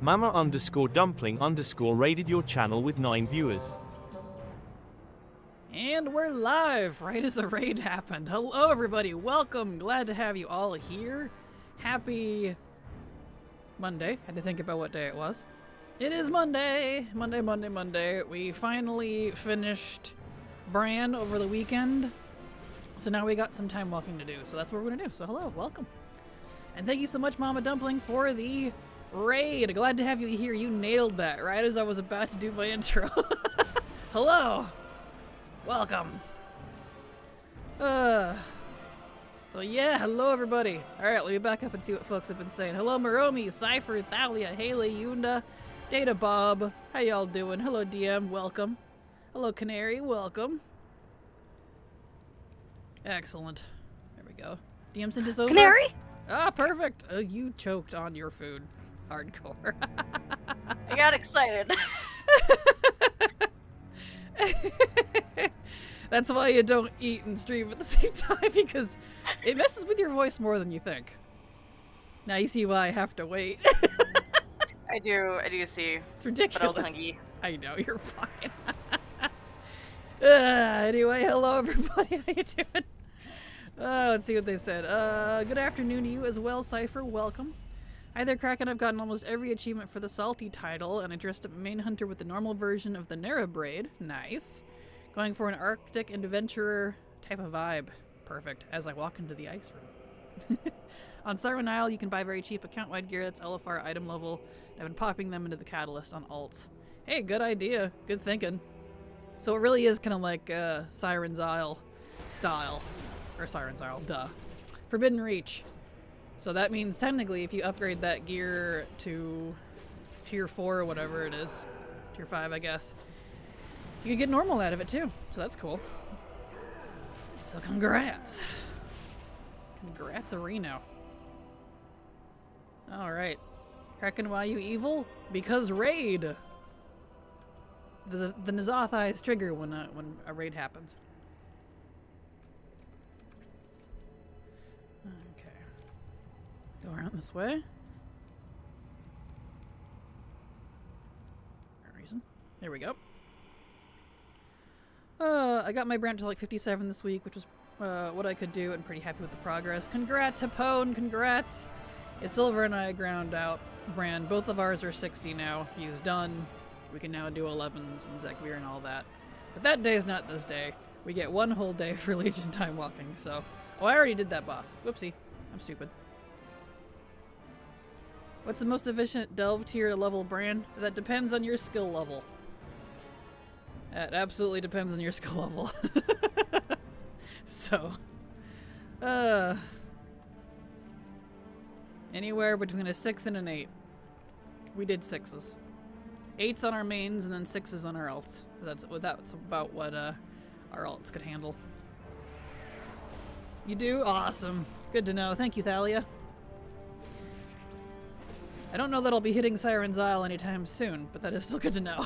Mama_dumpling_ raided your channel with 9 viewers. And we're live right as a raid happened. Hello everybody, welcome, glad to have you all here. Happy Monday. Had to think about what day it was. It is Monday. Monday. We finally finished Bran over the weekend. So now we got some time walking to do. So that's what we're gonna do. So hello, welcome. And thank you so much, Mama Dumpling, for the raid. Glad to have you here. You nailed that right as I was about to do my intro. Hello. Welcome. So yeah, hello everybody. Alright, let me back up and see what folks have been saying. Hello Maromi, Cypher, Thalia, Haley, Yunda, Data Bob. How y'all doing? Hello DM, welcome. Hello Canary, welcome. Excellent. There we go. DM sent us over. Canary? Ah, perfect. You choked on your food. Hardcore. I got excited. That's why you don't eat and stream at the same time, because it messes with your voice more than you think. Now you see why I have to wait. I do see. It's ridiculous. But I was hungry. I know, you're fine. Anyway, hello everybody, how you doing? Let's see what they said. Good afternoon to you as well, Cypher, welcome. Hi there, Kraken. I've gotten almost every achievement for the Salty title, and I dressed up Main Hunter with the normal version of the Nera braid. Nice. Going for an Arctic adventurer type of vibe. Perfect. As I walk into the ice room. On Siren Isle, you can buy very cheap account-wide gear that's LFR item level. I've been popping them into the catalyst on alts. Hey, good idea. Good thinking. So it really is kind of like Siren's Isle style. Or Siren's Isle, duh. Forbidden Reach. So that means technically if you upgrade that gear to tier 4 or whatever it is, tier 5 I guess, you can get normal out of it too. So that's cool. So congrats. Congrats Reno. Alright. Reckon why you evil? Because raid! The N'Zoth eyes trigger when a raid happens. Go around this way. For no reason. There we go. I got my brand to like 57 this week, which was what I could do, and pretty happy with the progress. Congrats, Hapone, congrats! It's Silver and I ground out brand. Both of ours are 60 now. He's done. We can now do 11s and Zekvir and all that. But that day's not this day. We get one whole day for Legion time walking, so... Oh, I already did that boss. Whoopsie. I'm stupid. What's the most efficient delve tier level brand? That depends on your skill level. That absolutely depends on your skill level. So, anywhere between a 6 and an 8. We did 6s. 8s on our mains and then 6s on our alts. That's about what our alts could handle. You do? Awesome. Good to know. Thank you, Thalia. I don't know that I'll be hitting Siren's Isle anytime soon, but that is still good to know.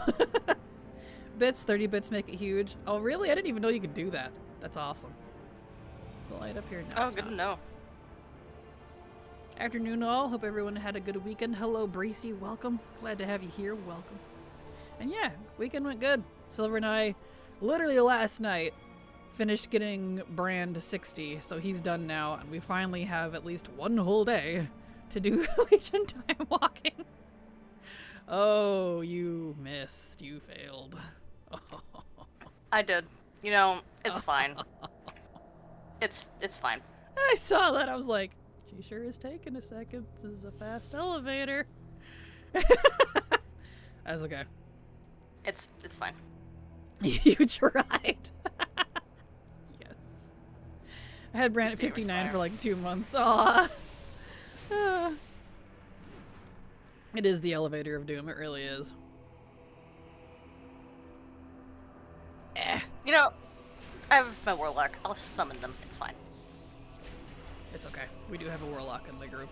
Bits, 30 bits make it huge. Oh really? I didn't even know you could do that. That's awesome. It's the light up here now. Oh, good to know. Afternoon all. Hope everyone had a good weekend. Hello Bracy, welcome. Glad to have you here, welcome. And yeah, weekend went good. Silver and I, literally last night, finished getting Brand 60, so he's done now, and we finally have at least one whole day to do Legion time walking. Oh, you missed. You failed. I did. You know, it's fine. It's fine. I saw that. I was like, she sure is taking a second. This is a fast elevator. That's okay. It's fine. You tried. Yes. I had Brand at 59 for like 2 months. Aw. It is the elevator of doom, it really is. You know, I have my warlock. I'll just summon them. It's fine. It's okay. We do have a warlock in the group.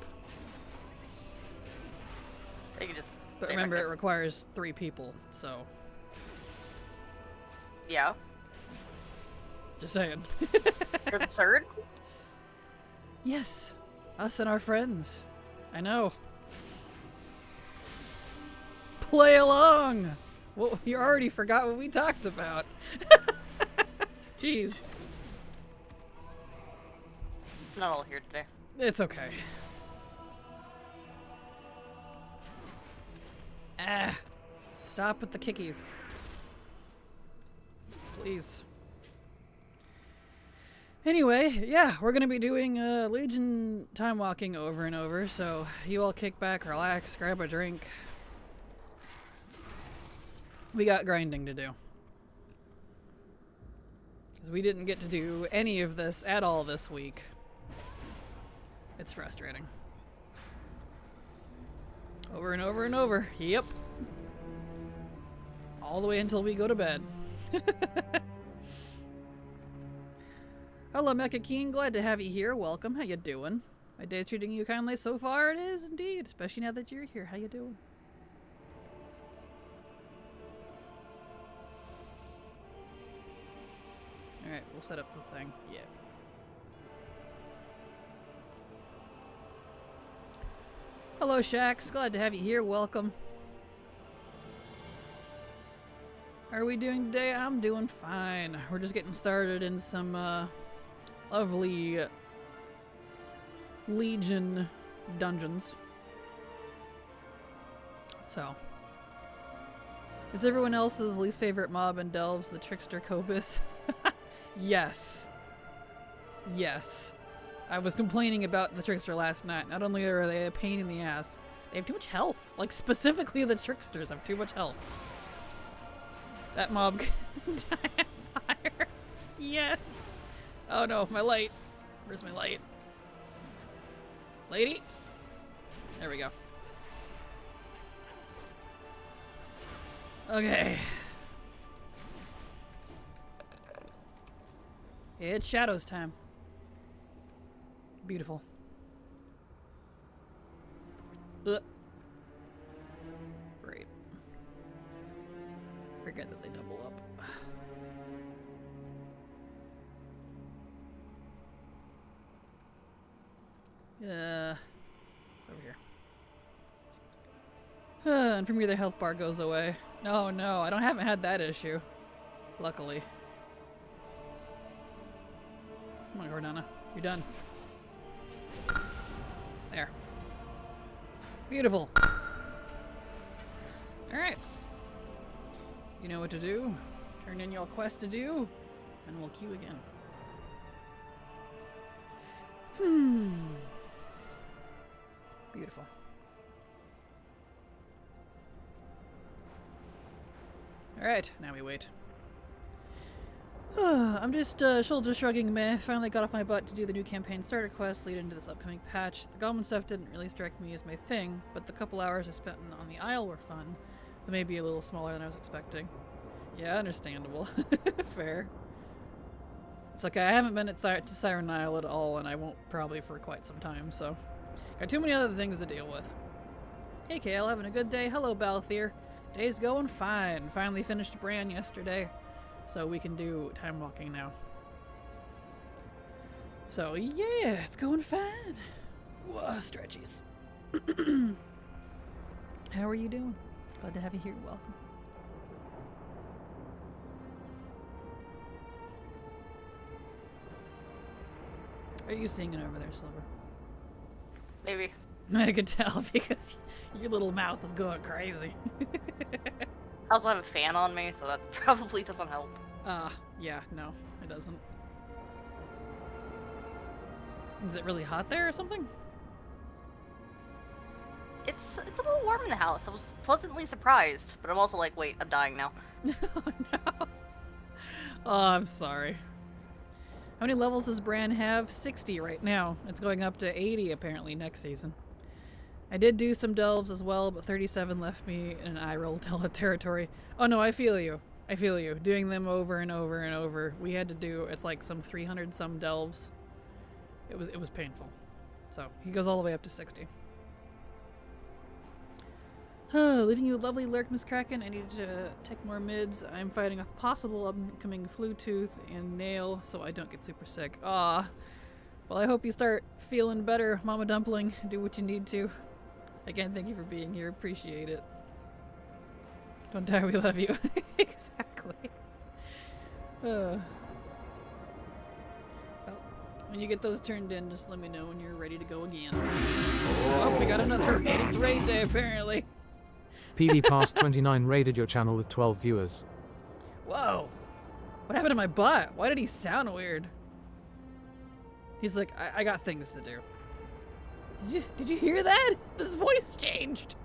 They can just... But remember, it requires 3 people, so... Yeah. Just saying. You're the third? Yes. Us and our friends. I know. Play along! Well, you already forgot what we talked about. Jeez. Not all here today. It's okay. Ah. Stop with the kickies. Please. Anyway, yeah, we're gonna be doing Legion time walking over and over, so you all kick back, relax, grab a drink. We got grinding to do. Because we didn't get to do any of this at all this week. It's frustrating. Over and over and over. Yep. All the way until we go to bed. Hello, Mecha King. Glad to have you here. Welcome. How you doing? My day's treating you kindly so far. It is indeed, especially now that you're here. How you doing? All right, we'll set up the thing. Yeah. Hello, Shax. Glad to have you here. Welcome. How are we doing today? I'm doing fine. We're just getting started in some lovely Legion dungeons. So, is everyone else's least favorite mob in Delves the Trickster Cobus? Yes. Yes. I was complaining about the Trickster last night. Not only are they a pain in the ass, they have too much health. Like, specifically the Tricksters have too much health. That mob can die on fire. Yes. Oh no, my light. Where's my light? Lady? There we go. Okay. It's Shadows time. Beautiful. Ugh. Great. Forget that they double up. Over here. And from here the health bar goes away. No, no, I haven't had that issue. Luckily. Come on, Gordana. You're done. There. Beautiful. Alright. You know what to do. Turn in your quest to do, and we'll queue again. Beautiful. Alright, now we wait. I'm just shoulder shrugging meh. Finally got off my butt to do the new campaign starter quest leading into this upcoming patch. The goblin stuff didn't really strike me as my thing, but the couple hours I spent on the Isle were fun. So maybe a little smaller than I was expecting. Yeah, understandable. Fair. It's like I haven't been to Siren Isle at all, and I won't probably for quite some time, so... Got too many other things to deal with. Hey Kale, having a good day? Hello Balthier. Day's going fine. Finally finished Bran yesterday, so we can do time walking now. So yeah, it's going fine. Whoa, stretchies. How are you doing? Glad to have you here. Welcome. Are you singing over there, Silver? Maybe. I could tell because your little mouth is going crazy. I also have a fan on me, so that probably doesn't help. Yeah, no, it doesn't. Is it really hot there or something? It's a little warm in the house. I was pleasantly surprised, but I'm also like, wait, I'm dying now. Oh no. Oh, I'm sorry. How many levels does Bran have? 60 right now. It's going up to 80 apparently next season. I did do some delves as well, but 37 left me in an eye roll territory. Oh no, I feel you. I feel you. Doing them over and over and over. We had to do, it's like some 300 some delves. It was painful. So he goes all the way up to 60. Leaving you a lovely lurk, Miss Kraken. I need to take more mids. I'm fighting off possible upcoming flu tooth and nail, so I don't get super sick. Ah. Well, I hope you start feeling better, Mama Dumpling. Do what you need to. Again, thank you for being here. Appreciate it. Don't die, we love you. Exactly. Well, when you get those turned in, just let me know when you're ready to go again. Oh, we got another raid. It's raid day, apparently. PD Past 29 raided your channel with 12 viewers. Whoa. What happened to my butt? Why did he sound weird? He's like, I got things to do. Did you hear that? His voice changed.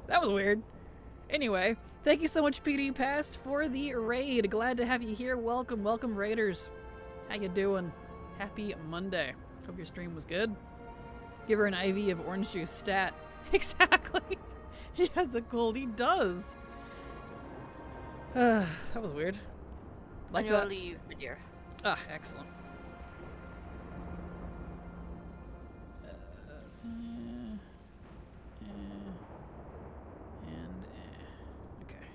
That was weird. Anyway, thank you so much, PD Past, for the raid. Glad to have you here. Welcome, welcome, raiders. How you doing? Happy Monday. Hope your stream was good. Give her an IV of orange juice stat. Exactly. He has a cold. He does. That was weird. Like that. Leave, dear. Ah, excellent. Okay.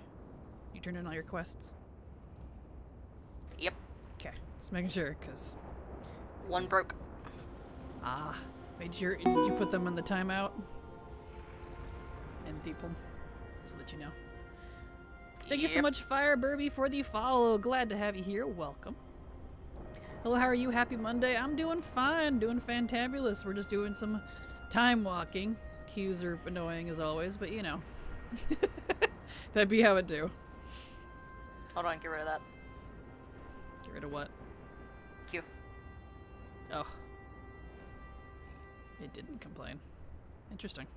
You turned in all your quests? Yep. Okay. Just making sure, because... One broke. Ah. Made sure... Did you put them in the timeout? And deep them? So that you know. Thank you so much, Fire Burby, for the follow. Glad to have you here. Welcome. Hello, how are you? Happy Monday. I'm doing fine. Doing fantabulous. We're just doing some time walking. Cues are annoying as always, but you know. That'd be how it do. Hold on, get rid of that. Get rid of what? Q. Oh. It didn't complain. Interesting.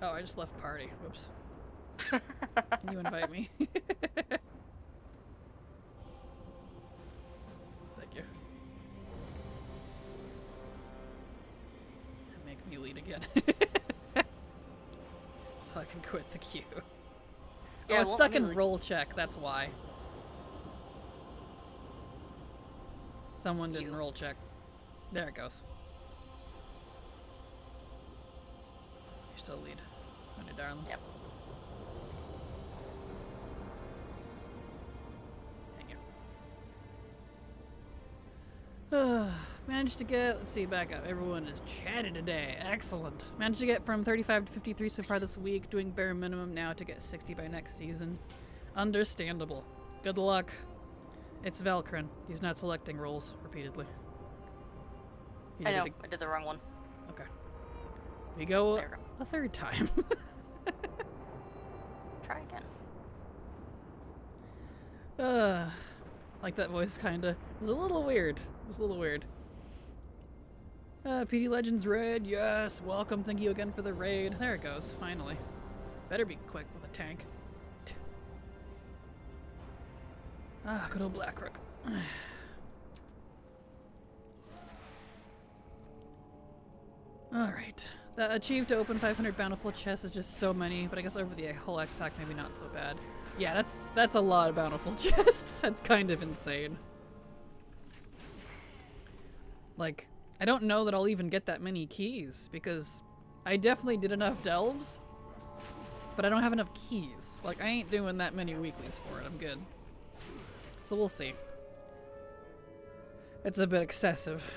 Oh, I just left party. Whoops. Can you invite me? Thank you. Make me lead again. So I can quit the queue. Yeah, oh, it's stuck in roll check, that's why. Someone didn't roll check. There it goes. You still lead. Honey darling. Yep. Thank you. Managed to get, let's see, back up. Everyone is chatting today. Excellent. Managed to get from 35 to 53 so far this week, doing bare minimum now to get 60 by next season. Understandable. Good luck. It's Valkyrin. He's not selecting roles repeatedly. I know, I did the wrong one. Okay. We go There. a third time. Try again. Like that voice kinda. It was a little weird. It was a little weird. PD Legends raid, yes, welcome, thank you again for the raid. There it goes, finally. Better be quick with a tank. Ah, good old Blackrook. Alright. The achieved to open 500 bountiful chests is just so many, but I guess over the whole X-Pack maybe not so bad. Yeah, that's a lot of bountiful chests. That's kind of insane. Like, I don't know that I'll even get that many keys, because I definitely did enough delves, but I don't have enough keys. Like, I ain't doing that many weeklies for it. I'm good. So we'll see. It's a bit excessive.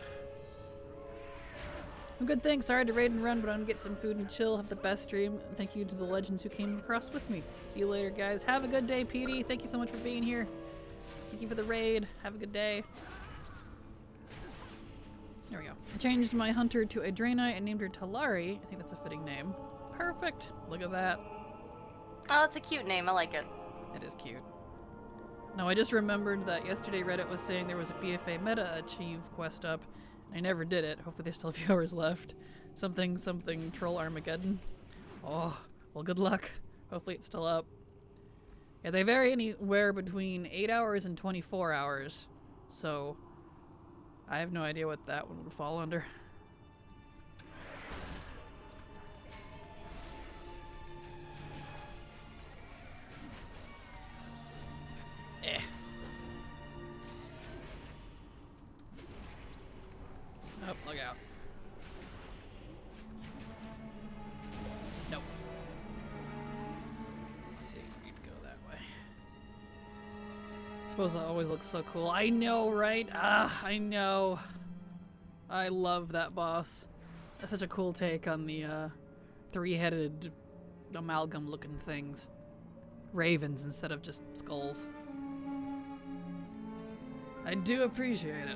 I'm good, thanks. Sorry to raid and run, but I'm gonna get some food and chill. Have the best stream. Thank you to the legends who came across with me. See you later, guys. Have a good day, PD. Thank you so much for being here. Thank you for the raid. Have a good day. There we go. I changed my hunter to a Draenei and named her Talari. I think that's a fitting name. Perfect. Look at that. Oh, it's a cute name. I like it. It is cute. No, I just remembered that yesterday Reddit was saying there was a BFA meta achieve quest up. I never did it. Hopefully there's still a few hours left. Something Troll Armageddon. Oh, well, good luck. Hopefully it's still up. Yeah, they vary anywhere between 8 hours and 24 hours. So, I have no idea what that one would fall under. Eh. Oh, look out. Nope. Let's see, we need to go that way. Suppose it always looks so cool. I know, right? Ah, I know. I love that boss. That's such a cool take on the three-headed amalgam looking things. Ravens instead of just skulls. I do appreciate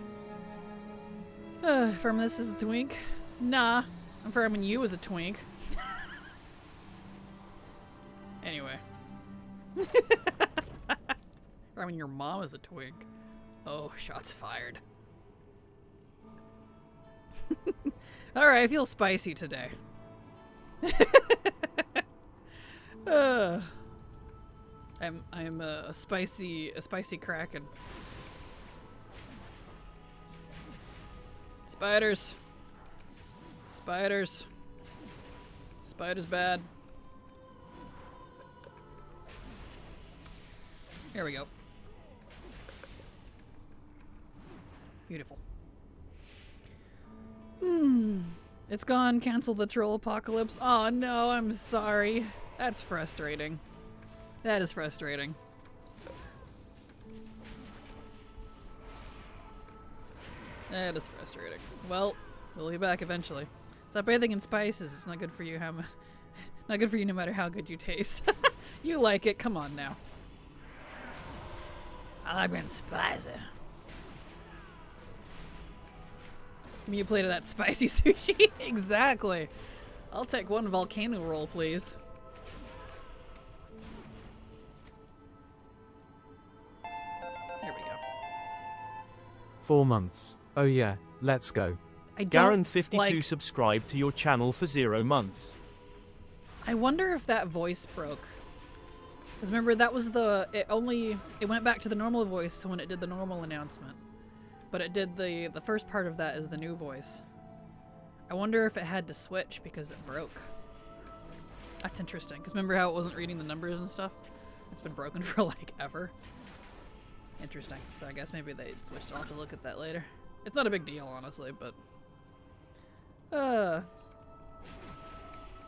it. Farming this as a twink? Nah, I'm farming you as a twink. Anyway. Farming your mom as a twink. Oh, shots fired. Alright, I feel spicy today. I'm a spicy kraken. Spiders. Spiders. Spiders bad. Here we go. Beautiful. It's gone. Cancel the troll apocalypse. Oh no, I'm sorry. That's frustrating. That is frustrating. That is frustrating. Well, we'll be back eventually. Stop bathing in spices. It's not good for you. Not good for you no matter how good you taste. You like it. Come on now. I like being spicy. Give me a plate of that spicy sushi. Exactly. I'll take one volcano roll, please. There we go. 4 months. Oh yeah, let's go. I don't Garen52 like... subscribed to your channel for 0 months. I wonder if that voice broke. Because remember, that was the... It went back to the normal voice when it did the normal announcement. But it did the first part of that is the new voice. I wonder if it had to switch because it broke. That's interesting. Because remember how it wasn't reading the numbers and stuff? It's been broken for like ever. Interesting. So I guess maybe they switched. I'll have to look at that later. It's not a big deal, honestly, but...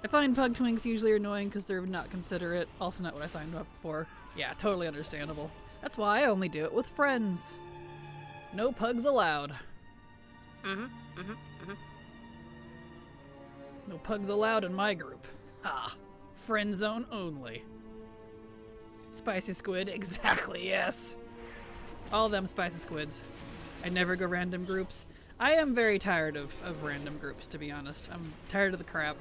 I find pug twinks usually annoying because they're not considerate. Also not what I signed up for. Yeah, totally understandable. That's why I only do it with friends. No pugs allowed. No pugs allowed in my group. Ha! Friend zone only. Spicy squid, exactly, yes. All them spicy squids. I never go random groups. I am very tired of random groups, to be honest. I'm tired of the crap.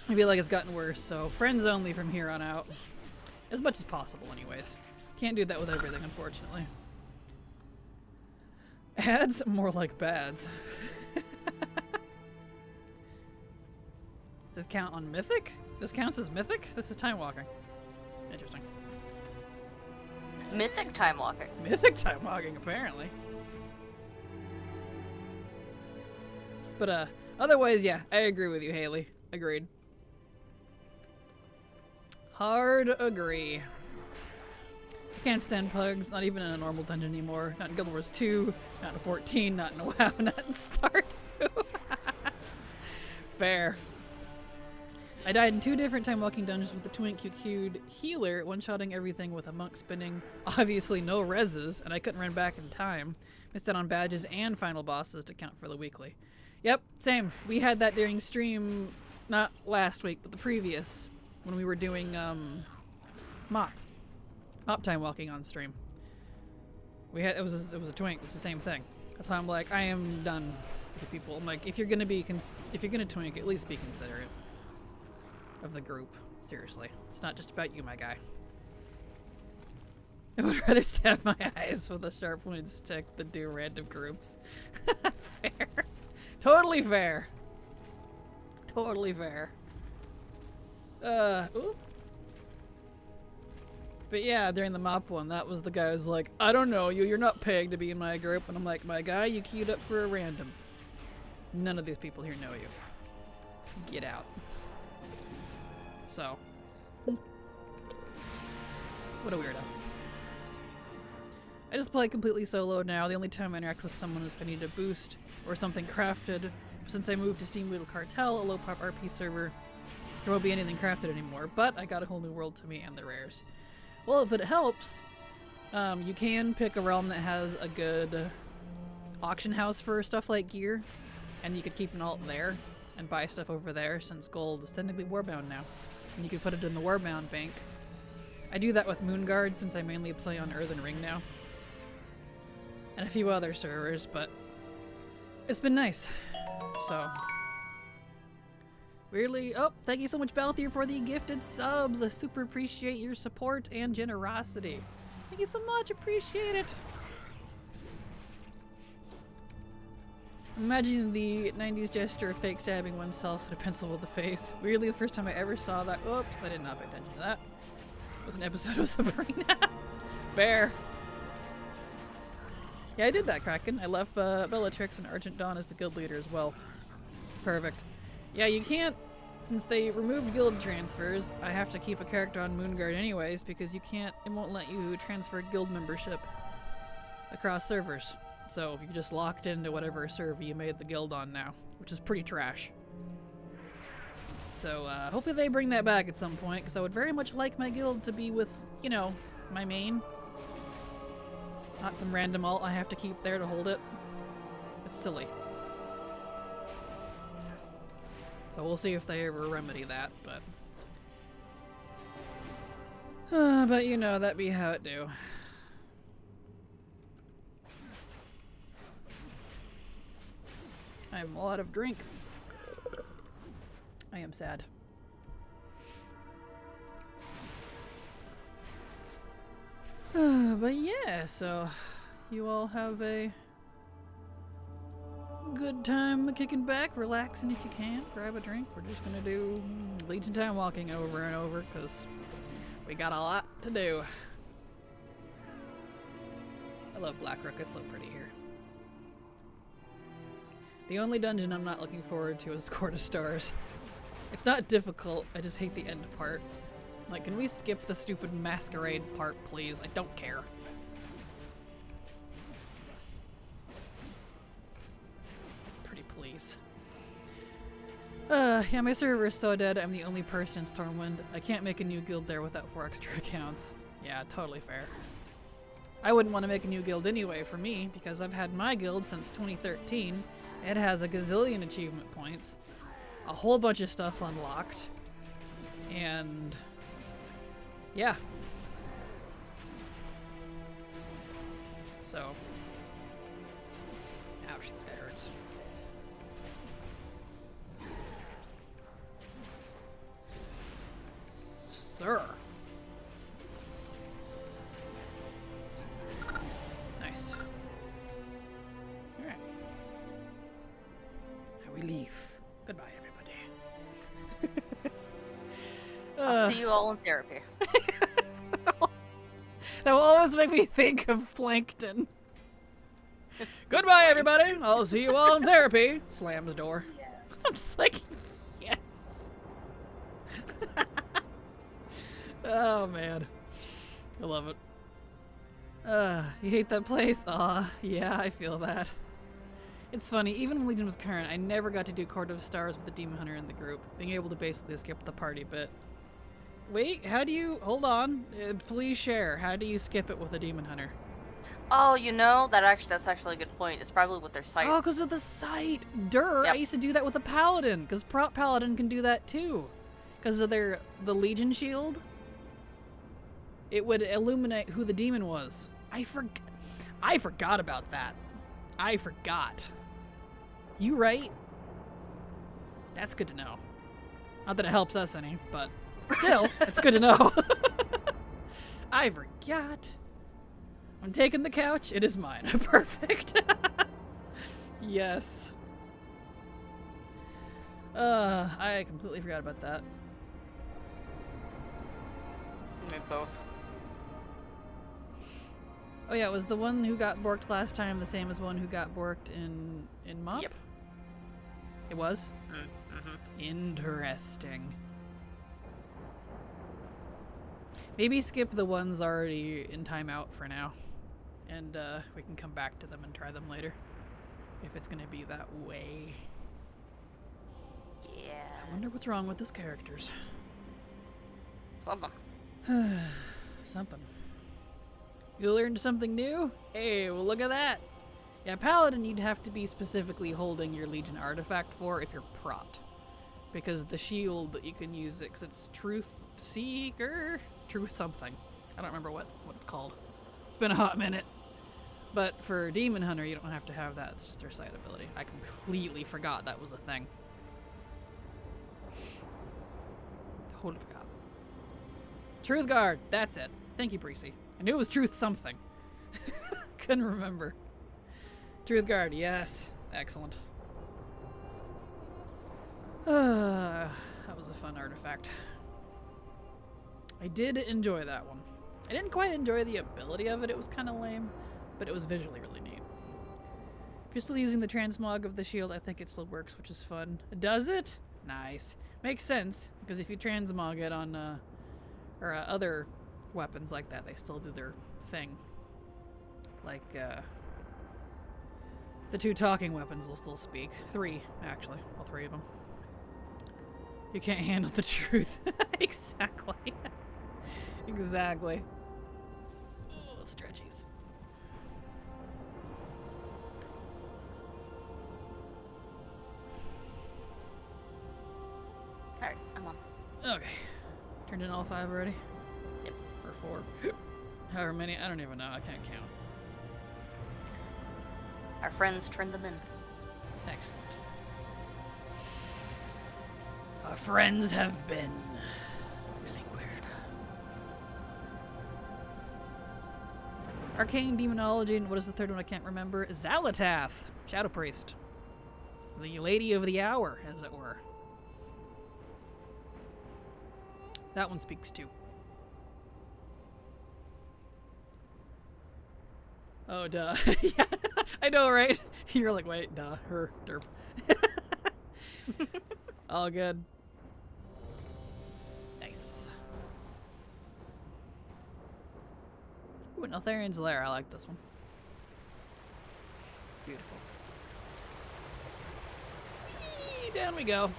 I feel like it's gotten worse, so friends only from here on out. As much as possible, anyways. Can't do that with everything, unfortunately. Ads? More like bads. Does count on Mythic? This counts as Mythic? This is time walking. Interesting. Mythic time walking. Mythic time walking, apparently. But, otherwise, yeah, I agree with you, Haley. Agreed. Hard agree. I can't stand pugs, not even in a normal dungeon anymore. Not in Guild Wars 2, not in 14, not in WoW, not in Stardew. Fair. I died in 2 different time walking dungeons with the twink who queued healer, one-shotting everything with a monk spinning. Obviously no reses, and I couldn't run back in time. Missed out on badges and final bosses to count for the weekly. Yep, same. We had that during stream, not last week, but the previous, when we were doing mop time walking on stream. We had it was a twink. It's the same thing. That's why I'm like, I am done with people. I'm like, if you're gonna twink, at least be considerate of the group. Seriously, it's not just about you, my guy. I would rather stab my eyes with a sharp pointed stick than do random groups. Fair. Totally fair. Totally fair. Ooh. But yeah, during the mop one, that was the guy who's like, I don't know you, you're not pegged to be in my group. And I'm like, my guy, you queued up for a random. None of these people here know you. Get out. So. What a weirdo. I just play completely solo now. The only time I interact with someone is if I need a boost or something crafted. Since I moved to Steam Wheel Cartel, a low-pop RP server, there won't be anything crafted anymore, but I got a whole new world to me and the rares. Well, if it helps, you can pick a realm that has a good auction house for stuff like gear, and you could keep an alt there. and buy stuff over there, since gold is technically warbound now. And you can put it in the warbound bank. I do that with Moonguard since I mainly play on Earthen Ring now. And a few other servers, but it's been nice. So, weirdly, oh, thank you so much, Balthier, for the gifted subs. I super appreciate your support and generosity. Thank you so much, appreciate it. Imagine the 90s gesture of fake stabbing oneself with a pencil with the face. Weirdly, the first time I ever saw that, oops, I did not pay attention to that. It was an episode of Sabrina. Fair. Yeah, I did that, Kraken. I left Bellatrix and Argent Dawn as the guild leader as well. Perfect. Yeah, you can't, since they removed guild transfers, I have to keep a character on Moonguard anyways, because you can't, it won't let you transfer guild membership across servers. So you're just locked into whatever server you made the guild on now, which is pretty trash. So hopefully they bring that back at some point, because I would very much like my guild to be with, you know, my main. Not some random alt I have to keep there to hold it. It's silly. So we'll see if they ever remedy that, but... but you know, that be how it do. I'm all out of drink. I am sad. But yeah, so you all have a good time kicking back, relaxing if you can, grab a drink. We're just gonna do Legion Time walking over and over because we got a lot to do. I love Blackrook, it's so pretty here. The only dungeon I'm not looking forward to is Court of Stars. It's not difficult, I just hate the end part. Like, can we skip the stupid masquerade part, please? I don't care. Pretty please. Yeah, my server is so dead, I'm the only person in Stormwind. I can't make a new guild there without 4 extra accounts. Yeah, totally fair. I wouldn't want to make a new guild anyway for me, because I've had my guild since 2013. It has a gazillion achievement points, a whole bunch of stuff unlocked, and yeah. So, ouch, this guy hurts. Sir. Nice. Alright. Now we leave. Goodbye, everybody. I'll see you all in therapy. That will always make me think of Plankton. Goodbye, everybody. I'll see you all in therapy. Slams door. Yes. I'm just like, yes. Oh, man. I love it. You hate that place? Aw, yeah, I feel that. It's funny, even when Legion was current, I never got to do Court of Stars with the Demon Hunter in the group, being able to basically skip the party bit. Wait, how do you... Hold on. Please share. How do you skip it with a Demon Hunter? Oh, you know, that's actually a good point. It's probably with their sight. Oh, because of the sight. Durr. Yep. I used to do that with a Paladin, because Prop Paladin can do that too. Because of the Legion shield. It would illuminate who the demon was. I forgot about that. I forgot. You right? That's good to know. Not that it helps us any, but still, it's good to know. I forgot. I'm taking the couch. It is mine. Perfect. Yes. I completely forgot about that. Maybe both. Oh yeah, was the one who got borked last time the same as one who got borked in MOP? Yep. It was? Mm-hmm. Interesting. Maybe skip the ones already in timeout for now. And we can come back to them and try them later. If it's gonna be that way. Yeah. I wonder what's wrong with those characters. Something. Something. You learned something new? Hey, well look at that. Yeah, Paladin you'd have to be specifically holding your Legion artifact for if you're prot. Because the shield that you can use it, because it's Truth Seeker? Truth something. I don't remember what it's called. It's been a hot minute. But for Demon Hunter, you don't have to have that. It's just their sight ability. I completely forgot that was a thing. Totally forgot. Truth Guard. That's it. Thank you, Breezy. I knew it was Truth something. Couldn't remember. Truth Guard. Yes. Excellent. That was a fun artifact. I did enjoy that one. I didn't quite enjoy the ability of it. It was kind of lame. But it was visually really neat. If you're still using the transmog of the shield, I think it still works, which is fun. Does it? Nice. Makes sense, because if you transmog it on other weapons like that, they still do their thing. Like, the 2 talking weapons will still speak. 3, actually. All 3 of them. You can't handle the truth. Exactly. Exactly. Oh, stretchies. Alright, I'm on. Okay. Turned in all 5 already? Yep. Or 4. However many, I don't even know. I can't count. Our friends turned them in. Excellent. Our friends have been relinquished. Arcane Demonology, and what is the third one I can't remember? Xalatath, Shadow Priest. The Lady of the Hour, as it were. That one speaks too. Oh, duh. Yeah, I know, right? You're like, wait, duh, her, derp. All good. Nice. Ooh, an Eltharian's Lair. I like this one. Beautiful. Whee, down we go.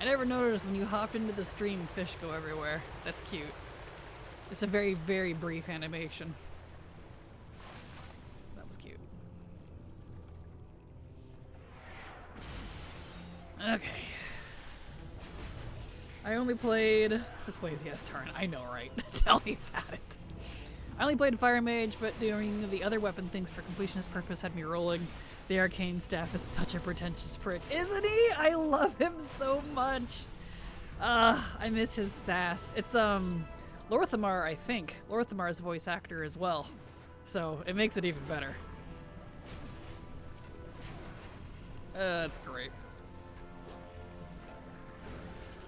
I never noticed when you hopped into the stream, fish go everywhere. That's cute. It's a very, very brief animation. That was cute. Okay. I only played this lazy ass turn. I know, right? Tell me about it. I only played Fire Mage, but doing the other weapon things for completionist purpose had me rolling. The arcane staff is such a pretentious prick, isn't he? I love him so much. I miss his sass. It's Lorthamar, I think. Lorthamar's voice actor as well, so it makes it even better. That's great.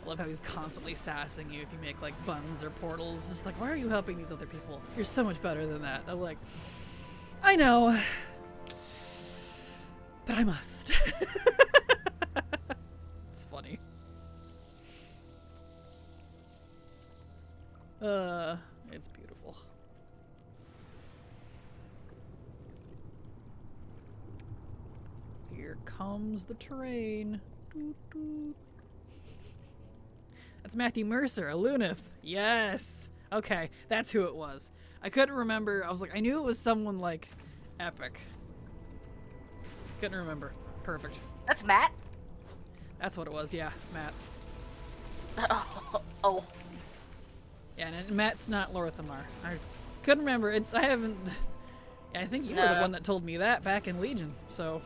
I love how he's constantly sassing you if you make like buns or portals. Just like, why are you helping these other people? You're so much better than that. I'm like, I know, but I must. It's funny. It's beautiful. Here comes the train. Doot, doot. That's Matthew Mercer, a Lunith. Yes. Okay, that's who it was. I couldn't remember. I was like, I knew it was someone like epic. Couldn't remember. Perfect. That's Matt? That's what it was. Yeah, Matt. Oh. Yeah, and Matt's not Lorthamar. I couldn't remember. I haven't. Yeah, I think you were the one that told me that back in Legion. So.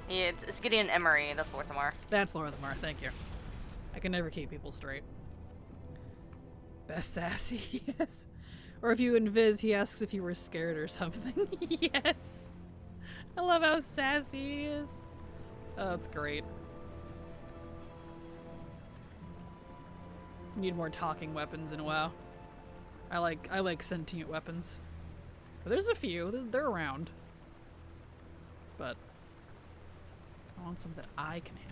Yeah, it's Gideon Emery. That's Lorthamar. That's Lorthamar. Thank you. I can never keep people straight. Best sassy, yes. Or if you invis, he asks if you were scared or something. Yes. I love how sassy he is. Oh, it's great. Need more talking weapons in a while. I like sentient weapons. But there's a few. They're around. But I want something that I can have.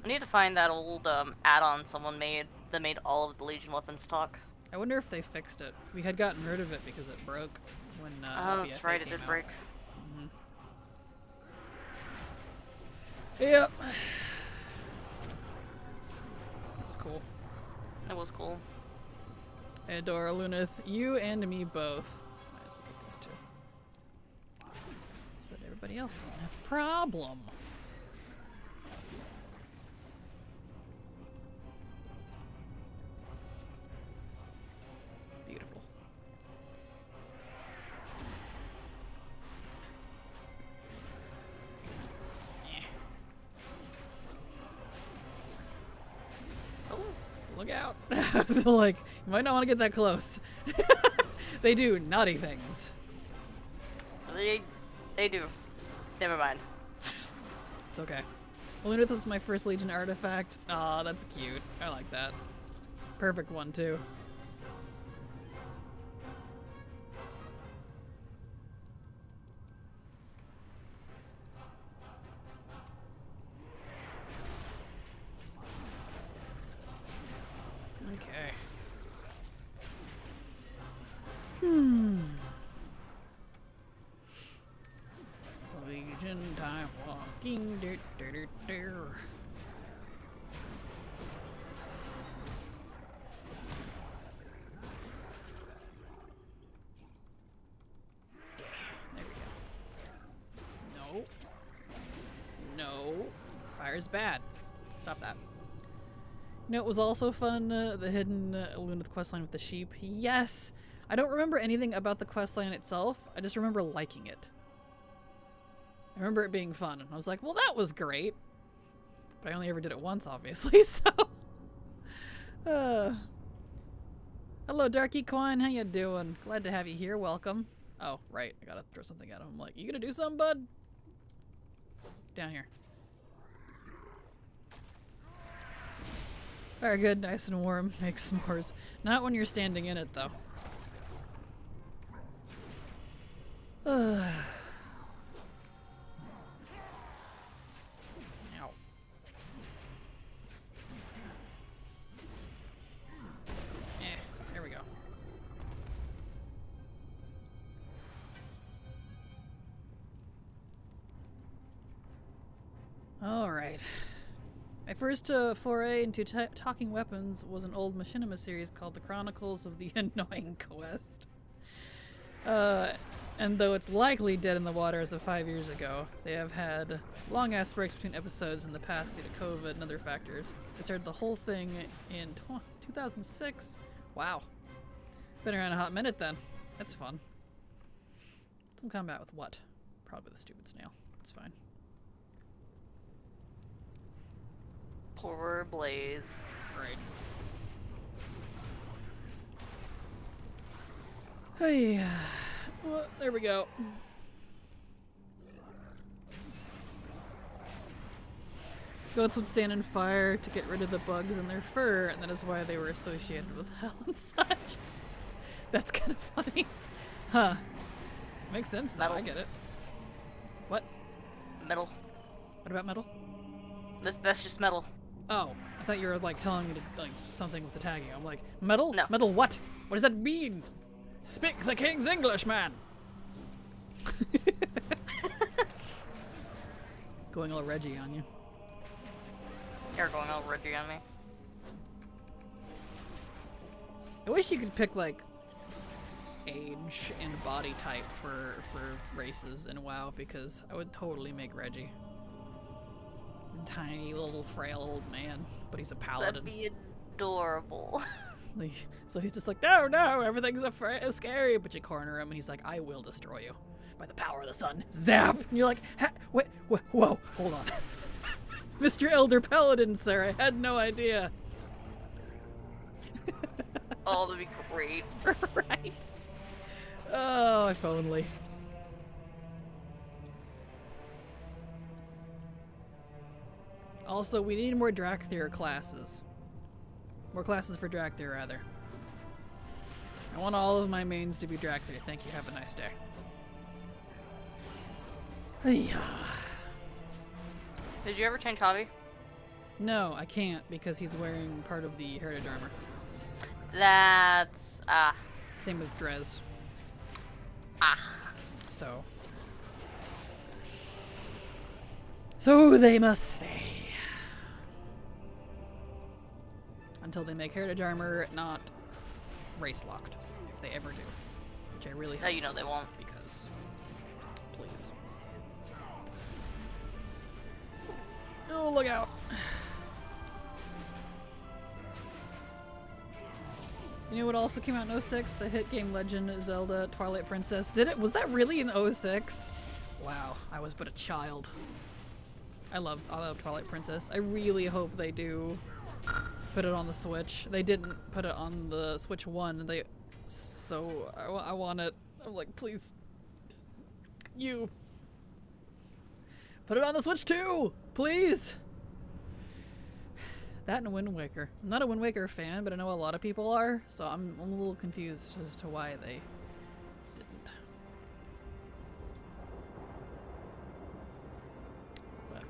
I need to find that old add-on someone made that made all of the Legion weapons talk. I wonder if they fixed it. We had gotten rid of it because it broke when oh, that's BFA right, it came did out. break. Mm-hmm. Yep. It's cool. It was cool. Adora, Lunith, you and me both. Might as well these two. But everybody else doesn't have a problem. Beautiful. Oh, Look out. I was like, you might not want to get that close. They do naughty things. they do. Never mind. It's okay. Lunith was my first Legion artifact. Aw, that's cute. I like that. Perfect one, too. Okay. Legion time walking. There we go. No. No. Fire's bad. Stop that. You know, it was also fun, the hidden Lunith questline with the sheep. Yes! I don't remember anything about the questline itself. I just remember liking it. I remember it being fun. And I was like, well, that was great. But I only ever did it once, obviously, so... Hello, Dark Equine. How you doing? Glad to have you here. Welcome. Oh, right. I gotta throw something at him. I'm like, you gonna do something, bud? Down here. Very good. Nice and warm. Make s'mores. Not when you're standing in it, though. Ow. There we go. Alright. My first foray into talking weapons was an old machinima series called The Chronicles of the Annoying Quest. And though it's likely dead in the water as of 5 years ago, they have had long-ass breaks between episodes in the past due to COVID and other factors. They started the whole thing in 2006. Wow. Been around a hot minute then. That's fun. Some combat with what? Probably the stupid snail. It's fine. Poor Blaze. Right. Hey. Well, there we go. Goats would stand in fire to get rid of the bugs in their fur, and that is why they were associated with hell and such. That's kind of funny. Huh. Makes sense though, Metal. I get it. What? Metal. What about metal? That's just metal. Oh, I thought you were like telling me to, like, something was attacking you. I'm like, metal? No. Metal what? What does that mean? Speak the king's English, man! Going all Reggie on you. You're going all Reggie on me. I wish you could pick, like, age and body type for races in WoW, because I would totally make Reggie. Tiny little frail old man, but he's a paladin. That'd be adorable. So he's just like, no, no, everything's scary. But you corner him, and he's like, I will destroy you by the power of the sun. Zap! And you're like, wait, whoa, hold on. Mr. Elder Paladin, sir, I had no idea. Oh, that'd be great. Right? Oh, if only. Also, we need more Drakthir classes. More classes for Drakthir, rather. I want all of my mains to be Drakthir. Thank you. Have a nice day. Did you ever change hobby? No, I can't because he's wearing part of the heritage armor. That's Same with Drez. So they must stay. Until they make heritage armor not race locked, if they ever do. which I really No, you know they won't. because please. Oh, look out. You know what also came out in 06? The hit game Legend of Zelda Twilight Princess. Did it? Was that really in 06? Wow, I was but a child. I love Twilight Princess. I really hope they do put it on the Switch. They didn't put it on the Switch 1. So I want it. I'm like, please. You. Put it on the Switch 2! Please! That and Wind Waker. I'm not a Wind Waker fan, but I know a lot of people are, so I'm a little confused as to why they didn't. But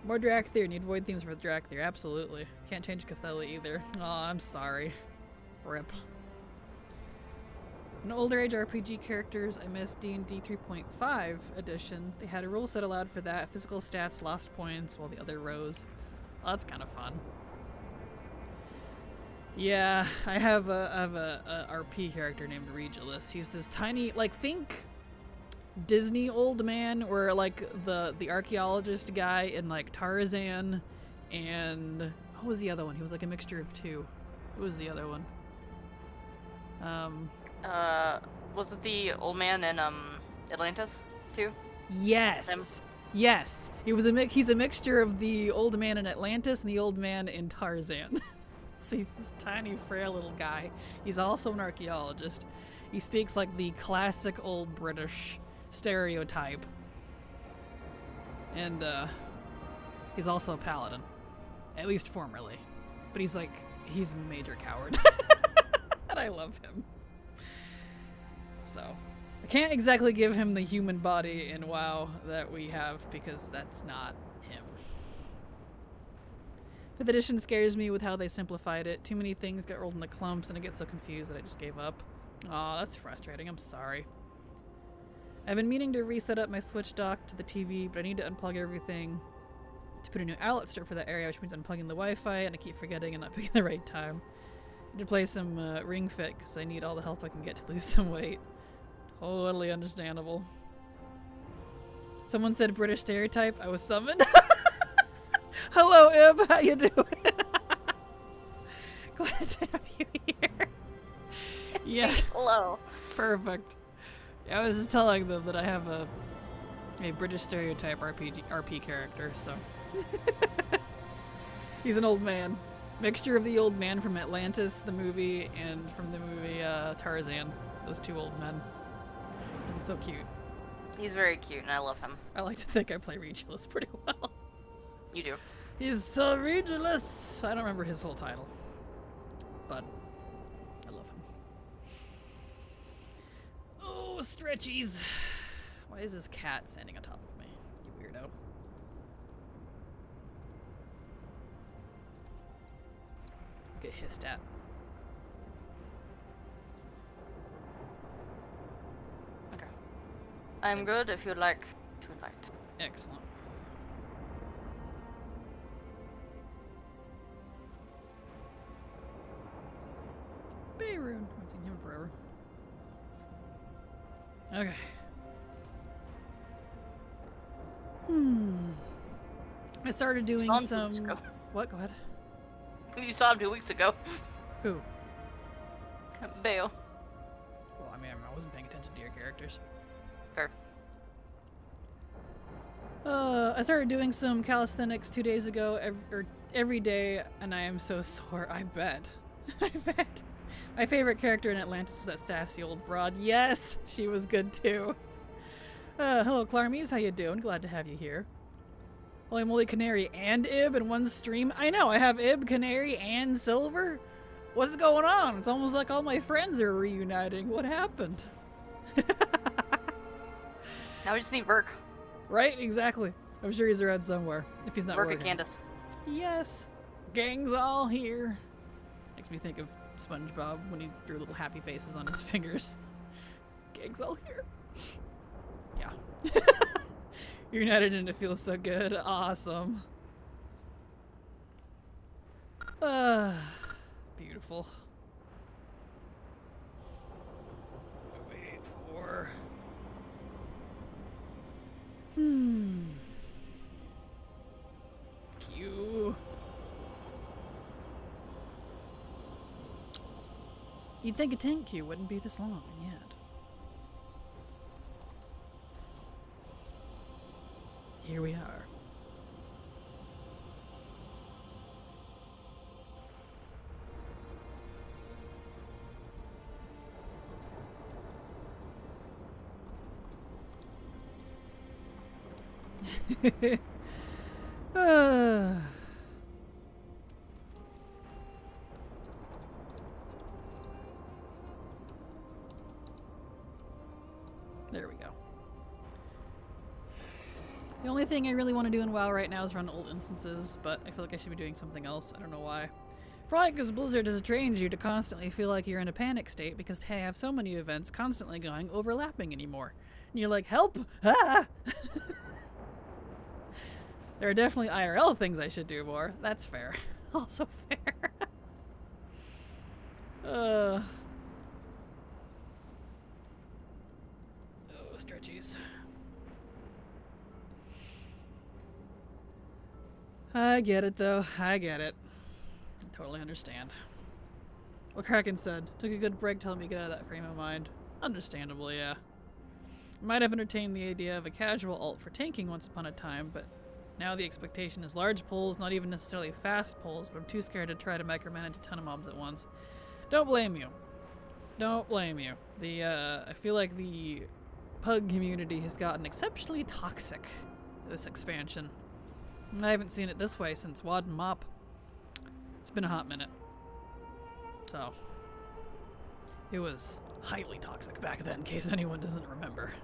more Dracthyr. Need void themes for Dracthyr. Absolutely. Can't change Cathella either. Oh, I'm sorry. Rip. In older age RPG characters, I missed D&D 3.5 edition. They had a rule set allowed for that. Physical stats lost points while the other rose. Well, that's kind of fun. Yeah, I have a RP character named Regulus. He's this tiny, like, think Disney old man, or like the archaeologist guy in like Tarzan, and what was the other one? He was like a mixture of two. Who was the other one? Was it the old man in Atlantis too? Yes. Him? Yes. He's a mixture of the old man in Atlantis and the old man in Tarzan. So he's this tiny, frail little guy. He's also an archaeologist. He speaks like the classic old British stereotype. And he's also a paladin. At least formerly. But he's a major coward. And I love him. So, I can't exactly give him the human body in WoW that we have, because that's not him. 5th edition scares me with how they simplified it. Too many things got rolled into clumps and I get so confused that I just gave up. Aw, that's frustrating. I'm sorry. I've been meaning to reset up my Switch dock to the TV, but I need to unplug everything to put a new outlet strip for that area, which means unplugging the Wi-Fi, and I keep forgetting and not picking the right time. I need to play some Ring Fit, because I need all the help I can get to lose some weight. Totally understandable. Someone said British stereotype. I was summoned. Hello, Ib. How you doing? Glad to have you here. Yeah. Hello. Perfect. Yeah, I was just telling them that I have a British stereotype RP character, so. He's an old man. Mixture of the old man from Atlantis, the movie, and from the movie Tarzan. Those two old men. He's so cute. He's very cute, and I love him. I like to think I play Regulus pretty well. You do. He's so Regulus! I don't remember his whole title. But I love him. Oh, stretchies! Why is this cat standing on top of me? You weirdo. Get hissed at. Okay. I'm good if you'd like to invite. Excellent. Bayroon. Haven't seen him forever. Okay. I started doing Saw him 2 some. weeks ago. What? Go ahead. You saw him 2 weeks ago. Who? Bale. Well, I mean, I wasn't paying attention to your characters. Fair. I started doing some calisthenics 2 days ago, every day, and I am so sore. I bet. I bet. My favorite character in Atlantis was that sassy old broad. Yes, she was good too. Hello, Clarmies. How you doing? Glad to have you here. Holy moly, Canary and Ib in one stream. I know, I have Ib, Canary, and Silver. What's going on? It's almost like all my friends are reuniting. What happened? Now we just need Verk. Right? Exactly. I'm sure he's around somewhere, if he's not Verk working. and Candace. Yes. Gang's all here. Makes me think of SpongeBob when he drew little happy faces on his fingers. Gang's all here. Yeah. You're united and it feels so good. Awesome. Beautiful. Q. You'd think a tank queue wouldn't be this long, and yet. Here we are. There we go. The only thing I really want to do in WoW right now is run old instances, but I feel like I should be doing something else. I don't know why. Probably because Blizzard has trained you to constantly feel like you're in a panic state because they have so many events constantly going overlapping anymore. And you're like, help! Ah! There are definitely IRL things I should do more. That's fair. Also fair. Oh, stretchies. I get it, though. I get it. I totally understand. What Kraken said. Took a good break to help me get out of that frame of mind. Understandable, yeah. Might have entertained the idea of a casual ult for tanking once upon a time, but now the expectation is large pulls, not even necessarily fast pulls, but I'm too scared to try to micromanage a ton of mobs at once. Don't blame you. Don't blame you. I feel like the pug community has gotten exceptionally toxic this expansion. I haven't seen it this way since Wad and Mop. It's been a hot minute. So, it was highly toxic back then, in case anyone doesn't remember.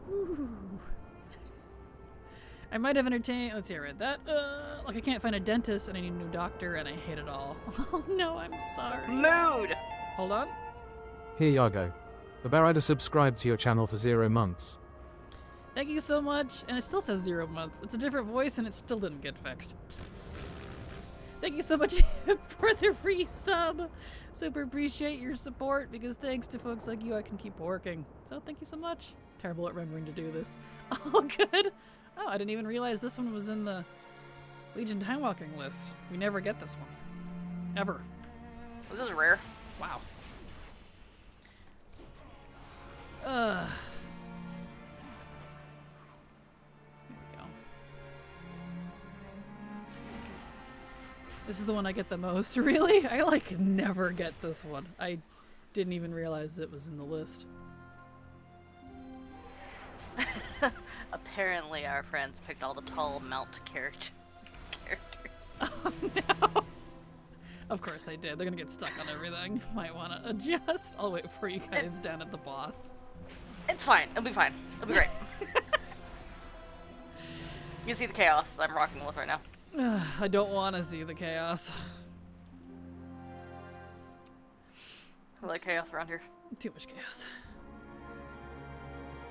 Ooh. I might have entertained. Let's see, I read that. Like I can't find a dentist and I need a new doctor and I hate it all. Oh no, I'm sorry. Mood! Hold on. Here Yago. The Barrider subscribed to your channel for 0 months. Thank you so much. And it still says 0 months. It's a different voice and it still didn't get fixed. Thank you so much for the resub. Super appreciate your support because thanks to folks like you, I can keep working. So thank you so much. Terrible at remembering to do this. All good. Oh, I didn't even realize this one was in the Legion Time Walking list. We never get this one. Ever. This is rare. Wow. Here we go. This is the one I get the most. Really? I like never get this one. I didn't even realize it was in the list. Apparently our friends picked all the tall mount characters. Oh no. Of course I did. They're gonna get stuck on everything. Might wanna adjust. I'll wait for you guys down at the boss. It's fine. It'll be fine. It'll be great. You see the chaos I'm rocking with right now. I don't want to see the chaos. I like chaos around here. Too much chaos.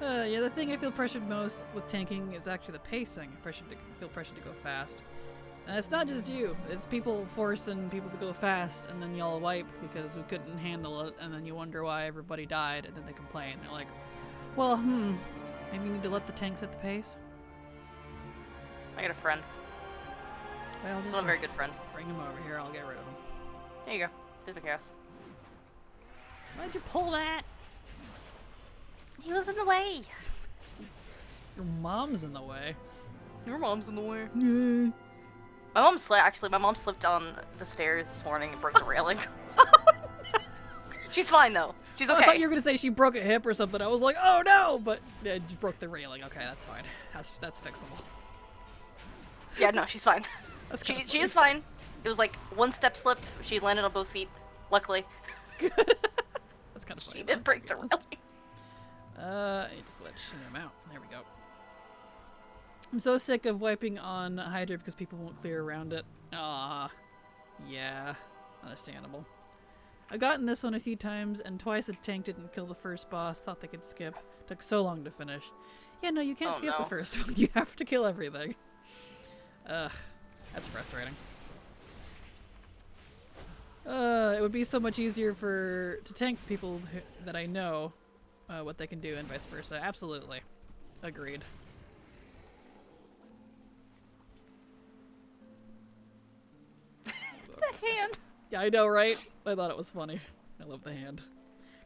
Yeah, the thing I feel pressured most with tanking is actually the pacing. I feel pressured to go fast. And it's not just you. It's people forcing people to go fast, and then y'all wipe because we couldn't handle it, and then you wonder why everybody died, and then they complain. They're like, well, maybe you need to let the tank set the pace? I got a friend. Well, He's just not a very good friend. bring him over here. I'll get rid of him. There you go. There's the chaos. Why'd you pull that? He was in the way. Your mom's in the way. Your mom's in the way. Yay. My mom slipped on the stairs this morning and broke the railing. She's fine though. She's okay. I thought you were gonna say she broke a hip or something. I was like, oh no! But yeah, just broke the railing. Okay, that's fine. That's fixable. Yeah, no, she's fine. That's She is fine. It was like one step slip. She landed on both feet. Luckily. Good. That's kind of funny. She did break the railing. I need to switch him out. There we go. I'm so sick of wiping on Hydra because people won't clear around it. Ah, yeah, understandable. I've gotten this one a few times, and twice the tank didn't kill the first boss. Thought they could skip. Took so long to finish. Yeah, no, you can't skip the first one. You have to kill everything. Ugh, that's frustrating. It would be so much easier to tank for people that I know what they can do and vice versa. Absolutely. Agreed. hand. Yeah, I know, right? I thought it was funny. I love the hand.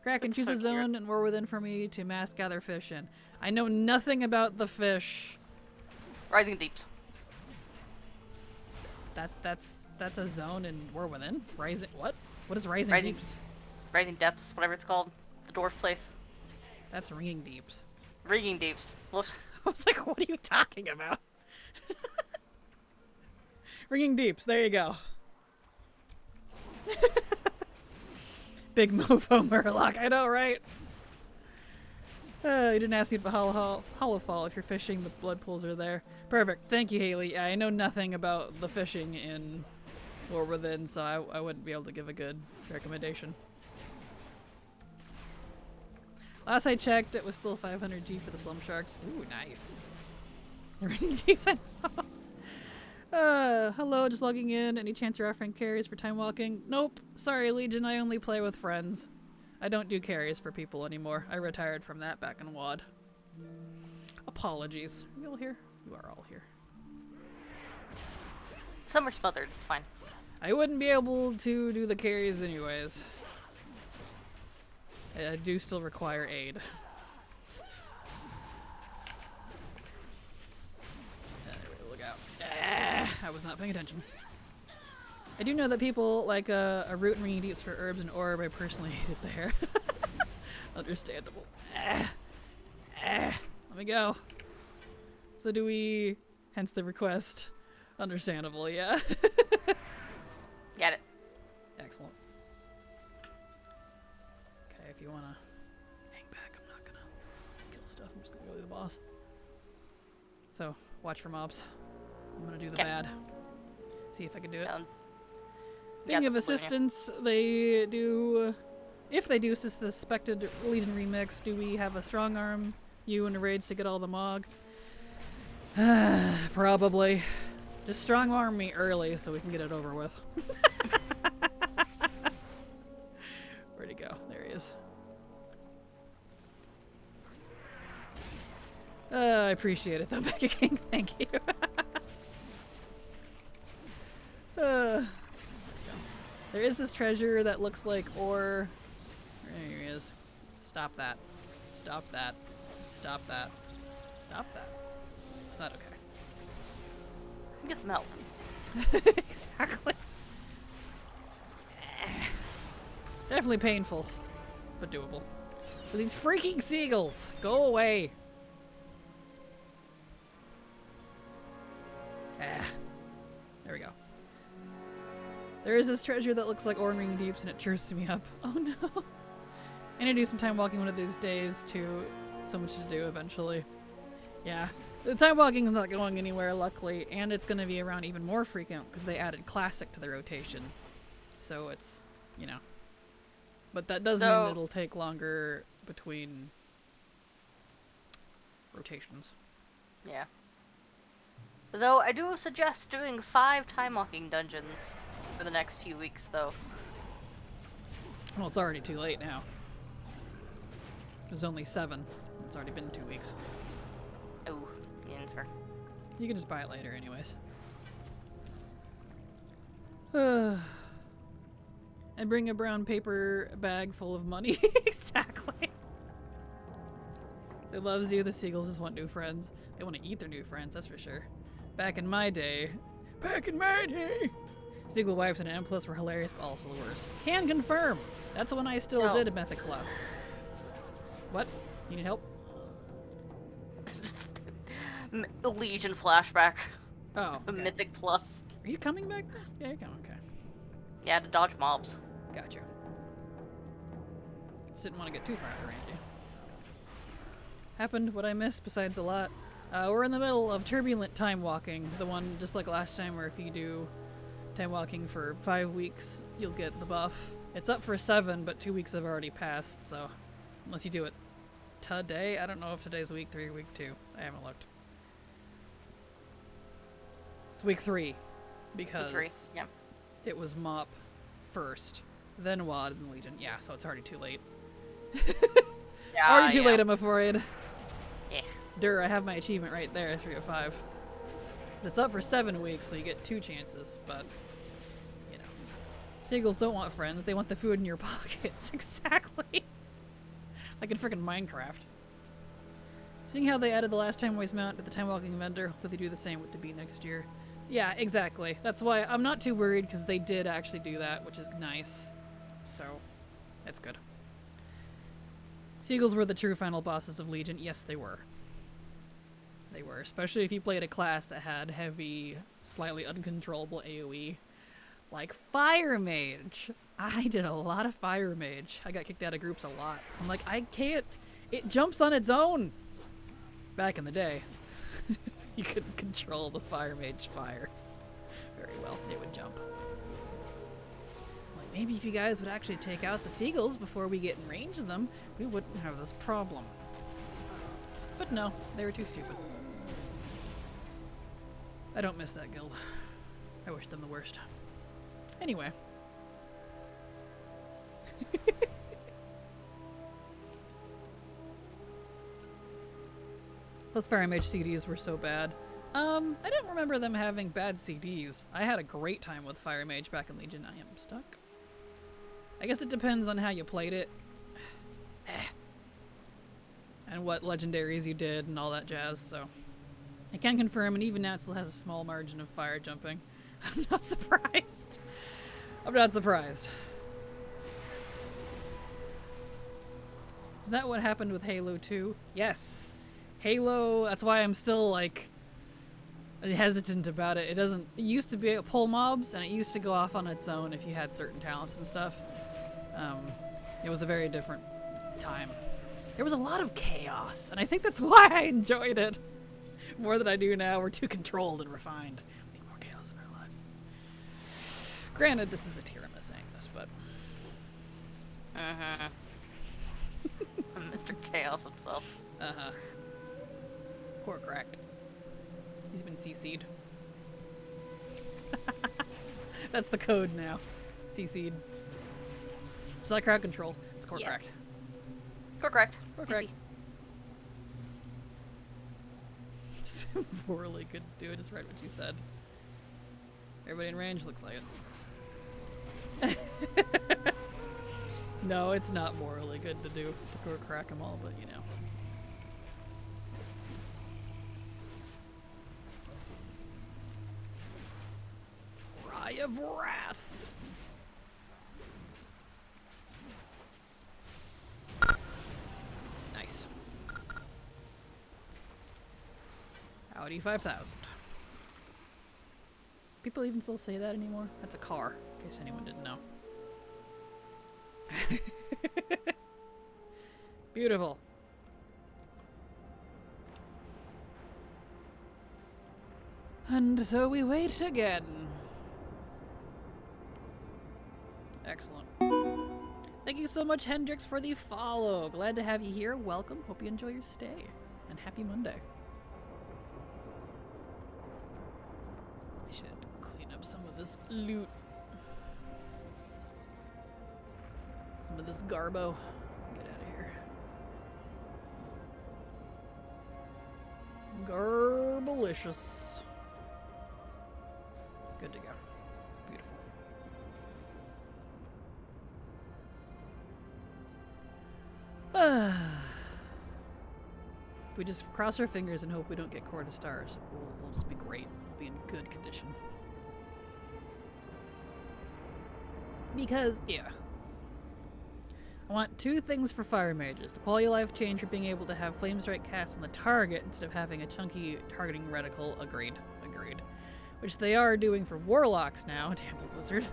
Kraken, It's choose so a cute. zone and war within for me to mass gather fish in. I know nothing about the fish. Rising Deeps. That's a zone in war within? Rising what? What is Rising Rising- Deeps? Rising Depths, whatever it's called. The dwarf place. That's Ringing Deeps. Rigging Deeps. Whoops. I was like, what are you talking about? Ringing Deeps, there you go. Big mofo Murloc, I know, right? You didn't ask me about Hollowfall if you're fishing, the blood pools are there. Perfect, thank you, Haley. Yeah, I know nothing about the fishing in War Within, so I wouldn't be able to give a good recommendation. Last I checked, it was still 500G for the Slum Sharks. Ooh, nice. Ringing Deeps, I know. Hello, just logging in. Any chance you're offering carries for time walking? Nope. Sorry, Legion, I only play with friends. I don't do carries for people anymore. I retired from that back in WoD. Apologies. Are you all here? You are all here. Some are smothered, it's fine. I wouldn't be able to do the carries anyways. I do still require aid. Look out. I was not paying attention. I do know that people like a root and Ringing Deeps for herbs and orb. I personally hate it there. Understandable. Let me go. So do we, hence the request. Understandable, yeah. Get it. Excellent. Okay, if you wanna hang back, I'm not gonna kill stuff. I'm just gonna go to the boss. So, watch for mobs. I'm gonna do the bad. See if I can do it. Being of assistance, they do. If they do suspected Legion remix, do we have a strong arm you and a raids to get all the Mog? Probably. Just strong arm me early so we can get it over with. Where'd he go? There he is. I appreciate it though, Becca King. Thank you. There is this treasure that looks like ore. There he is. Stop that. Stop that. Stop that. Stop that. It's not okay. Get some help. Exactly. Definitely painful, but doable. But these freaking seagulls, go away. There we go. There is this treasure that looks like Ringing Deeps and it cheers me up. Oh no. I need to do some time walking one of these days too. So much to do eventually. Yeah. The time walking is not going anywhere, luckily, and it's going to be around even more frequent because they added Classic to the rotation. So it's, you know. But that does mean it'll take longer between rotations. Yeah. Though I do suggest doing 5 time walking dungeons for the next few weeks, though. Well, it's already too late now. There's only 7. It's already been 2 weeks. Oh, the answer. You can just buy it later anyways. And bring a brown paper bag full of money. Exactly. They loves you. The seagulls just want new friends. They want to eat their new friends, that's for sure. Back in my day. Seagull wipes and M+ were hilarious, but also the worst. Can confirm. That's when I still did a Mythic Plus. What? You need help? Legion flashback. Oh. A Okay. Mythic Plus. Are you coming back? Yeah, you're coming. Okay. Yeah, to dodge mobs. Gotcha. Just didn't want to get too far out of range. Happened what I missed besides a lot. We're in the middle of turbulent time walking. The one just like last time where if you do time walking for 5 weeks, you'll get the buff. It's up for 7, but 2 weeks have already passed, so unless you do it today, I don't know if today's week 3 or week 2. I haven't looked. It's week 3 because Week 3, yeah. it was MOP first, then WoD, and Legion. Yeah, so it's already too late. Yeah, Already too late, I'm afraid. Yeah. I have my achievement right there, 3 of 5. It's up for 7 weeks, so you get 2 chances, but, you know. Seagulls don't want friends. They want the food in your pockets. Exactly. Like in frickin' Minecraft. Seeing how they added the last time waste mount to the time walking vendor, hopefully they do the same with the beat next year. Yeah, exactly. That's why I'm not too worried, because they did actually do that, which is nice. So, that's good. Seagulls were the true final bosses of Legion. Yes, they were. They were, especially if you played a class that had heavy, slightly uncontrollable AoE. Like Fire Mage. I did a lot of Fire Mage. I got kicked out of groups a lot. I'm like, I can't. It jumps on its own. Back in the day, you couldn't control the Fire Mage fire very well. It would jump. Like, maybe if you guys would actually take out the Seagulls before we get in range of them, we wouldn't have this problem. But no, they were too stupid. I don't miss that guild. I wish them the worst. Anyway. Those Fire Mage CDs were so bad. I don't remember them having bad CDs. I had a great time with Fire Mage back in Legion. I am stuck. I guess it depends on how you played it. And what legendaries you did and all that jazz, so. I can confirm, and even now it still has a small margin of fire jumping. I'm not surprised. I'm not surprised. Is that what happened with Halo 2? Yes. Halo, that's why I'm still, like, hesitant about it. It used to be pull mobs, and it used to go off on its own if you had certain talents and stuff. It was a very different time. There was a lot of chaos, and I think that's why I enjoyed it more than I do now. We're too controlled and refined. We need more chaos in our lives. Granted, this is a Tirama saying this, but... Mr. Chaos himself. Poor Cracked. He's been CC'd. That's the code now. CC'd. It's not crowd control. It's core cracked. Core cracked. Core cracked. Morally good to do it. Just right what you said. Everybody in range looks like it. No, it's not morally good to do to core crack them all, but you know. Cry of Wrath. Nice. Audi 5000. People even still say that anymore? That's a car, in case anyone didn't know. Beautiful. And so we wait again. Excellent. Thank you so much, Hendrix, for the follow. Glad to have you here. Welcome. Hope you enjoy your stay. And happy Monday. I should clean up some of this loot. Some of this garbo. Get out of here. Garbalicious. Good to go. Beautiful. If we just cross our fingers and hope we don't get Core to Stars, we'll just be great. We'll be in good condition. Because, yeah. I want two things for Fire Mages. The quality of life change for being able to have Flame Strike cast on the target instead of having a chunky targeting reticle. Agreed. Agreed. Which they are doing for Warlocks now. Damn you, Blizzard.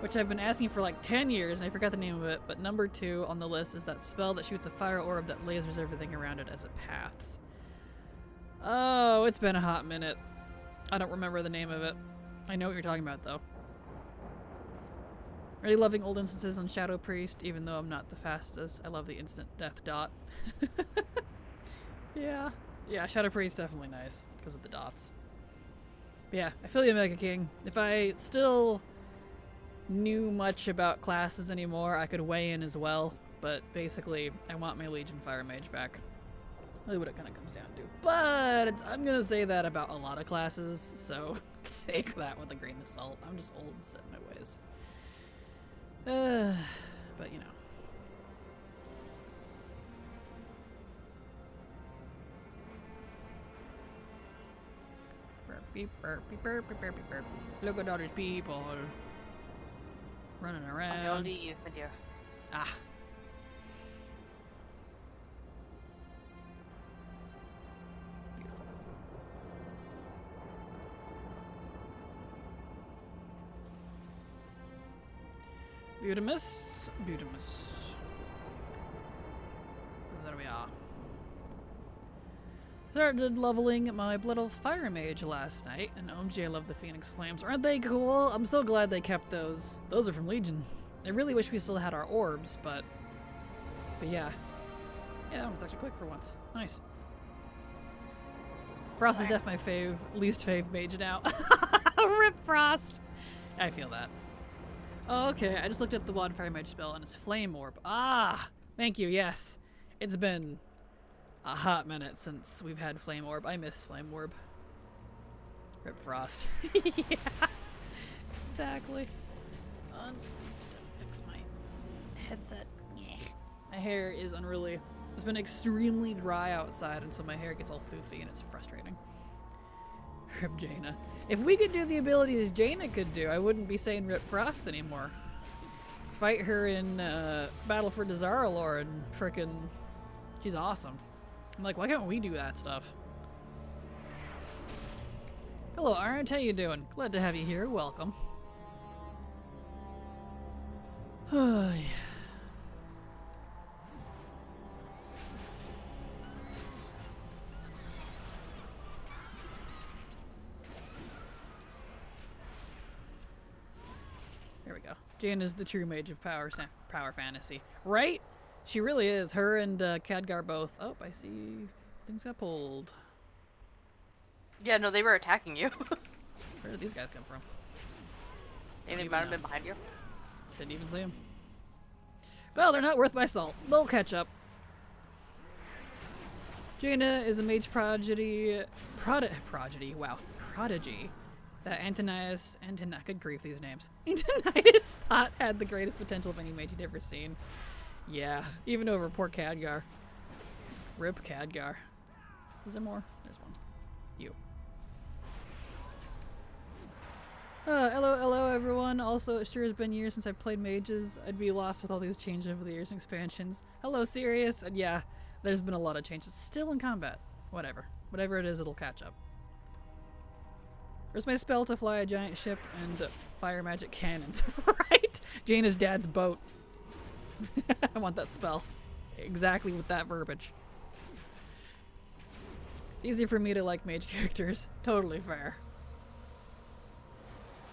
Which I've been asking for like 10 years, and I forgot the name of it, but number 2 on the list is that spell that shoots a fire orb that lasers everything around it as it paths. Oh, it's been a hot minute. I don't remember the name of it. I know what you're talking about, though. Really loving old instances on Shadow Priest, even though I'm not the fastest. I love the instant death dot. Yeah. Yeah, Shadow Priest definitely nice, because of the dots. But yeah, I feel you, Mega King. If I still knew much about classes anymore, I could weigh in as well, but basically, I want my Legion Fire Mage back. Really what it kind of comes down to. But I'm going to say that about a lot of classes, so take that with a grain of salt. I'm just old and set in my ways. But you know. Burpy, burpy, burpy, burpy, burpy. Look at all these people running On around. your leave, my dear. Ah. Beautiful. Beautimus. Beautimus. There we are. Started leveling my Blood Elf Fire Mage last night, and OMG, I love the Phoenix Flames. Aren't they cool? I'm so glad they kept those. Those are from Legion. I really wish we still had our orbs, but yeah. Yeah, that one's actually quick for once. Nice. Frost is def my least fave mage now. Rip Frost! I feel that. Oh, okay, I just looked up the Wildfire Mage spell, and it's Flame Orb. Ah! Thank you, yes. It's been a hot minute since we've had Flame Orb. I miss Flame Orb. Rip Frost. Yeah. Exactly. Fix my headset. Yeah. My hair is unruly. It's been extremely dry outside, and so my hair gets all foofy, and it's frustrating. Rip Jaina. If we could do the abilities Jaina could do, I wouldn't be saying Rip Frost anymore. Fight her in Battle for Dazar'alor, and frickin' she's awesome. I'm like, why can't we do that stuff? Hello, Aren't, how you doing? Glad to have you here. Welcome. Oh, yeah. There we go. Jan is the true mage of power fantasy. Right? She really is. Her and Khadgar both. Oh, I see things got pulled. Yeah, no, they were attacking you. Where did these guys come from? They might have been behind you. Didn't even see them. Well, they're not worth my salt. They'll catch up. Jaina is a mage prodigy. Prodigy. That Antonius, good grief, these names. Antonius thought had the greatest potential of any mage he'd ever seen. Yeah, even over poor Khadgar. Rip Khadgar. Is there more? There's one. You. Hello everyone. Also, it sure has been years since I've played mages. I'd be lost with all these changes over the years and expansions. Hello, Sirius. And yeah, there's been a lot of changes. Still in combat. Whatever. Whatever it is, it'll catch up. Where's my spell to fly a giant ship and fire magic cannons? Right? Jaina's dad's boat. I want that spell. Exactly with that verbiage. It's easy for me to like mage characters. Totally fair.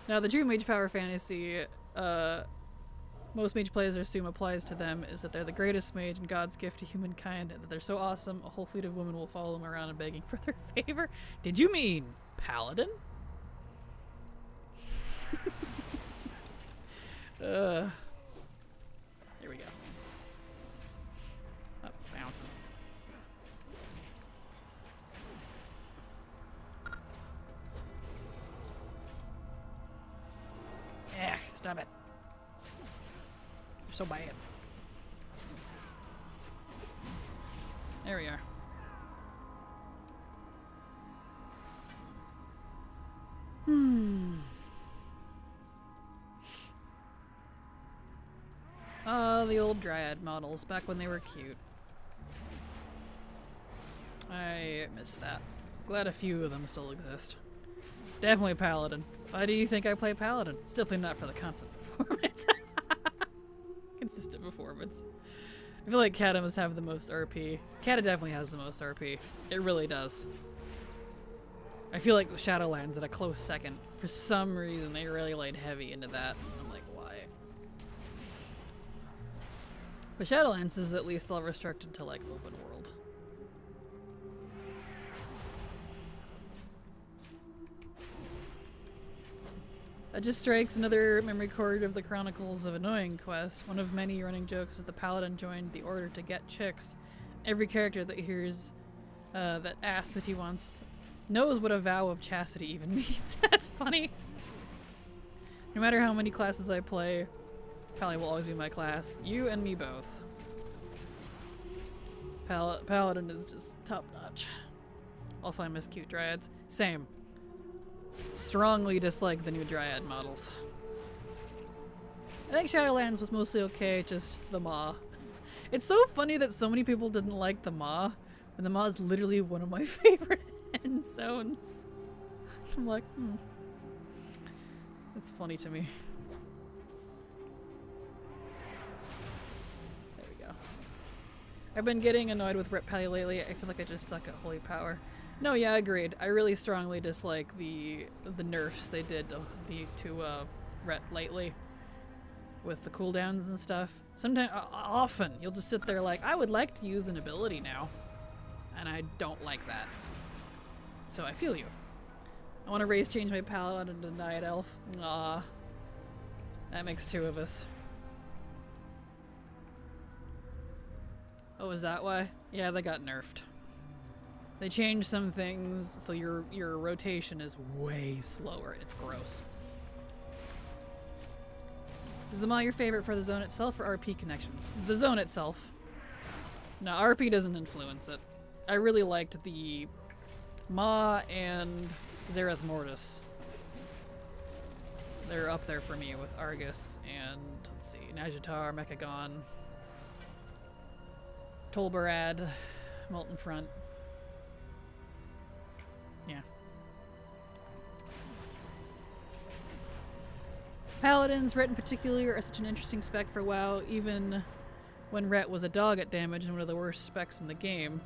Now, the true mage power fantasy most mage players assume applies to them is that they're the greatest mage and God's gift to humankind, and that they're so awesome a whole fleet of women will follow them around and begging for their favor. Did you mean paladin? Here we go. Oh, bouncing. Ugh, stop it. You're so bad. There we are. Oh, the old Dryad models, back when they were cute. I miss that. Glad a few of them still exist. Definitely Paladin. Why do you think I play Paladin? It's definitely not for the constant performance. Consistent performance. I feel like Kata must have the most RP. Kata definitely has the most RP. It really does. I feel like Shadowlands at a close second. For some reason, they really laid heavy into that. I'm like, why? But Shadowlands is at least still restricted to, like, open world. That just strikes another memory chord of the Chronicles of Annoying quest. One of many running jokes is that the Paladin joined the Order to get chicks. Every character that hears, that asks if he wants, knows what a vow of chastity even means. That's funny. No matter how many classes I play, Pally will always be my class. You and me both. Paladin is just top notch. Also, I miss cute dryads. Same. Strongly dislike the new dryad models. I think Shadowlands was mostly okay, just the Maw. It's so funny that so many people didn't like the Maw, and the Maw is literally one of my favorite end zones. I'm like, It's funny to me. There we go. I've been getting annoyed with Rep Pally lately. I feel like I just suck at Holy Power. No, yeah, agreed. I really strongly dislike the nerfs they did to Ret lately with the cooldowns and stuff. Sometimes, often, you'll just sit there like, I would like to use an ability now, and I don't like that. So I feel you. I want to change my Paladin to Night Elf. Aw. That makes two of us. Oh, is that why? Yeah, they got nerfed. They changed some things, so your rotation is way slower. It's gross. Is the Maw your favorite for the zone itself or RP connections? The zone itself. No, RP doesn't influence it. I really liked the Maw and Zerath Mortis. They're up there for me with Argus and, let's see, Najatar, Mechagon, Tolbarad, Molten Front. Yeah. Paladins, Ret in particular, are such an interesting spec for WoW, even when Ret was a dog at damage and one of the worst specs in the game.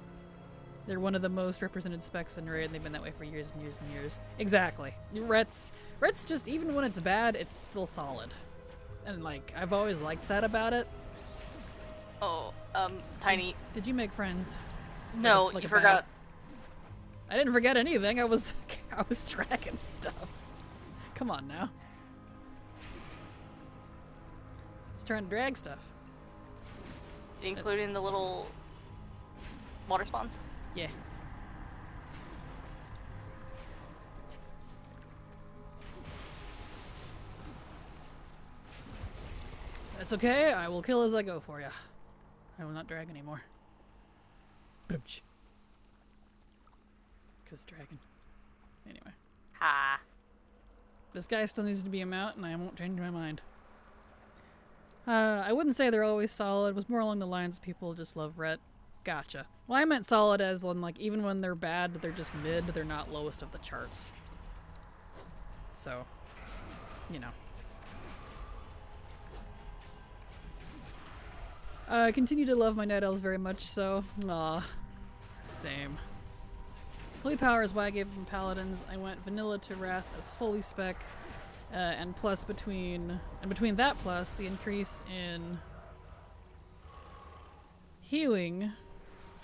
They're one of the most represented specs in Raid, and they've been that way for years and years and years. Exactly. Ret's just, even when it's bad, it's still solid. And, like, I've always liked that about it. Oh, Tiny. Did you make friends? No, like you a bat? forgot. I didn't forget anything. I was tracking stuff. Come on now. Just trying to drag stuff. Including the little water spawns? Yeah. That's okay. I will kill as I go for you. I will not drag anymore. Because dragon. Anyway. Ha. This guy still needs to be a mount, and I won't change my mind. I wouldn't say they're always solid. It was more along the lines of people just love Ret. Gotcha. Well, I meant solid as in, like, even when they're bad, they're just mid, they're not lowest of the charts. So, you know. I continue to love my Night Elves very much, so, aw. Same. Holy Power is why I gave them Paladins. I went vanilla to Wrath as Holy Spec, and plus between that plus the increase in healing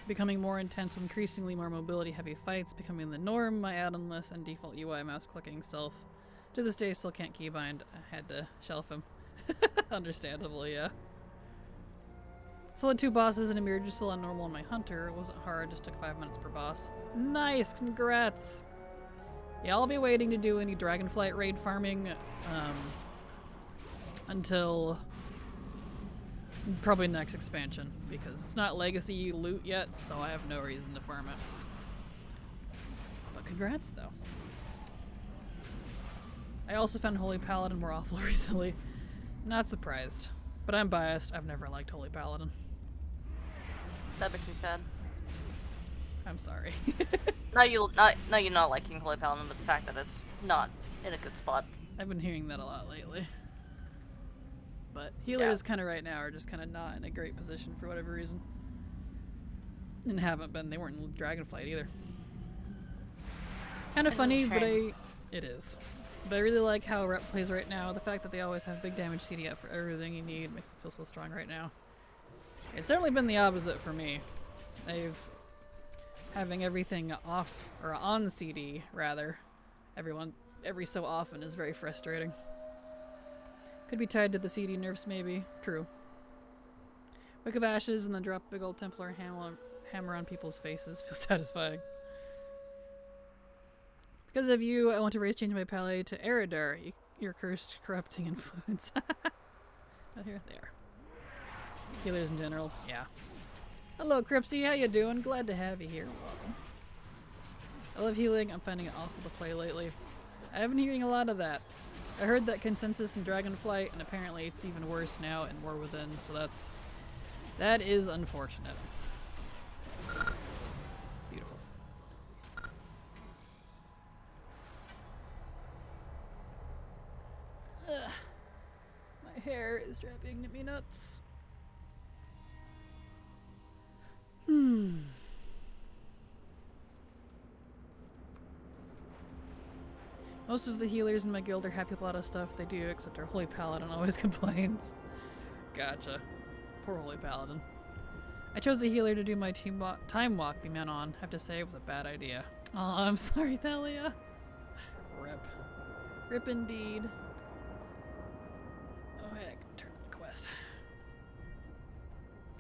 becoming more intense with increasingly more mobility heavy fights becoming the norm, my add-on list and default UI mouse clicking self. To this day still can't keybind. I had to shelf him. Understandable, yeah. Still had 2 bosses and a mirror just still on normal on my hunter. It wasn't hard, just took 5 minutes per boss. Nice, congrats! Yeah, I'll be waiting to do any Dragonflight raid farming until probably next expansion, because it's not legacy loot yet, so I have no reason to farm it. But congrats, though. I also found Holy Paladin more awful recently. Not surprised. But I'm biased. I've never liked Holy Paladin. That makes me sad. I'm sorry. Now you're not liking Holy Paladin, but the fact that it's not in a good spot. I've been hearing that a lot lately. But healers kind of right now are just kind of not in a great position for whatever reason. And haven't been. They weren't in Dragonflight either. Kind of funny, but it is. But I really like how Rep plays right now. The fact that they always have big damage CD up for everything you need makes it feel so strong right now. It's certainly been the opposite for me. Having everything off, or on CD, rather, every so often is very frustrating. Could be tied to the CD nerfs, maybe. True. Wick of Ashes and then drop big old Templar hammer on people's faces. Feels satisfying. Because of you, I want to change my palette to Eridar, your cursed corrupting influence. Oh, here they are. Healers in general, yeah. Hello, Cripsy. How you doing? Glad to have you here. Welcome. I love healing. I'm finding it awful to play lately. I have been hearing a lot of that. I heard that consensus in Dragonflight, and apparently it's even worse now in War Within, so that is unfortunate. Beautiful. Ugh. My hair is driving me nuts. Most of the healers in my guild are happy with a lot of stuff they do, except our Holy Paladin always complains. Gotcha. Poor Holy Paladin. I chose a healer to do my time walk be meant on. Have to say it was a bad idea. Oh, I'm sorry, Thalia. Rip. Rip indeed. Oh, hey, I can turn on the quest.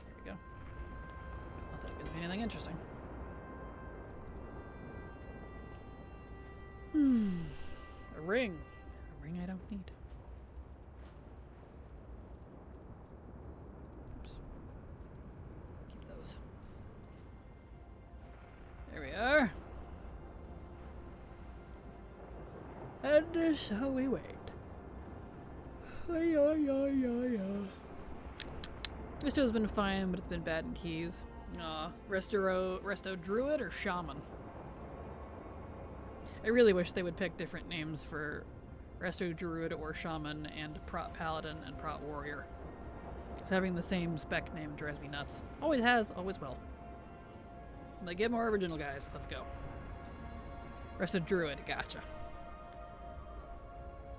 There we go. Not that it gives me anything interesting. A ring. A ring I don't need. Oops. Keep those. There we are. And so we wait. Resto's been fine, but it's been bad in keys. Resto Druid or Shaman? I really wish they would pick different names for Resto Druid or Shaman and Prot Paladin and Prot Warrior. Because having the same spec name drives me nuts. Always has, always will. Like, get more original, guys. Let's go. Resto Druid, gotcha.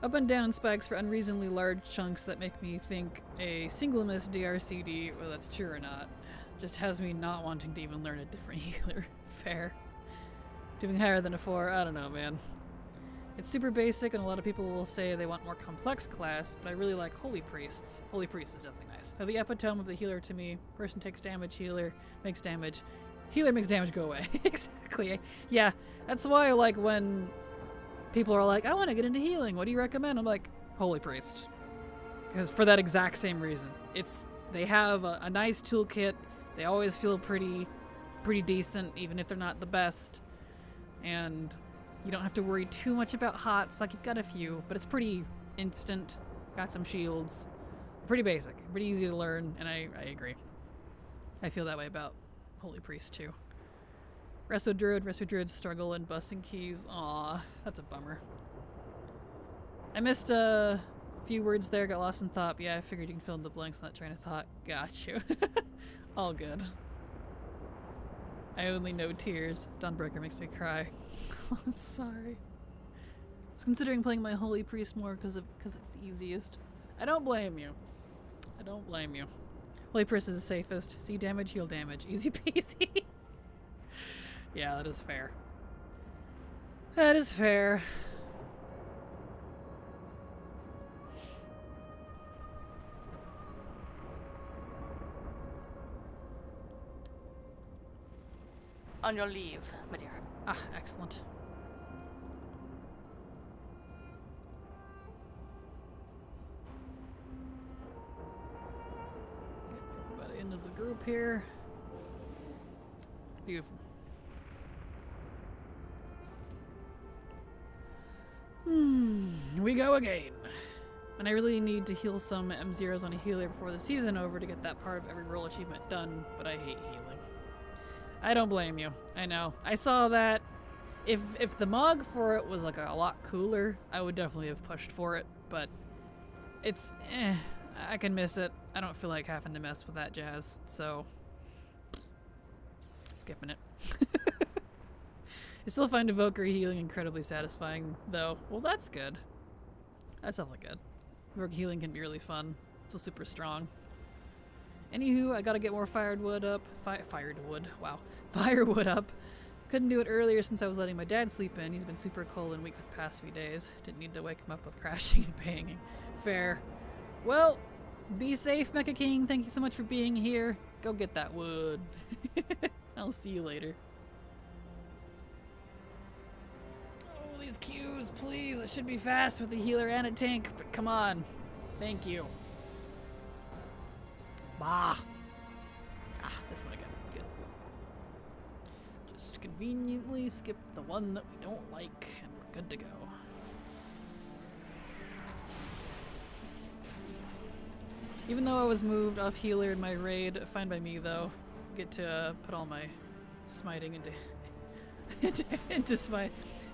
Up and down spikes for unreasonably large chunks that make me think a single miss DRCD, whether that's true or not, just has me not wanting to even learn a different healer. Fair. Doing higher than a 4, I don't know, man. It's super basic, and a lot of people will say they want more complex class, but I really like Holy Priests. Holy Priest is definitely nice. They're the epitome of the healer to me. Person takes damage, healer makes damage. Healer makes damage go away. Exactly. Yeah, that's why, like, when people are like, I want to get into healing, what do you recommend? I'm like, Holy Priest. Because for that exact same reason. They have a nice toolkit. They always feel pretty decent, even if they're not the best. And you don't have to worry too much about hots. Like, you've got a few, but it's pretty instant. Got some shields. Pretty basic. Pretty easy to learn, and I agree. I feel that way about Holy Priest, too. Resto Druid struggle in busting keys. Aw, that's a bummer. I missed a few words there, got lost in thought. Yeah, I figured you can fill in the blanks on that train of thought. Got you. All good. I only know tears. Dawnbreaker makes me cry. I'm sorry. I was considering playing my Holy Priest more because it's the easiest. I don't blame you. I don't blame you. Holy Priest is the safest. See damage, heal damage. Easy peasy. Yeah, that is fair. That is fair. On your leave, my dear. Ah, excellent. Get everybody into the group here. Beautiful. We go again. And I really need to heal some M0s on a healer before the season over to get that part of every role achievement done, but I hate healing. I don't blame you. I know. I saw that. If the Mog for it was like a lot cooler, I would definitely have pushed for it, but it's I can miss it. I don't feel like having to mess with that jazz, so skipping it. I still find Evoker healing incredibly satisfying, though. Well, that's good. That's definitely good. Evoker healing can be really fun. It's still super strong. Anywho, I gotta get more firewood up. Wow. Firewood up. Couldn't do it earlier since I was letting my dad sleep in. He's been super cold and weak for the past few days. Didn't need to wake him up with crashing and banging. Fair. Well, be safe, Mecha King. Thank you so much for being here. Go get that wood. I'll see you later. Oh, these queues, please. It should be fast with the healer and a tank, but come on. Thank you. Bah! Ah, this one again. Good. Just conveniently skip the one that we don't like, and we're good to go. Even though I was moved off healer in my raid, fine by me though. Get to put all my smiting into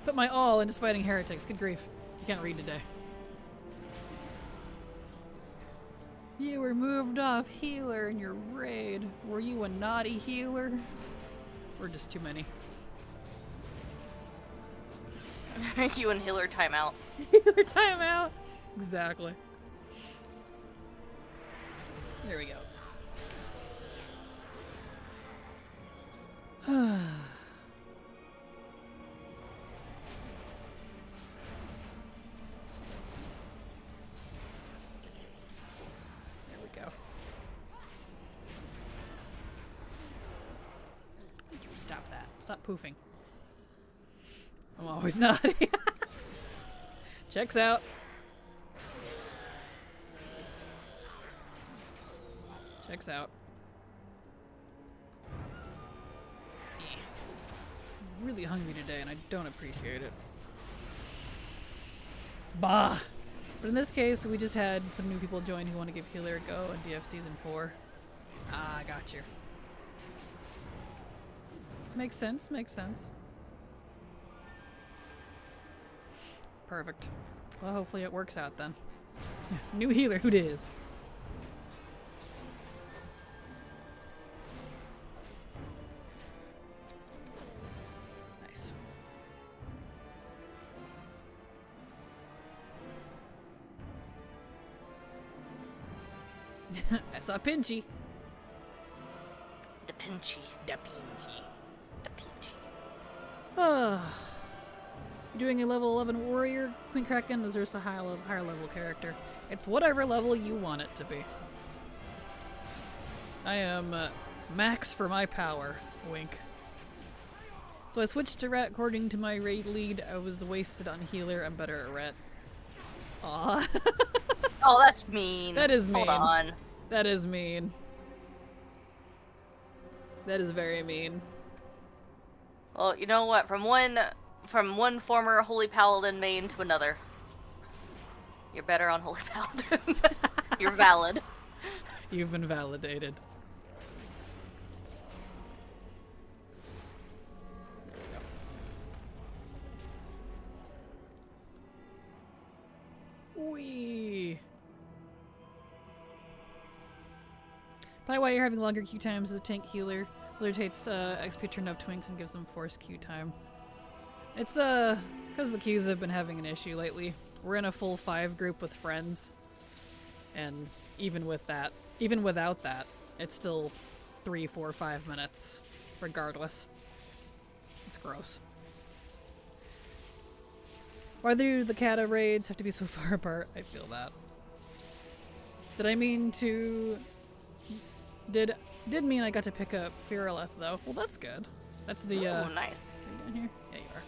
put my all into smiting heretics. Good grief. You can't read today. You were moved off healer in your raid. Were you a naughty healer? Or just too many? You and healer timeout. Healer timeout! Exactly. There we go. There we go. Stop that. Stop poofing. I'm always naughty. Checks out. Checks out. I'm really hungry today and I don't appreciate it. Bah! But in this case, we just had some new people join who want to give healer a go in DF Season 4. Ah, I got you. Makes sense, makes sense. Perfect. Well, hopefully it works out then. New healer, who dis? Nice. I saw Pinchy. The Pinchy. Da Pinchy. The Pinchy. Ah. Doing a level 11 warrior, Queen Kraken deserves a higher level character. It's whatever level you want it to be. I am max for my power. Wink. So I switched to Ret according to my raid lead. I was wasted on healer. I'm better at Ret. Aw. Oh, that's mean. That is mean. Hold on. That is mean. That is very mean. Well, you know what? From one former Holy Paladin main to another. You're better on Holy Paladin. You're valid. You've been validated. Wee. Probably why you're having longer queue times as a tank healer. Rotates XP turned up twinks and gives them forced queue time. It's because the queues have been having an issue lately. We're in a full 5 group with friends, and even without that, it's still 3, 4, 5 minutes, regardless. It's gross. Why do the Kata raids have to be so far apart? I feel that. Did I mean to... Did mean I got to pick up Firoleth, though. Well, that's good. That's the, Oh, nice. Are you down here? Yeah, you are.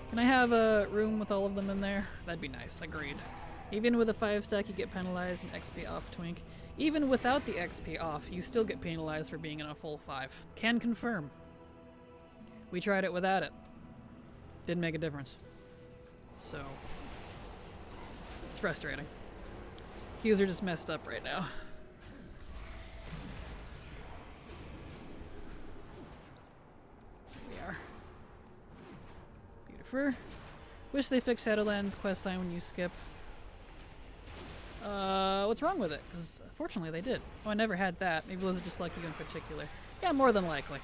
Can I have a room with all of them in there? That'd be nice. Agreed. Even with a 5-stack, you get penalized and XP off twink. Even without the XP off, you still get penalized for being in a full 5. Can confirm. We tried it without it. Didn't make a difference. So, it's frustrating. Queues are just messed up right now. Here we are. Beautiful. Wish they fixed Shadowlands quest sign when you skip. What's wrong with it? Because fortunately they did. Oh, I never had that. Maybe it was just like you in particular. Yeah, more than likely.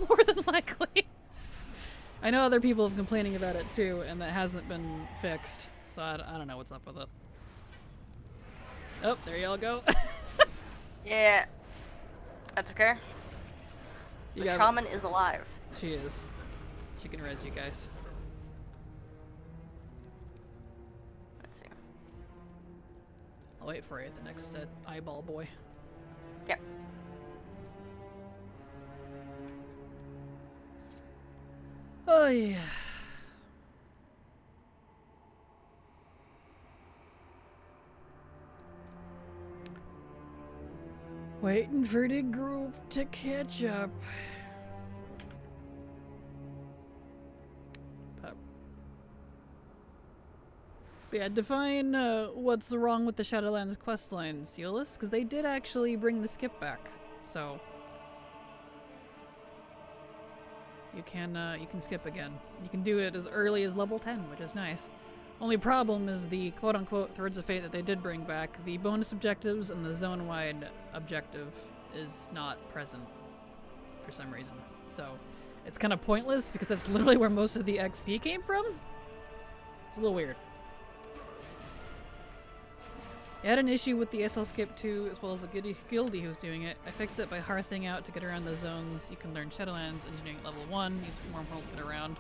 More than likely. I know other people have been complaining about it too, and that hasn't been fixed. So I don't know what's up with it. Oh, there y'all go. Yeah. That's okay. You The got shaman is alive. She is. She can res you guys. Let's see. I'll wait for you at the next eyeball boy. Yep. Oh yeah. Waiting for the group to catch up. But yeah, define what's wrong with the Shadowlands questline, Ulysses, because they did actually bring the skip back, so you can skip again. You can do it as early as level 10, which is nice. Only problem is the quote-unquote Threads of Fate that they did bring back. The bonus objectives and the zone-wide objective is not present for some reason. So it's kind of pointless because that's literally where most of the XP came from. It's a little weird. I had an issue with the SL Skip 2 as well as a guildie who was doing it. I fixed it by hearthing out to get around the zones. You can learn Shadowlands Engineering at level 1. Use Wormhole to get around.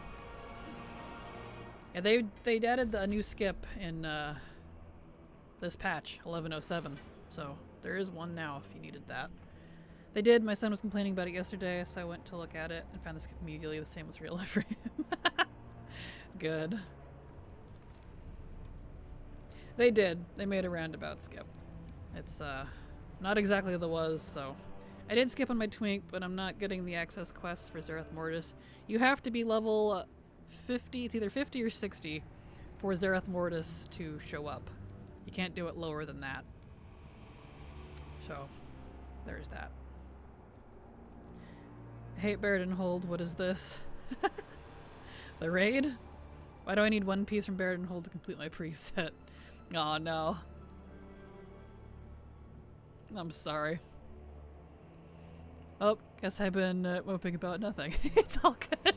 Yeah, they added a new skip in this patch, 1107. So there is one now if you needed that. They did. My son was complaining about it yesterday, so I went to look at it and found the skip immediately. The same was real life for him. Good. They did. They made a roundabout skip. It's not exactly the was, so I did skip on my twink, but I'm not getting the access quests for Zerath Mortis. You have to be level 50, it's either 50 or 60 for Zerath Mortis to show up. You can't do it lower than that. So, there's that. I hate Baradin Hold, what is this? The raid? Why do I need one piece from Baradin Hold to complete my preset? Oh no. I'm sorry. Oh, guess I've been moping about nothing. It's all good.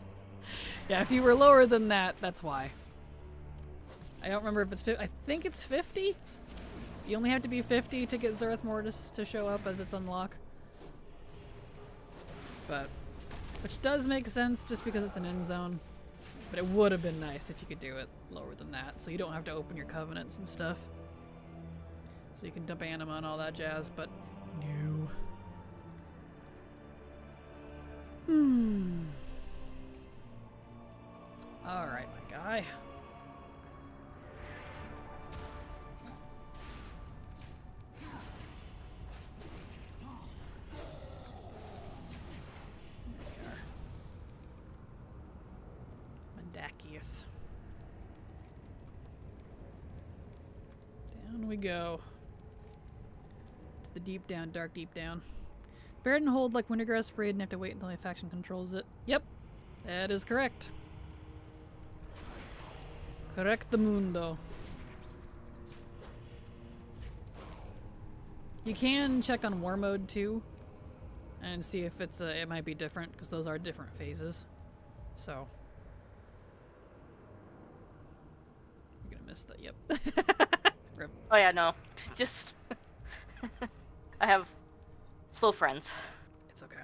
Yeah, if you were lower than that, that's why. I don't remember if it's 50. I think it's 50? You only have to be 50 to get Zerath Mortis to show up as its unlock. But, which does make sense just because it's an end zone. But it would have been nice if you could do it lower than that, so you don't have to open your covenants and stuff. So you can dump anima and all that jazz, but no. Alright, my guy. Mandakius. Down we go. To the deep down, dark deep down. Baradin Hold like Wintergrass Parade and have to wait until my faction controls it. Yep, that is correct. Correct the mundo. You can check on War Mode too, and see if it's it might be different because those are different phases. So you're gonna miss that. Yep. Rip. Oh yeah, no, just I have slow friends. It's okay.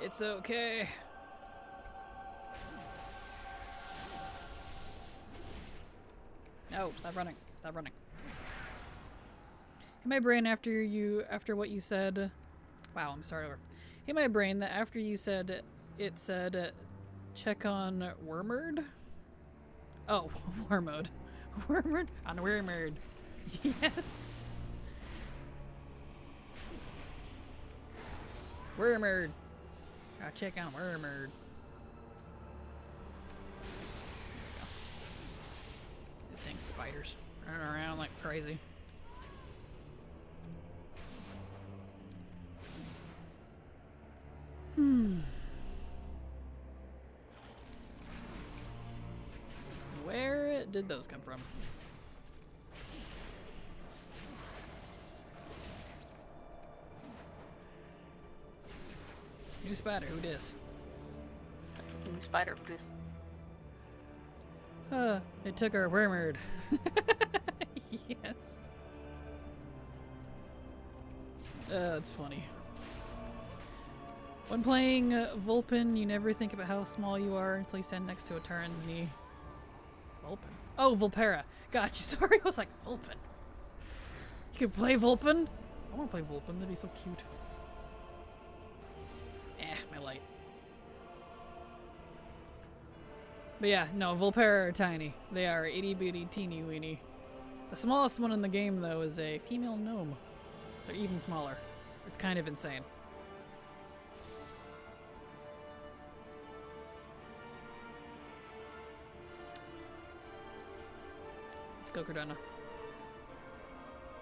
It's okay. No, stop running. Stop running. In my brain after what you said. Wow, I'm sorry. In my brain that after you said it said check on Wormerd. Oh, Wormode. Wormerd on Wormerd. Yes. Wormerd. Gotta check on Wormerd. These dang spiders running around like crazy. Where did those come from? New spider, who dis? New spider, please. It took our Wormerd. Yes. That's funny. When playing Vulpin, you never think about how small you are until you stand next to a Taran's knee. Vulpin? Oh, Vulpera. Gotcha. Sorry, I was like, Vulpin. You could play Vulpin? I want to play Vulpin. That'd be so cute. My light. But yeah, no, Volpera are tiny. They are itty bitty teeny weeny. The smallest one in the game, though, is a female gnome. They're even smaller. It's kind of insane. Let's go, Cardona.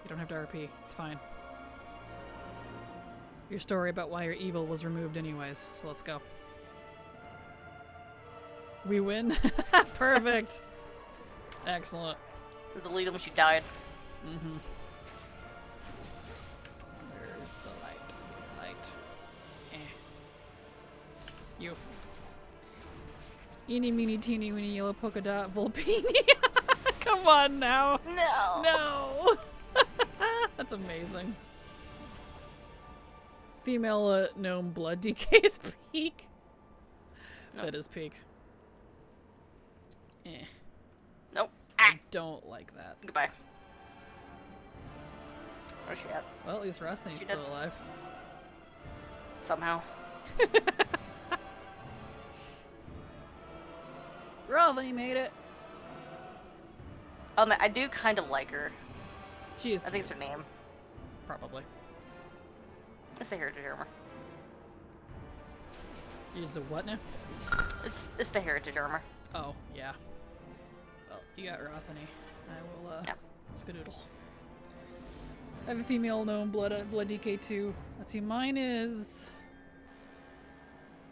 You don't have to RP. It's fine. Your story about why you're evil was removed anyways, so let's go. We win? Perfect! Excellent. To delete him when she died. Mm-hmm. Where's the light? It's light. You. Eeny, meeny, teeny, weeny, yellow polka dot, Volpini. Come on now. No. No. That's amazing. Female gnome blood DK is peak. Nope. That is peak. Nope. I don't like that. Goodbye. Where's she at? Well, at least Rostani's She still dead. alive. Somehow. Rostani made it. Oh man, I do kind of like her. She is I think it's her name. probably. It's the heritage armor. Use the what now? It's the heritage armor. Oh, yeah. Well, you got Rothany. I will, Yeah. skadoodle. I have a female gnome blood DK too. Let's see, mine is...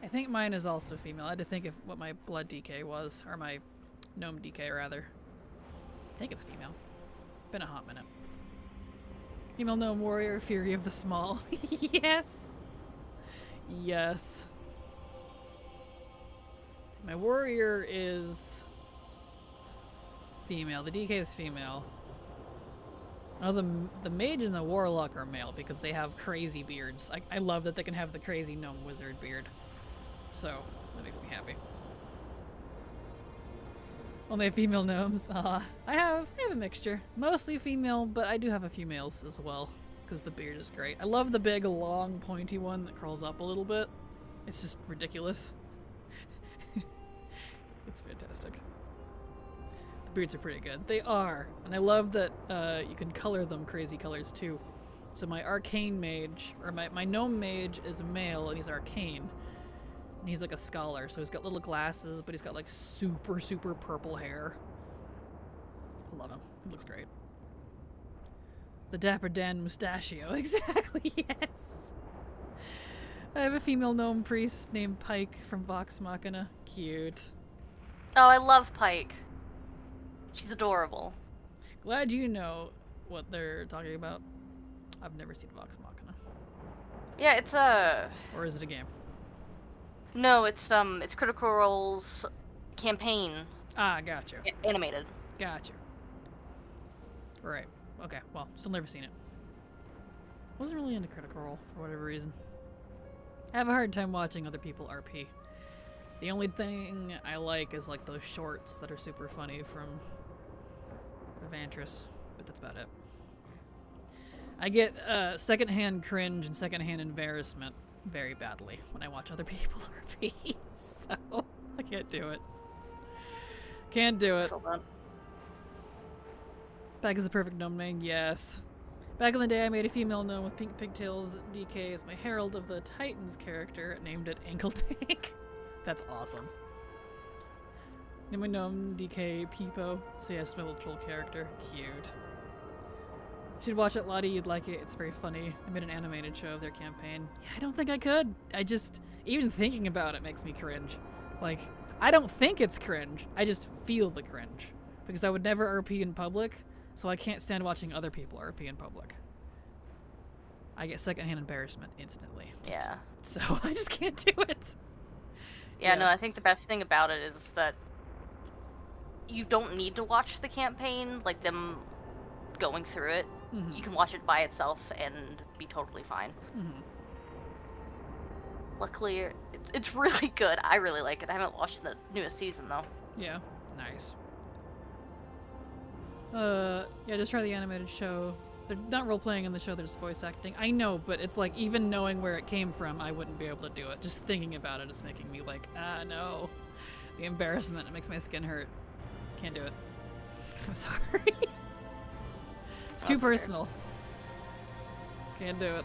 I think mine is also female. I had to think of what my blood DK was, or my gnome DK rather. I think it's female. Been a hot minute. Female gnome warrior, fury of the small. Yes! Yes. My warrior is female. The DK is female. Oh, the mage and the warlock are male because they have crazy beards. I love that they can have the crazy gnome wizard beard. So, that makes me happy. Only female gnomes. I have a mixture. Mostly female, but I do have a few males as well because the beard is great. I love the big, long, pointy one that curls up a little bit. It's just ridiculous. It's fantastic. The beards are pretty good. They are. And I love that you can color them crazy colors too. So my arcane mage, or my gnome mage is a male and he's arcane. And he's like a scholar, so he's got little glasses, but he's got like super, super purple hair. I love him. He looks great. The Dapper Dan Mustachio. Exactly, yes. I have a female gnome priest named Pike from Vox Machina. Cute. Oh, I love Pike. She's adorable. Glad you know what they're talking about. I've never seen Vox Machina. Yeah, it's a... Or is it a game? No, it's Critical Role's campaign. Ah, gotcha. Animated. Gotcha. Right. Okay, well, still never seen it. Wasn't really into Critical Role for whatever reason. I have a hard time watching other people RP. The only thing I like is like those shorts that are super funny from Evantris, but that's about it. I get secondhand cringe and secondhand embarrassment very badly when I watch other people RP, so I can't do it. Can't do it. Hold on. Back is the perfect gnome name, yes. Back in the day, I made a female gnome with pink pigtails DK as my Herald of the Titans character, named it Ankle Tank. That's awesome. Named my gnome DK Peepo, so yeah, it's my little troll character. Cute. You should watch it, Latte, you'd like it. It's very funny. I made an animated show of their campaign. Yeah, I don't think I could. Even thinking about it makes me cringe. Like, I don't think it's cringe. I just feel the cringe. Because I would never RP in public, so I can't stand watching other people RP in public. I get secondhand embarrassment instantly. Yeah. So I just can't do it. Yeah, no, I think the best thing about it is that you don't need to watch the campaign, like them going through it. Mm-hmm. You can watch it by itself and be totally fine. Mm-hmm. Luckily, it's really good. I really like it. I haven't watched the newest season, though. Yeah, nice. Yeah, just try the animated show. They're not role-playing in the show, they're just voice acting. I know, but it's like, even knowing where it came from, I wouldn't be able to do it. Just thinking about it is making me like, no. The embarrassment, it makes my skin hurt. Can't do it. I'm sorry. It's too personal. Can't do it.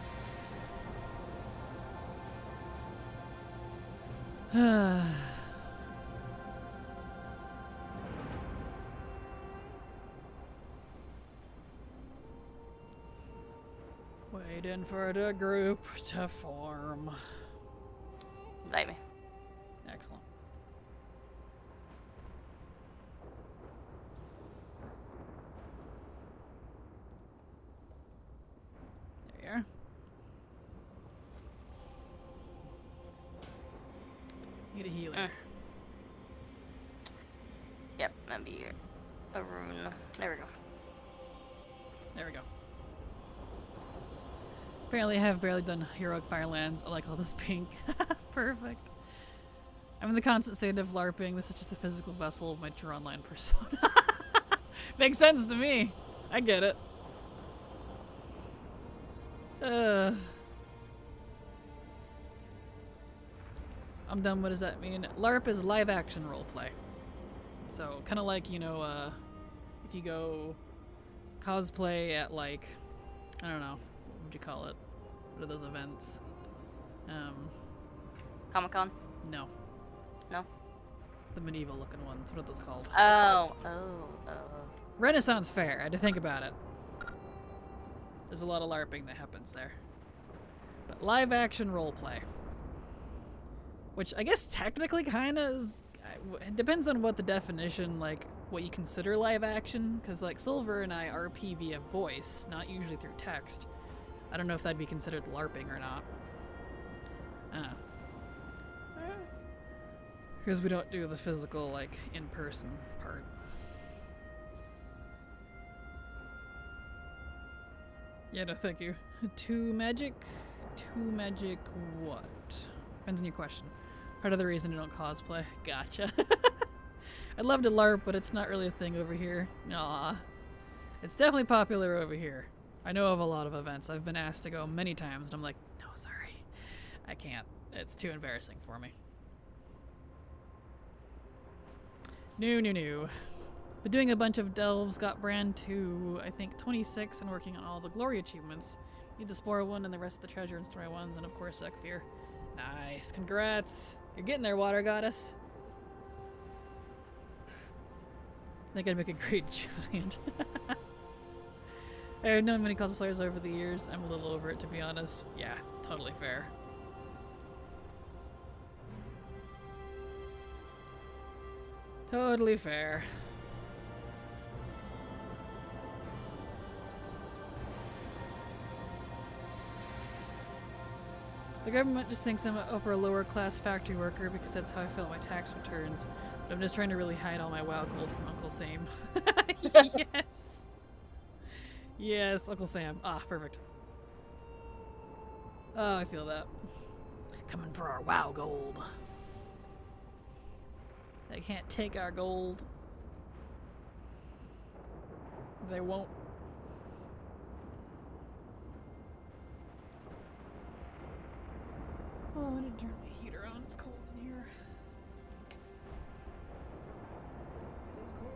Waiting for the group to form. Invite me. Excellent. There you are. Need a healer. Yep, that'd be a rune. There we go. There we go. Apparently I have barely done Heroic Firelands. I like all this pink. Perfect. I'm in the constant state of LARPing. This is just the physical vessel of my true online persona. Makes sense to me. I get it. I'm done. What does that mean? LARP is live action roleplay. So kind of like, you know, if you go cosplay at like, I don't know, what would you call it? What are those events? Comic-Con? No. No? The medieval looking ones. What are those called? Oh. Renaissance Fair. I had to think about it. There's a lot of LARPing that happens there. But live action roleplay. Which I guess technically kind of is... It depends on what the definition, like, what you consider live action. Because, like, Silver and I RP via voice, not usually through text. I don't know if that'd be considered LARPing or not. Because we don't do the physical, like, in-person part. Yeah, no, thank you. Two magic what? Depends on your question. Part of the reason I don't cosplay. Gotcha. I'd love to LARP, but it's not really a thing over here. Aw. It's definitely popular over here. I know of a lot of events. I've been asked to go many times, and I'm like, no, sorry. I can't. It's too embarrassing for me. No. But doing a bunch of delves, got brand to, I think, 26, and working on all the glory achievements. Need the Spore one and the rest of the treasure and story ones, and of course, Sekfir. Nice. Congrats. You're getting there, Water Goddess. I think I'd make a great giant. I've known many cosplayers over the years. I'm a little over it, to be honest. Yeah, totally fair. Totally fair. The government just thinks I'm an upper or lower class factory worker because that's how I fill out my tax returns. But I'm just trying to really hide all my WoW gold from Uncle Sam. Yes! Yes, Uncle Sam. Ah, perfect. Oh, I feel that. Coming for our WoW gold. They can't take our gold. They won't. Oh, I need to turn my heater on. It's cold in here. It's cold.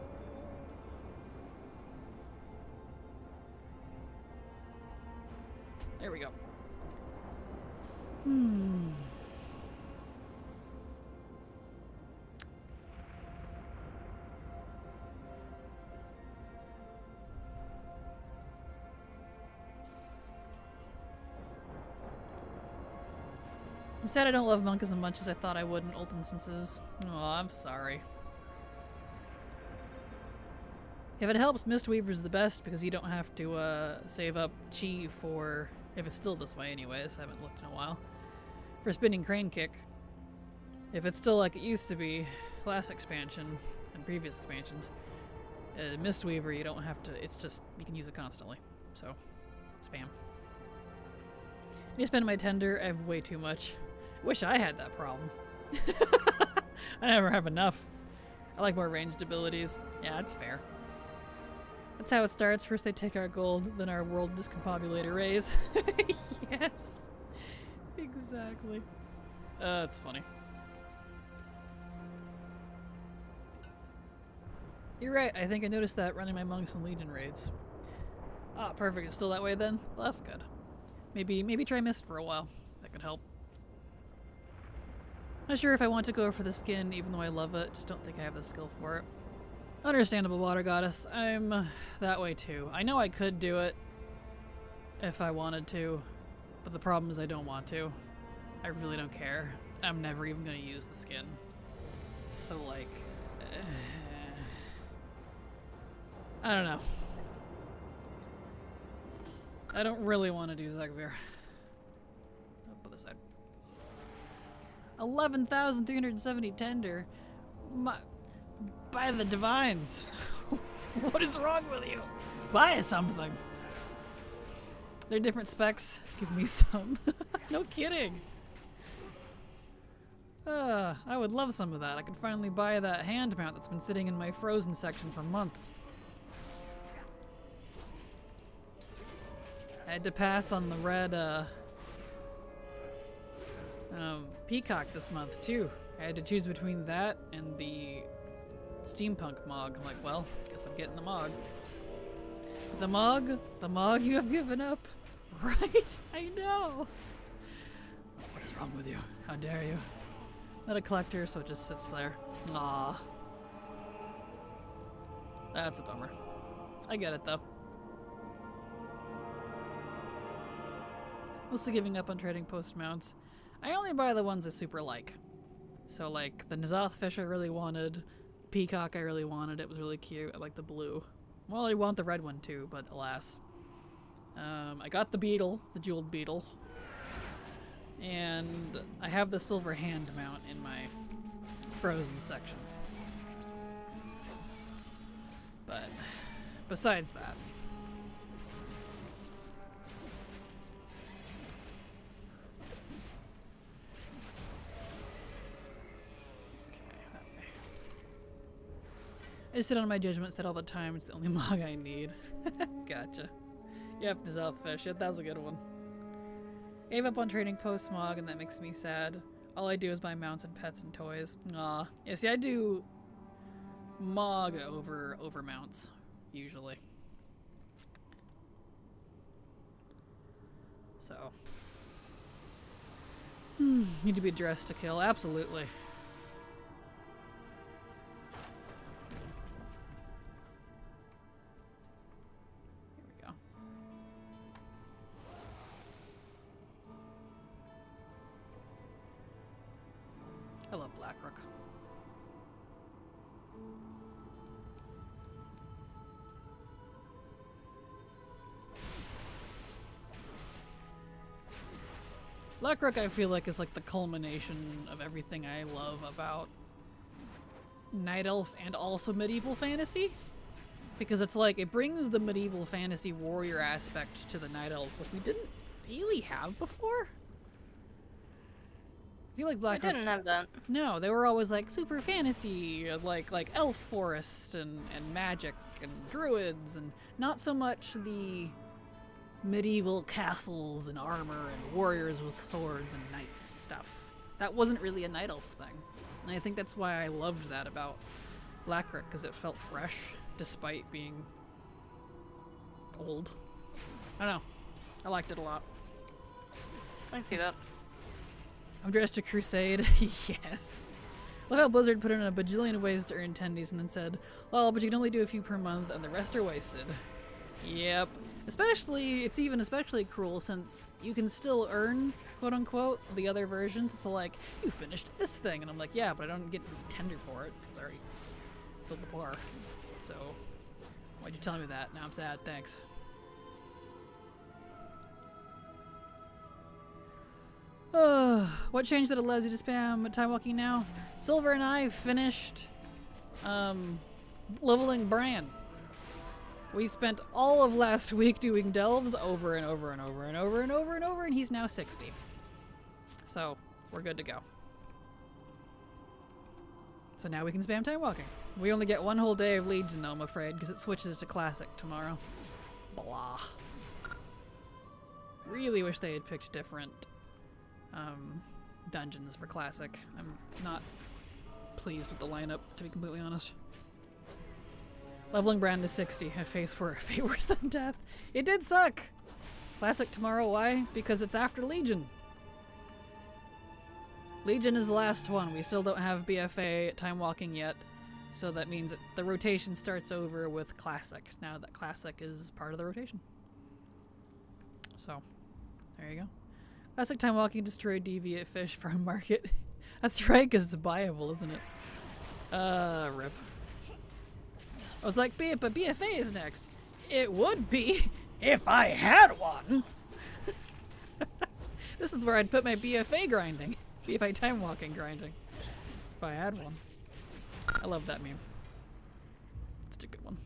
There we go. I'm sad I don't love monk as much as I thought I would in old instances. Oh, I'm sorry. If it helps, Mistweaver's the best because you don't have to save up chi for, if it's still this way anyways, I haven't looked in a while, for spinning crane kick. If it's still like it used to be last expansion and previous expansions, Mistweaver you don't have to, it's just, you can use it constantly. So, spam. I need to spend my tender, I have way too much. Wish I had that problem. I never have enough. I like more ranged abilities. Yeah, that's fair. That's how it starts. First they take our gold, then our world discombobulate arrays. Yes. Exactly. That's funny. You're right. I think I noticed that running my Monks and Legion raids. Ah, perfect. It's still that way then? Well, that's good. Maybe try Mist for a while. That could help. Not sure if I want to go for the skin, even though I love it. Just don't think I have the skill for it. Understandable, Water Goddess. I'm that way too. I know I could do it if I wanted to, but the problem is I don't want to. I really don't care. I'm never even going to use the skin. So, like... I don't know. I don't really want to do Zagvir. I'll put this side. 11,370 tender. By the divines. What is wrong with you? Buy something. They're different specs. Give me some. No kidding. I would love some of that. I could finally buy that hand mount that's been sitting in my frozen section for months. I had to pass on the red peacock this month too. I had to choose between that and the steampunk mog. I'm like, well, guess I'm getting the mog. The mog you have given up. Right? I know. What is wrong with you? How dare you? Not a collector, so it just sits there. Aw. That's a bummer. I get it though. Mostly giving up on trading post mounts. I only buy the ones I super like. So like the N'Zoth fish I really wanted, peacock I really wanted, it was really cute. I like the blue. Well, I want the red one too, but alas. I got the beetle, the jeweled beetle. And I have the silver hand mount in my frozen section. But besides that, I just sit on my judgment set all the time. It's the only mog I need. Gotcha. Yep, N'Zoth fish. Yep, that was a good one. Gave up on trading post mog, and that makes me sad. All I do is buy mounts and pets and toys. Aw. Yeah, see, I do mog over mounts, usually. So. Need to be dressed to kill. Absolutely. I love Blackrook. Blackrook I feel like is like the culmination of everything I love about Night Elf and also medieval fantasy. Because it's like, it brings the medieval fantasy warrior aspect to the Night Elves, which we didn't really have before. I feel like I didn't have that. No, they were always like super fantasy, like elf forest and magic and druids, and not so much the medieval castles and armor and warriors with swords and knights stuff. That wasn't really a Night Elf thing. And I think that's why I loved that about Blackrook, because it felt fresh despite being old. I don't know. I liked it a lot. I see that. I'm dressed to crusade. Yes. Love how Blizzard put in a bajillion ways to earn tendies and then said, well, but you can only do a few per month and the rest are wasted. Yep. It's even especially cruel since you can still earn, quote unquote, the other versions. It's like, you finished this thing. And I'm like, yeah, but I don't get tender for it because I already filled the bar. So, why'd you tell me that? Now I'm sad. Thanks. What change that allows you to spam time walking now? Silver and I finished leveling Bran. We spent all of last week doing delves over and over and over and over and over and over, and he's now 60. So, we're good to go. So now we can spam time walking. We only get one whole day of Legion though, I'm afraid, because it switches to Classic tomorrow. Blah. Really wish they had picked different dungeons for Classic. I'm not pleased with the lineup, to be completely honest. Leveling brand to 60. A face for a fate worse than death. It did suck. Classic tomorrow. Why? Because it's after Legion. Legion is the last one. We still don't have BFA time walking yet. So that means that the rotation starts over with Classic. Now that Classic is part of the rotation. So, there you go. Classic time walking destroyed deviate fish farm market. That's right, because it's buyable, isn't it? Rip. I was like, but BFA is next. It would be if I had one. This is where I'd put my BFA grinding. BFA time walking grinding. If I had one. I love that meme. It's a good one.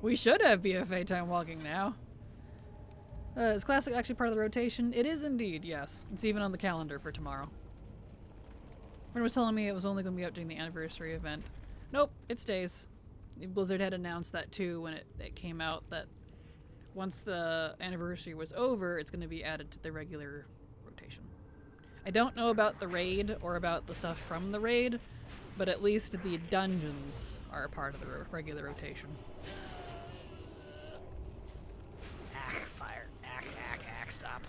We should have BFA time walking now. Is Classic actually part of the rotation? It is indeed, yes. It's even on the calendar for tomorrow. Friend was telling me it was only going to be up during the anniversary event. Nope, it stays. Blizzard had announced that too when it came out, that once the anniversary was over, it's going to be added to the regular rotation. I don't know about the raid or about the stuff from the raid, but at least the dungeons are a part of the regular rotation. Fire. Stop.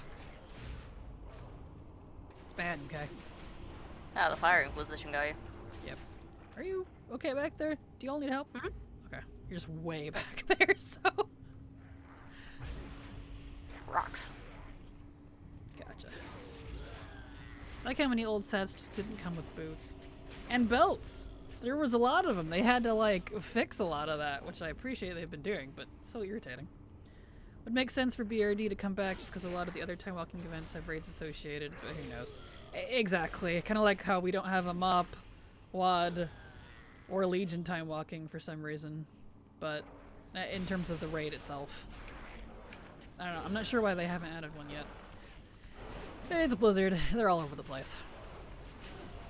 It's bad, okay? Ah, the Fire Inquisition guy. Yep. Are you okay back there? Do you all need help? Mm-hmm. Okay. You're just way back there, so... Rocks. Gotcha. I like how many old sets just didn't come with boots. And belts! There was a lot of them. They had to, like, fix a lot of that, which I appreciate they've been doing, but it's so irritating. Would make sense for BRD to come back just because a lot of the other time walking events have raids associated, but who knows. Exactly. Kind of like how we don't have a MOP, WAD, or Legion time walking for some reason, but in terms of the raid itself. I don't know. I'm not sure why they haven't added one yet. It's Blizzard. They're all over the place.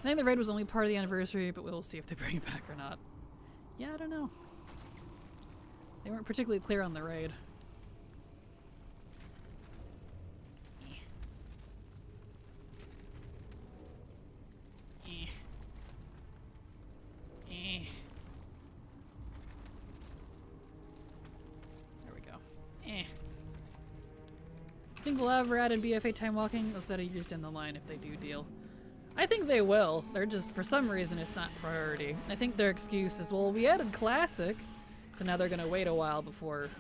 I think the raid was only part of the anniversary, but we'll see if they bring it back or not. Yeah, I don't know. They weren't particularly clear on the raid. Think they'll ever add in BFA time walking instead of years down the line if they do deal. I think they will. They're just, for some reason, it's not priority. I think their excuse is, well, we added Classic, so now they're gonna wait a while before...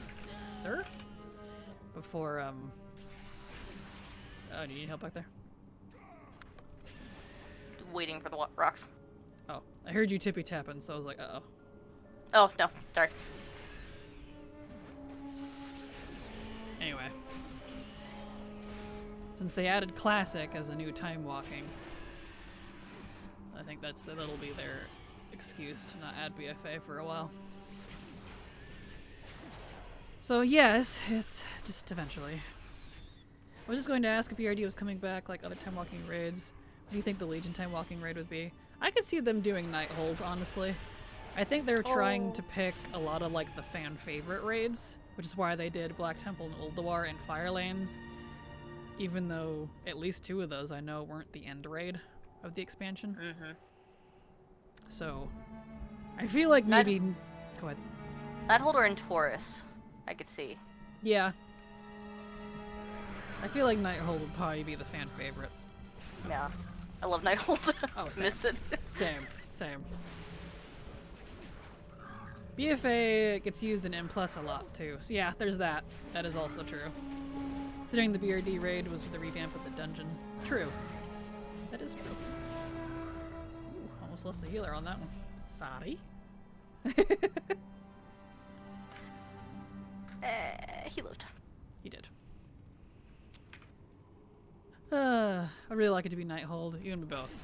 Sir? Before, Oh, do you need help back there? Waiting for the rocks. Oh, I heard you tippy-tapping, so I was like, uh-oh. Oh, no. Sorry. Anyway. Since they added Classic as a new time walking, I think that'll be their excuse to not add BFA for a while. So yes, it's just eventually. I was just going to ask if BRD was coming back like other time walking raids. What do you think the Legion time walking raid would be? I could see them doing Nighthold, honestly. I think they're trying to pick a lot of like the fan favorite raids, which is why they did Black Temple and Ulduar and Firelanes. Even though at least 2 of those I know weren't the end raid of the expansion. Mm-hmm. So, I feel like maybe... Go ahead. Nightholder and Taurus, I could see. Yeah. I feel like Nighthold would probably be the fan favorite. Yeah. I love Nighthold. Oh, same. Miss it. Same. BFA gets used in M+ a lot too. So yeah, there's that. That is also true. Considering the BRD raid was with the revamp of the dungeon. True. That is true. Ooh, almost lost the healer on that one. Sorry. He lived. He did. I'd really like it to be Nighthold. You and me both.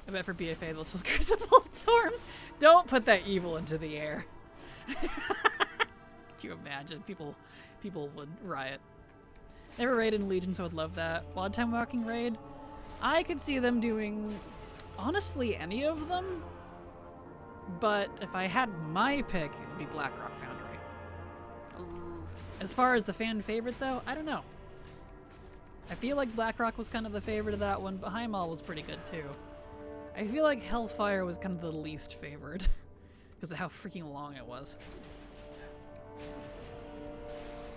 I bet for BFA they'll just Crucible Storms. Don't put that evil into the air. Could you imagine? People would riot. Never raided in Legion, so I'd love that. Wild Time Walking raid? I could see them doing, honestly, any of them. But if I had my pick, it would be Blackrock Foundry. Ooh. As far as the fan favorite, though, I don't know. I feel like Blackrock was kind of the favorite of that one, but Heimdall was pretty good, too. I feel like Hellfire was kind of the least favored because of how freaking long it was.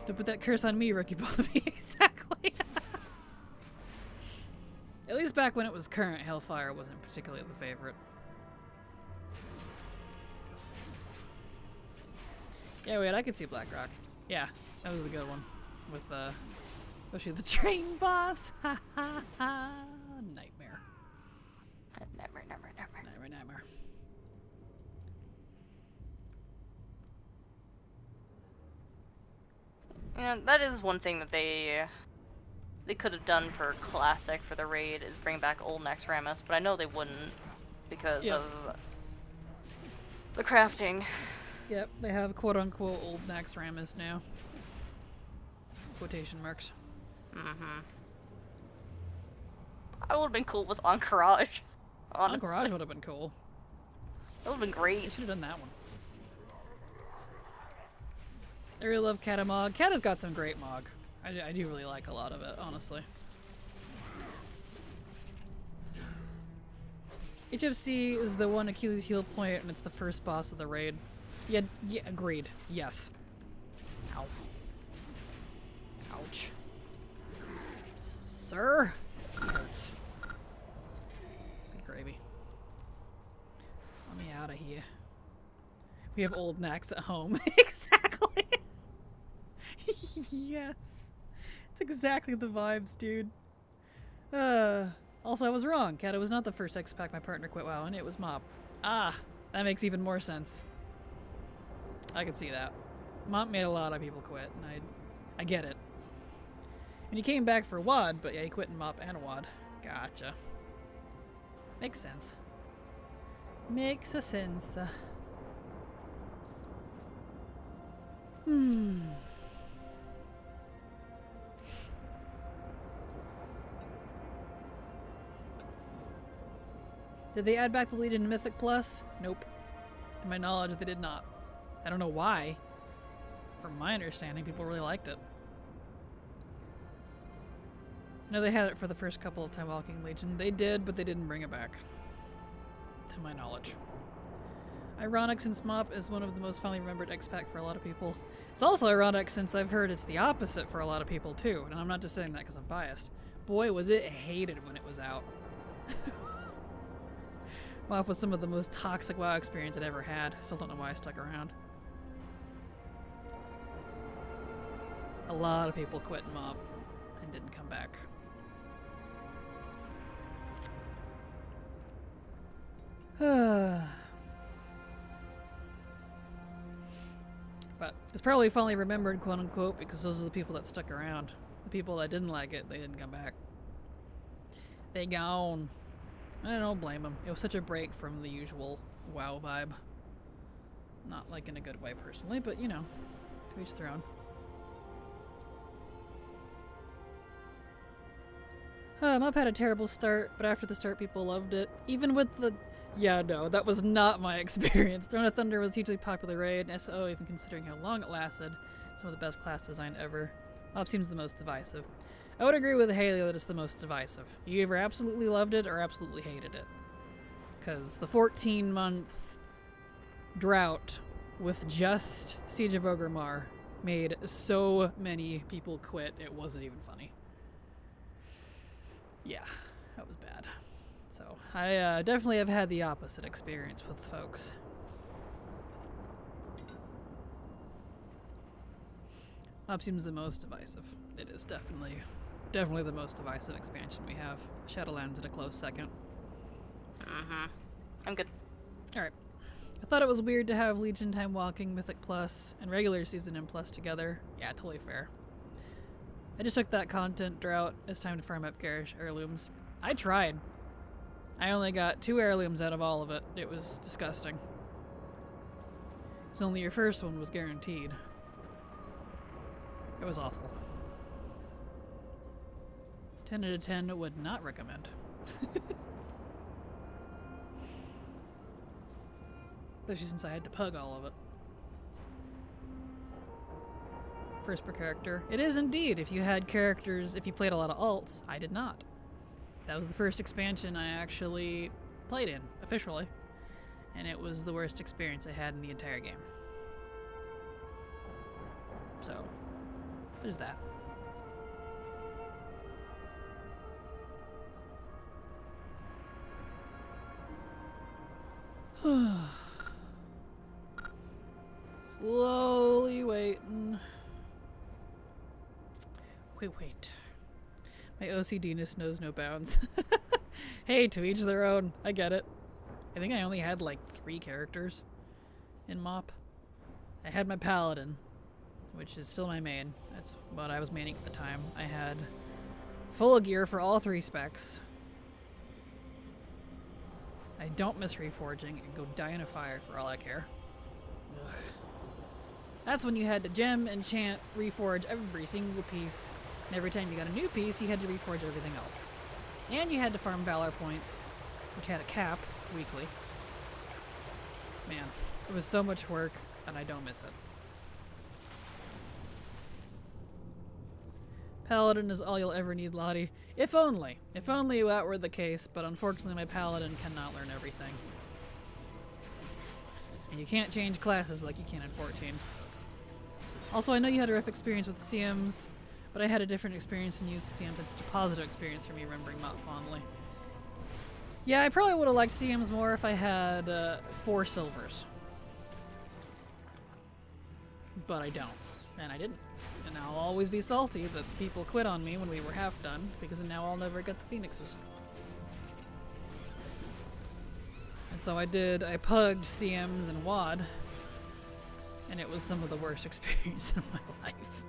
Don't put that curse on me, Rookie Bobby. Exactly. At least back when it was current, Hellfire wasn't particularly the favorite. Yeah, wait, I could see Black Rock. Yeah, that was a good one. With, especially the train boss. Ha ha ha. Nightmare. Nightmare. Nightmare. Yeah, that is one thing that they could have done for Classic for the raid is bring back old Naxxramas, but I know they wouldn't because of the crafting. Yep, they have quote-unquote old Naxxramas now. Quotation marks. Mm-hmm. I would have been cool with Encourage. Encourage would have been cool. That would have been They great. should have done that one. I really love Katamog. Kata's got some great Mog. I do really like a lot of it, honestly. HFC is the one Achilles heel point, and it's the first boss of the raid. Yeah, agreed. Yes. Ow. Ouch. Sir? Hurts. Good gravy. Let me out of here. We have old Nax at home. Exactly. Yes. It's exactly the vibes, dude. Also, I was wrong. Kata was not the first X-Pack my partner quit WoW, and it was Mop. Ah, that makes even more sense. I can see that. Mop made a lot of people quit, and I get it. And he came back for WoD, but yeah, he quit in Mop and WoD. Gotcha. Makes sense. Makes a sense. Did they add back the Legion Mythic Plus? Nope. To my knowledge, they did not. I don't know why. From my understanding, people really liked it. No, they had it for the first couple of Time Walking Legion. They did, but they didn't bring it back. To my knowledge. Ironic since Mop is one of the most fondly remembered X-Pack for a lot of people. It's also ironic since I've heard it's the opposite for a lot of people too, and I'm not just saying that because I'm biased. Boy, was it hated when it was out. Mop was some of the most toxic WoW experience I'd ever had. Still don't know why I stuck around. A lot of people quit Mop and didn't come back. But it's probably fondly remembered, quote unquote, because those are the people that stuck around. The people that didn't like it, they didn't come back. They gone. I don't blame them. It was such a break from the usual WoW vibe. Not like in a good way personally, but you know, to each their own. Mop had a terrible start, but after the start people loved it. Even with the... Yeah, no, that was not my experience. Throne of Thunder was a hugely popular raid, and SO, even considering how long it lasted. Some of the best class design ever. Mop seems the most divisive. I would agree with Haley that it's the most divisive. You either absolutely loved it or absolutely hated it. Because the 14-month drought with just Siege of Orgrimmar made so many people quit, it wasn't even funny. Yeah, that was bad. So, I definitely have had the opposite experience with folks. Mop seems the most divisive. It is definitely the most divisive expansion we have. Shadowlands at a close second. I'm good. Alright. I thought it was weird to have Legion Time Walking, Mythic Plus, and regular Season M Plus together. Yeah, totally fair. I just took that content drought. It's time to farm up garish heirlooms. I tried. I only got 2 heirlooms out of all of it. It was disgusting. So only your first one was guaranteed. It was awful. 10 out of 10 would not recommend. Especially since I had to pug all of it. First per character. It is indeed. If you had characters, if you played a lot of alts, I did not. That was the first expansion I actually played in, officially. And it was the worst experience I had in the entire game. So, there's that. Slowly waiting. Wait. My OCD-ness knows no bounds. Hey, to each their own. I get it. I think I only had like 3 characters in MoP. I had my Paladin, which is still my main. That's what I was maining at the time. I had full gear for all 3 specs. I don't miss reforging and go die in a fire for all I care. Ugh. That's when you had to gem, enchant, reforge every single piece. And every time you got a new piece, you had to reforge everything else. And you had to farm Valor points, which had a cap weekly. Man, it was so much work, and I don't miss it. Paladin is all you'll ever need, Latte. If only. If only that were the case, but unfortunately my Paladin cannot learn everything. And you can't change classes like you can in 14. Also, I know you had a rough experience with CMs, but I had a different experience and used CMs. It's a positive experience for me, remembering MoP fondly. Yeah, I probably would have liked CMs more if I had 4 silvers. But I don't. And I didn't. And I'll always be salty that people quit on me when we were half done, because now I'll never get the Phoenixes. And so I pugged CMs and WAD, and it was some of the worst experience in my life.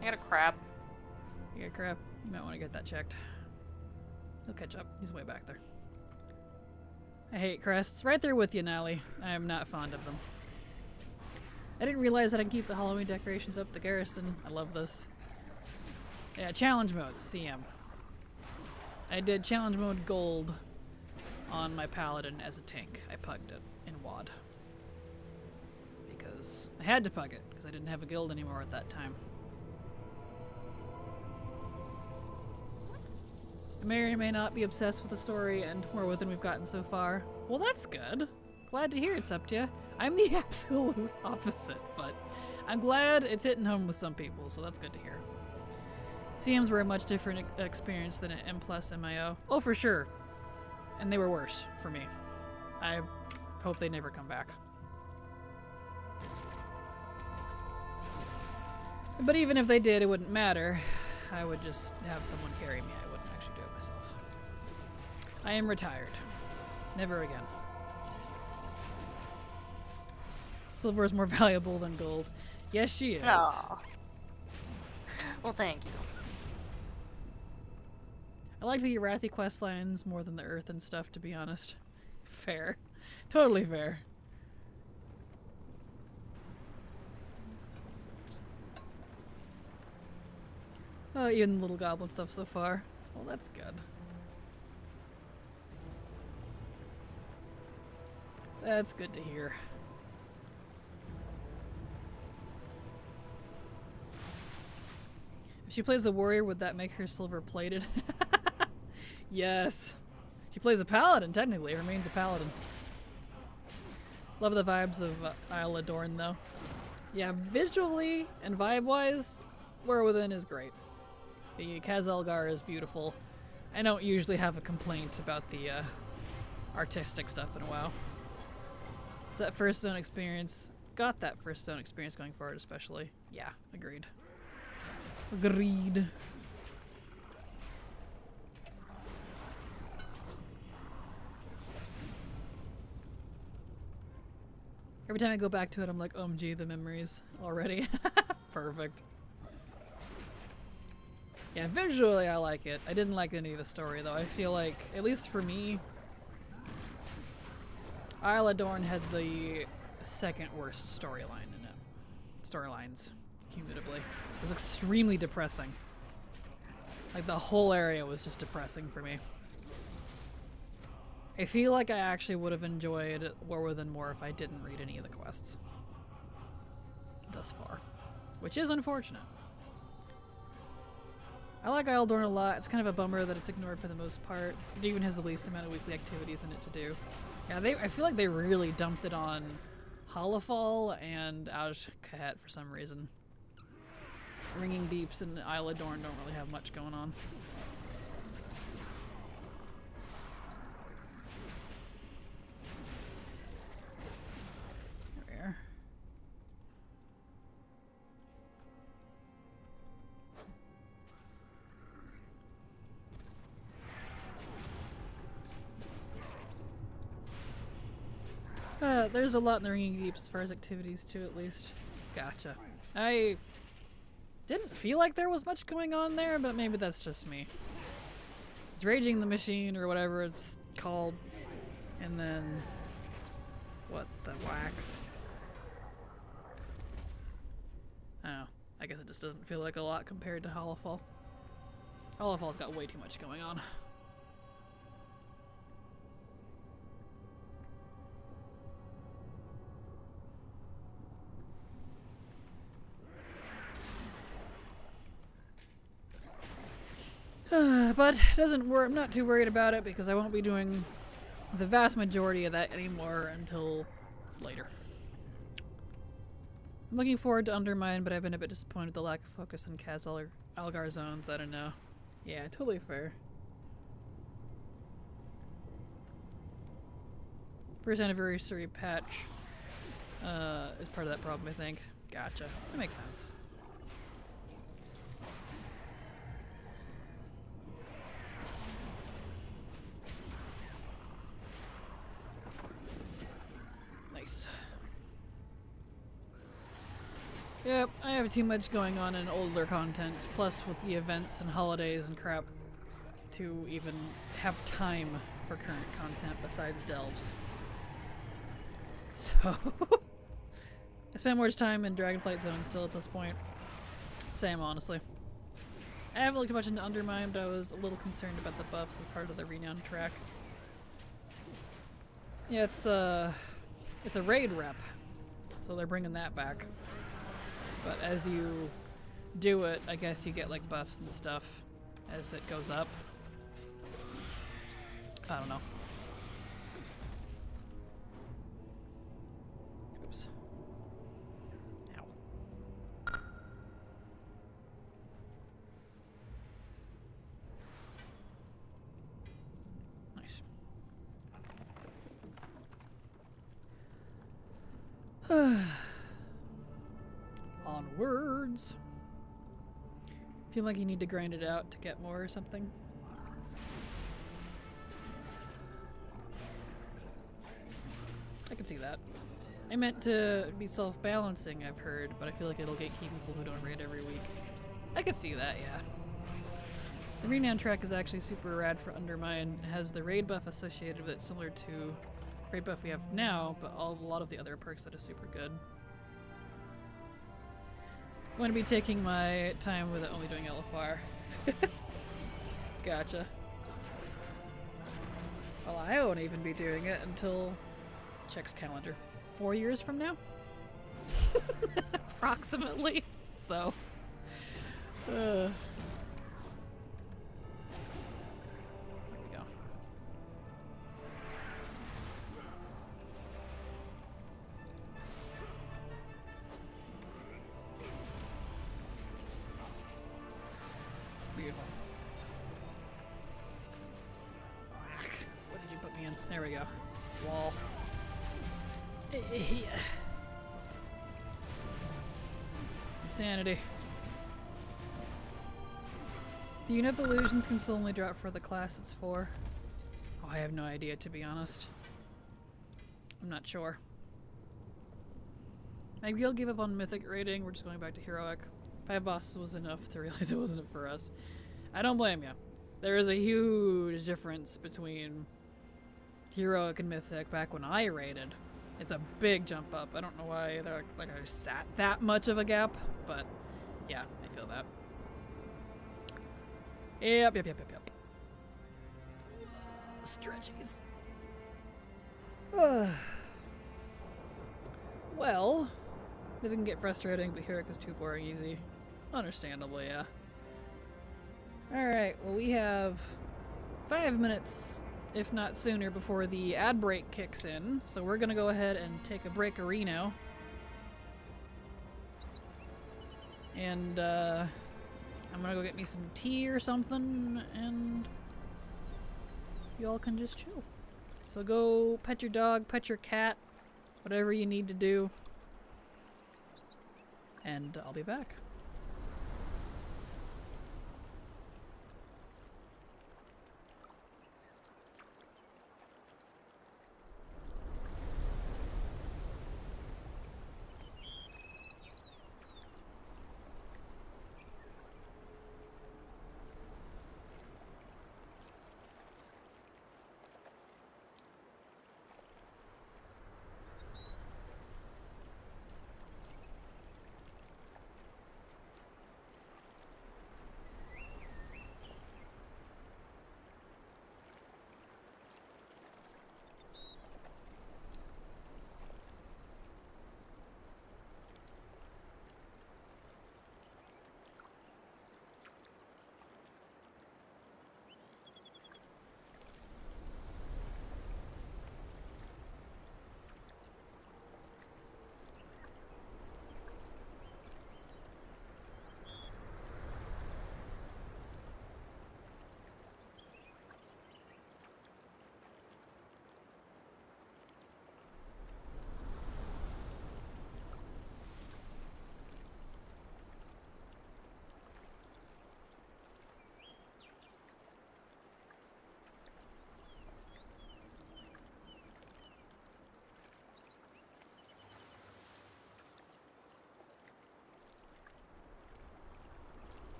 I got a crab. You got crap? You might want to get that checked. He'll catch up. He's way back there. I hate crests. Right there with you, Nally. I am not fond of them. I didn't realize that I can keep the Halloween decorations up the garrison. I love this. Yeah, challenge mode, CM. I did challenge mode gold on my Paladin as a tank. I pugged it in WAD. Because I had to pug it, because I didn't have a guild anymore at that time. I may or may not be obsessed with the story and more with than we've gotten so far. Well, that's good. Glad to hear it's up to you. I'm the absolute opposite, but I'm glad it's hitting home with some people, so that's good to hear. CMs were a much different experience than an M+ MIO. Oh, for sure. And they were worse for me. I hope they never come back. But even if they did, it wouldn't matter. I would just have someone carry me. I wouldn't actually do it myself. I am retired. Never again. Silver is more valuable than gold. Yes, she is. Oh. Well, thank you. I like the Arathi quest lines more than the Earth and stuff, to be honest. Fair. Totally fair. Oh, even the little goblin stuff so far. Well, that's good. That's good to hear. If she plays a warrior, would that make her silver plated? Yes. She plays a paladin, technically. Remains a paladin. Love the vibes of Isle Adorn, though. Yeah, visually and vibe-wise, War Within is great. The Kaz-Elgar is beautiful. I don't usually have a complaint about the artistic stuff in a WoW. So that first zone experience, got that first zone experience going forward especially. Yeah, agreed. Agreed. Every time I go back to it, I'm like, OMG, the memories already. Perfect. Yeah, visually I like it. I didn't like any of the story though. I feel like, at least for me, Isle Adorn had the second worst storyline in it. Storylines, cumulatively. It was extremely depressing. Like the whole area was just depressing for me. I feel like I actually would have enjoyed War Within more if I didn't read any of the quests. Thus far. Which is unfortunate. I like Isledorn a lot. It's kind of a bummer that it's ignored for the most part. It even has the least amount of weekly activities in it to do. Yeah, I feel like they really dumped it on Hollowfall and Azkahet for some reason. Ringing Deeps and Isle of Dorn don't really have much going on. There we are. There's a lot in the Ringing Deeps as far as activities too, at least. Gotcha. I didn't feel like there was much going on there, but maybe that's just me. It's Raging the Machine, or whatever it's called. And then... what? The wax? I don't know. I guess it just doesn't feel like a lot compared to Hollowfall. Hollowfall's got way too much going on. But it doesn't work. I'm not too worried about it because I won't be doing the vast majority of that anymore until later. I'm looking forward to Undermine, but I've been a bit disappointed with the lack of focus on Kaz Algar zones. I don't know. Yeah, totally fair. First anniversary patch is part of that problem, I think. Gotcha. That makes sense. Yep, I have too much going on in older content, plus with the events and holidays and crap, to even have time for current content besides delves. So, I spend more time in Dragonflight Zone still at this point. Same, honestly. I haven't looked much into Undermine, but I was a little concerned about the buffs as part of the Renown track. Yeah, it's a raid rep, so they're bringing that back. But as you do it, I guess you get like buffs and stuff as it goes up. I don't know. Oops. Ow. Nice. Onwards. Feel like you need to grind it out to get more or something. I can see that. I meant to be self-balancing, I've heard, but I feel like it'll gatekeep people who don't raid every week. I could see that, yeah. The Renown track is actually super rad for Undermine. It has the raid buff associated with it, similar to the raid buff we have now, but a lot of the other perks that are super good. I'm going to be taking my time with it, only doing LFR. Gotcha. Well, I won't even be doing it until checks calendar. 4 years from now? Approximately. So. There we go. Beautiful. What did you put me in? There we go. Wall. Yeah. Insanity. Do you know if illusions can still only drop for the class it's for? Oh, I have no idea, to be honest. I'm not sure. Maybe I'll give up on mythic rating. We're just going back to heroic. 5 bosses was enough to realize it wasn't for us. I don't blame you. There is a huge difference between heroic and mythic back when I rated. It's a big jump up. I don't know why there like I sat that much of a gap, but yeah, I feel that. Yep. Stretchies. Well, it can get frustrating, but heroic is too boring easy. Understandably, yeah. Alright, well, we have 5 minutes, if not sooner, before the ad break kicks in. So we're gonna go ahead and take a break-a-reno. And, I'm gonna go get me some tea or something, and y'all can just chill. So go pet your dog, pet your cat, whatever you need to do. And I'll be back.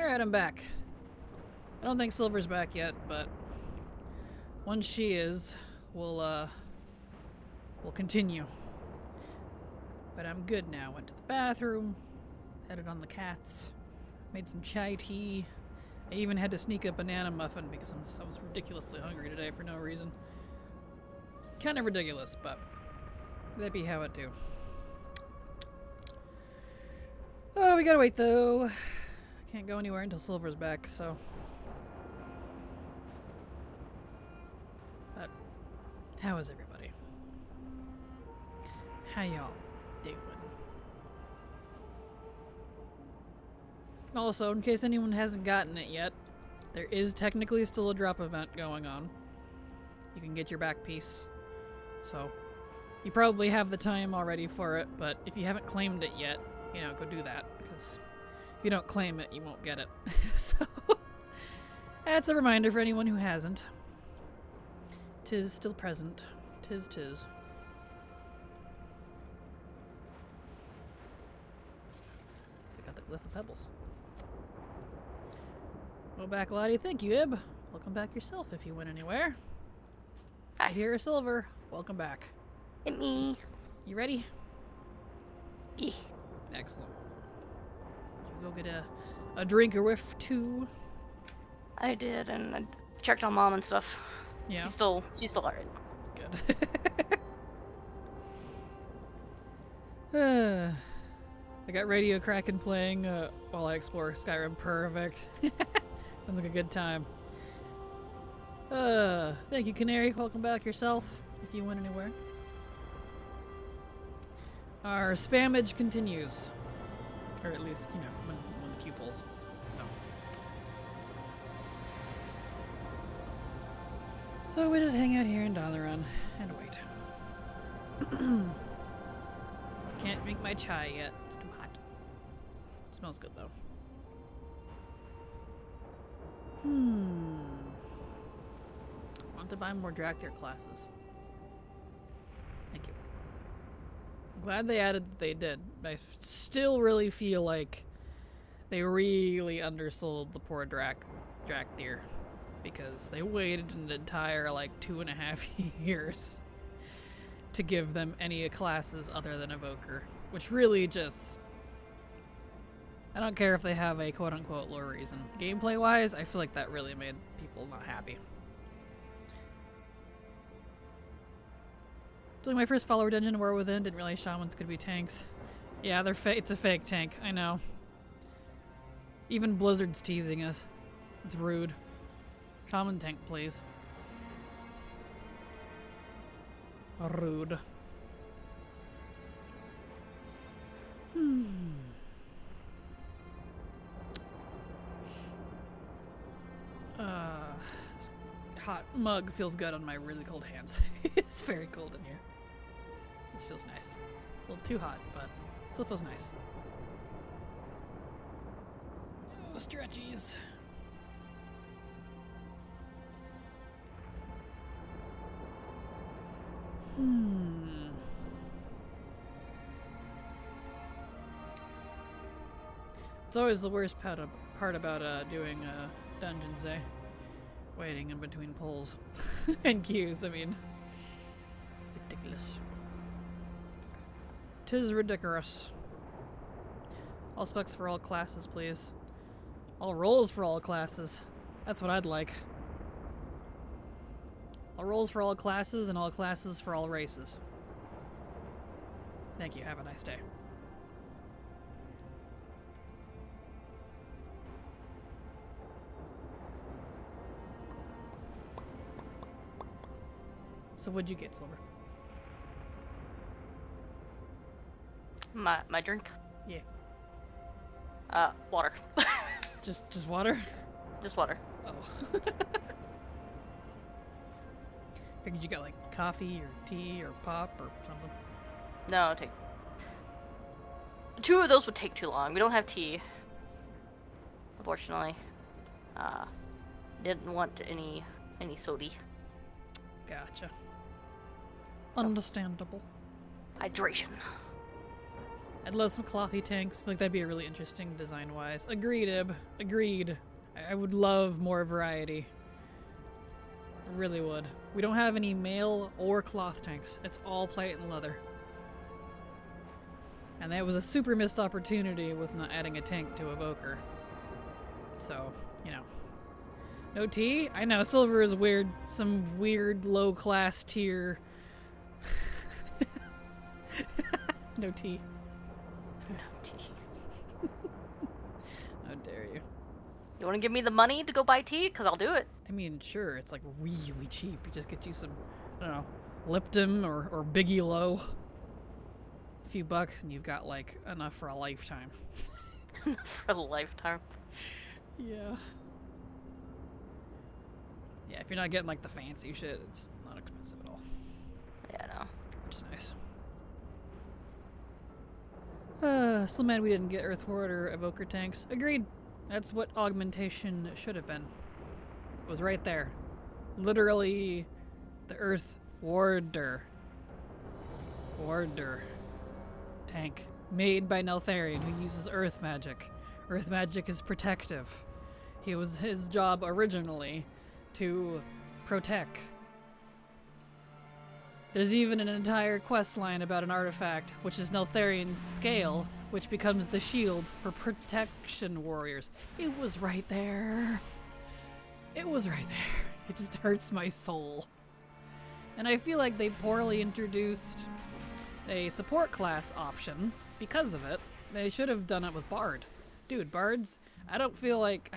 Alright, I'm back. I don't think Silver's back yet, but once she is, we'll continue. But I'm good now. Went to the bathroom, headed on the cats, made some chai tea. I even had to sneak a banana muffin because I was ridiculously hungry today for no reason. Kind of ridiculous, but that be how it do. Oh, we gotta wait though. Can't go anywhere until Silver's back, so. But how is everybody? How y'all doing? Also, in case anyone hasn't gotten it yet, there is technically still a drop event going on. You can get your back piece. So, you probably have the time already for it, but if you haven't claimed it yet, you know, go do that, because if you don't claim it, you won't get it. So, that's a reminder for anyone who hasn't. 'Tis still present. 'Tis. I got the glyph of pebbles. Go back, Latte. Thank you, Ib. Welcome back yourself if you went anywhere. Hi. Here, Silver. Welcome back. Hit me. You ready? Yeah. Excellent. Did you go get a drink or whiff too? I did, and I checked on Mom and stuff. Yeah. She's still alright. Good. I got Radio Kraken playing while I explore Skyrim. Perfect. Sounds like a good time. Thank you, Canary. Welcome back yourself, if you went anywhere. Our spammage continues. Or at least, you know, when the queue pulls. So we just hang out here in Dalaran and wait. Can't make my chai yet. It's too hot. It smells good though. Want to buy more Drakthir classes. Thank you. I'm glad they added that they did. I still really feel like they really undersold the poor Drakthir, because they waited an entire like 2.5 years to give them any classes other than Evoker, which really just, I don't care if they have a quote-unquote lore reason. Gameplay-wise, I feel like that really made people not happy. Doing my first follower dungeon in War Within, didn't realize shamans could be tanks. Yeah, it's a fake tank, I know. Even Blizzard's teasing us. It's rude. Shaman tank, please. Rude. This hot mug feels good on my really cold hands. It's very cold in here. This feels nice. A little too hot, but still feels nice. Oh, stretchies. It's always the worst part about doing dungeons, eh? Waiting in between pulls and queues, I mean. Ridiculous. 'Tis ridiculous. All specs for all classes, please. All roles for all classes. That's what I'd like. All roles for all classes and all classes for all races. Thank you. Have a nice day. So what'd you get, Silver? My drink? Yeah. Water. Just water? Just water. Oh. Figured you got like coffee or tea or pop or something. No, take. 2 of those would take too long. We don't have tea. Unfortunately. Didn't want any sody. Gotcha. Understandable. Hydration. I'd love some clothy tanks. I feel like that'd be a really interesting design-wise. Agreed, Ib. Agreed. I would love more variety. I really would. We don't have any mail or cloth tanks. It's all plate and leather. And that was a super missed opportunity with not adding a tank to Evoker. So, you know. No tea? I know, silver is weird. Some weird low-class tier. No tea. No tea. How dare you. You want to give me the money to go buy tea? Because I'll do it. I mean, sure, it's like really cheap. You just get you some, I don't know, Lipton or Biggie Low. A few bucks and you've got like enough for a lifetime. For a lifetime. Yeah. Yeah, if you're not getting like the fancy shit, it's not expensive at all. Yeah, no. Which is nice. Still mad we didn't get Earthward or Evoker tanks. Agreed. That's what augmentation should have been. It was right there. Literally, the Earth Warder. Warder. Tank. Made by Neltharion, who uses Earth magic. Earth magic is protective. It was his job originally to protect. There's even an entire quest line about an artifact, which is Neltharion's scale, which becomes the shield for protection warriors. It was right there. It was right there. It just hurts my soul. And I feel like they poorly introduced a support class option because of it. They should have done it with Bard. Dude, Bards, I feel like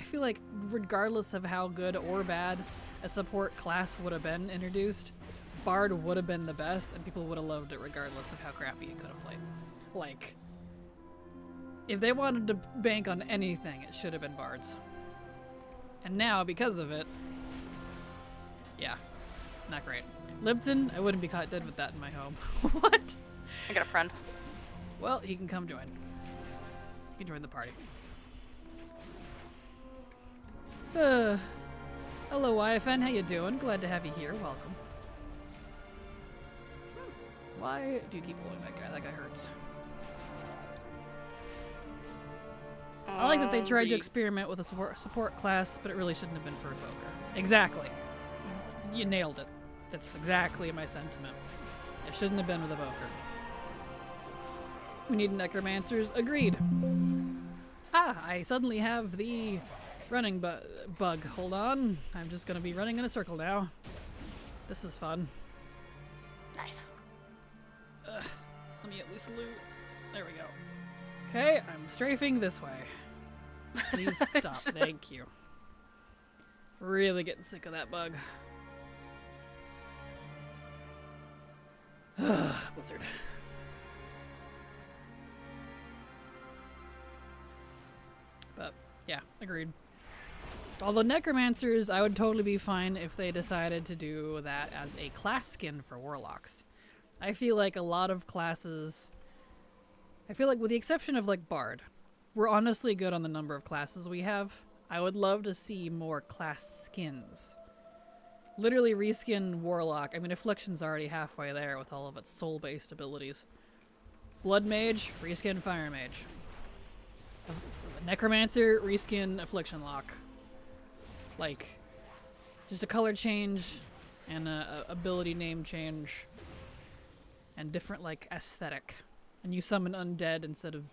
regardless of how good or bad a support class would have been introduced, Bard would have been the best, and people would have loved it regardless of how crappy it could have played. Like, if they wanted to bank on anything, it should have been Bards. And now, because of it, yeah, not great. Lipton, I wouldn't be caught dead with that in my home. What? I got a friend. Well, he can come join. He can join the party. Hello, YFN. How you doing? Glad to have you here. Welcome. Why do you keep pulling that guy? That guy hurts. I like that they tried to experiment with a support class, but it really shouldn't have been for Evoker. Exactly. You nailed it. That's exactly my sentiment. It shouldn't have been with Evoker. We need necromancers. Agreed. Ah, I suddenly have the running bug. Hold on. I'm just going to be running in a circle now. This is fun. Nice. Let me at least loot. There we go. Okay, I'm strafing this way. Please stop. Thank you. Really getting sick of that bug. Blizzard. But, yeah, agreed. Although Necromancers, I would totally be fine if they decided to do that as a class skin for Warlocks. I feel like a lot of classes... I feel like with the exception of, like, Bard, we're honestly good on the number of classes we have. I would love to see more class skins. Literally reskin Warlock. I mean, Affliction's already halfway there with all of its soul-based abilities. Blood Mage, reskin Fire Mage. Necromancer, reskin Affliction Lock. Like, just a color change and a ability name change and different, like, aesthetic. And you summon undead instead of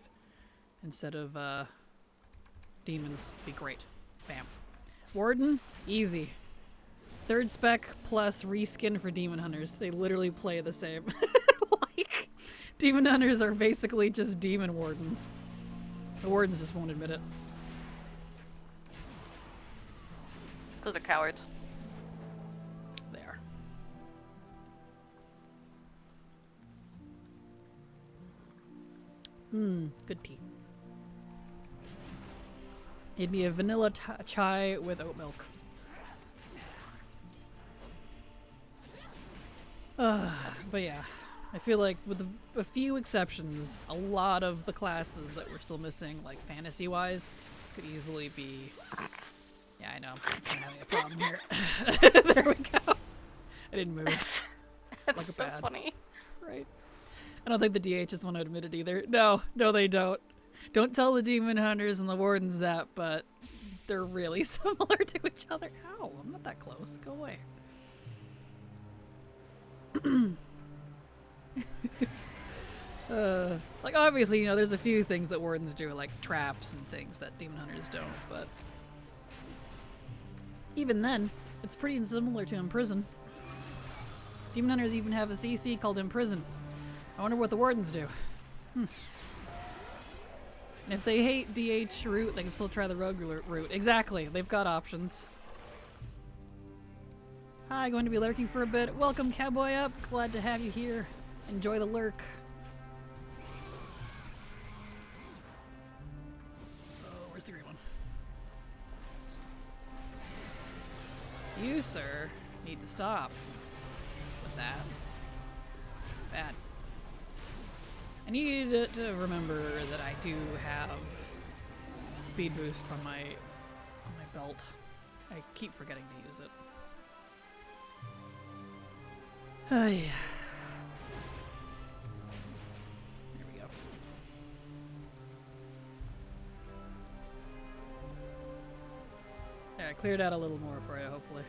demons. Be great. Bam. Warden, easy. Third spec plus reskin for Demon Hunters. They literally play the same. Like, Demon Hunters are basically just Demon Wardens. The Wardens just won't admit it. Those are cowards. They are. Good tea. It'd be a vanilla chai with oat milk. But yeah, I feel like with a few exceptions, a lot of the classes that we're still missing, like fantasy-wise, could easily be... Yeah, I know. I'm having a problem here. There we go. I didn't move. That's Like a so bad. funny. Right. I don't think the DHs want to admit it either. No, they don't. Don't tell the demon hunters and the wardens that, but they're really similar to each other. Ow, I'm not that close. Go away. Like, obviously, you know, there's a few things that wardens do, like traps and things that demon hunters don't, but even then, it's pretty similar to imprison. Demon hunters even have a CC called imprison. I wonder what the wardens do. And if they hate DH route, they can still try the rogue route. Exactly, they've got options. Hi, going to be lurking for a bit. Welcome, Cowboy Up. Glad to have you here. Enjoy the lurk. Oh, where's the green one? You, sir, need to stop with that. Bad. I need to remember that I do have speed boost on my belt. I keep forgetting to use it. Oh, yeah. There we go. There, I cleared out a little more for you, hopefully.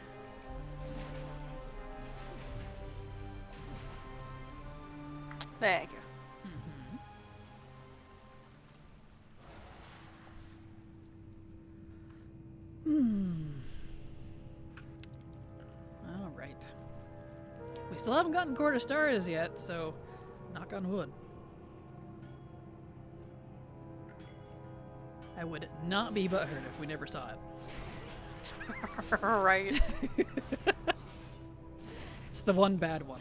Thank you. All right. We still haven't gotten Court of Stars yet, so knock on wood. I would not be butthurt if we never saw it. Right. It's the one bad one.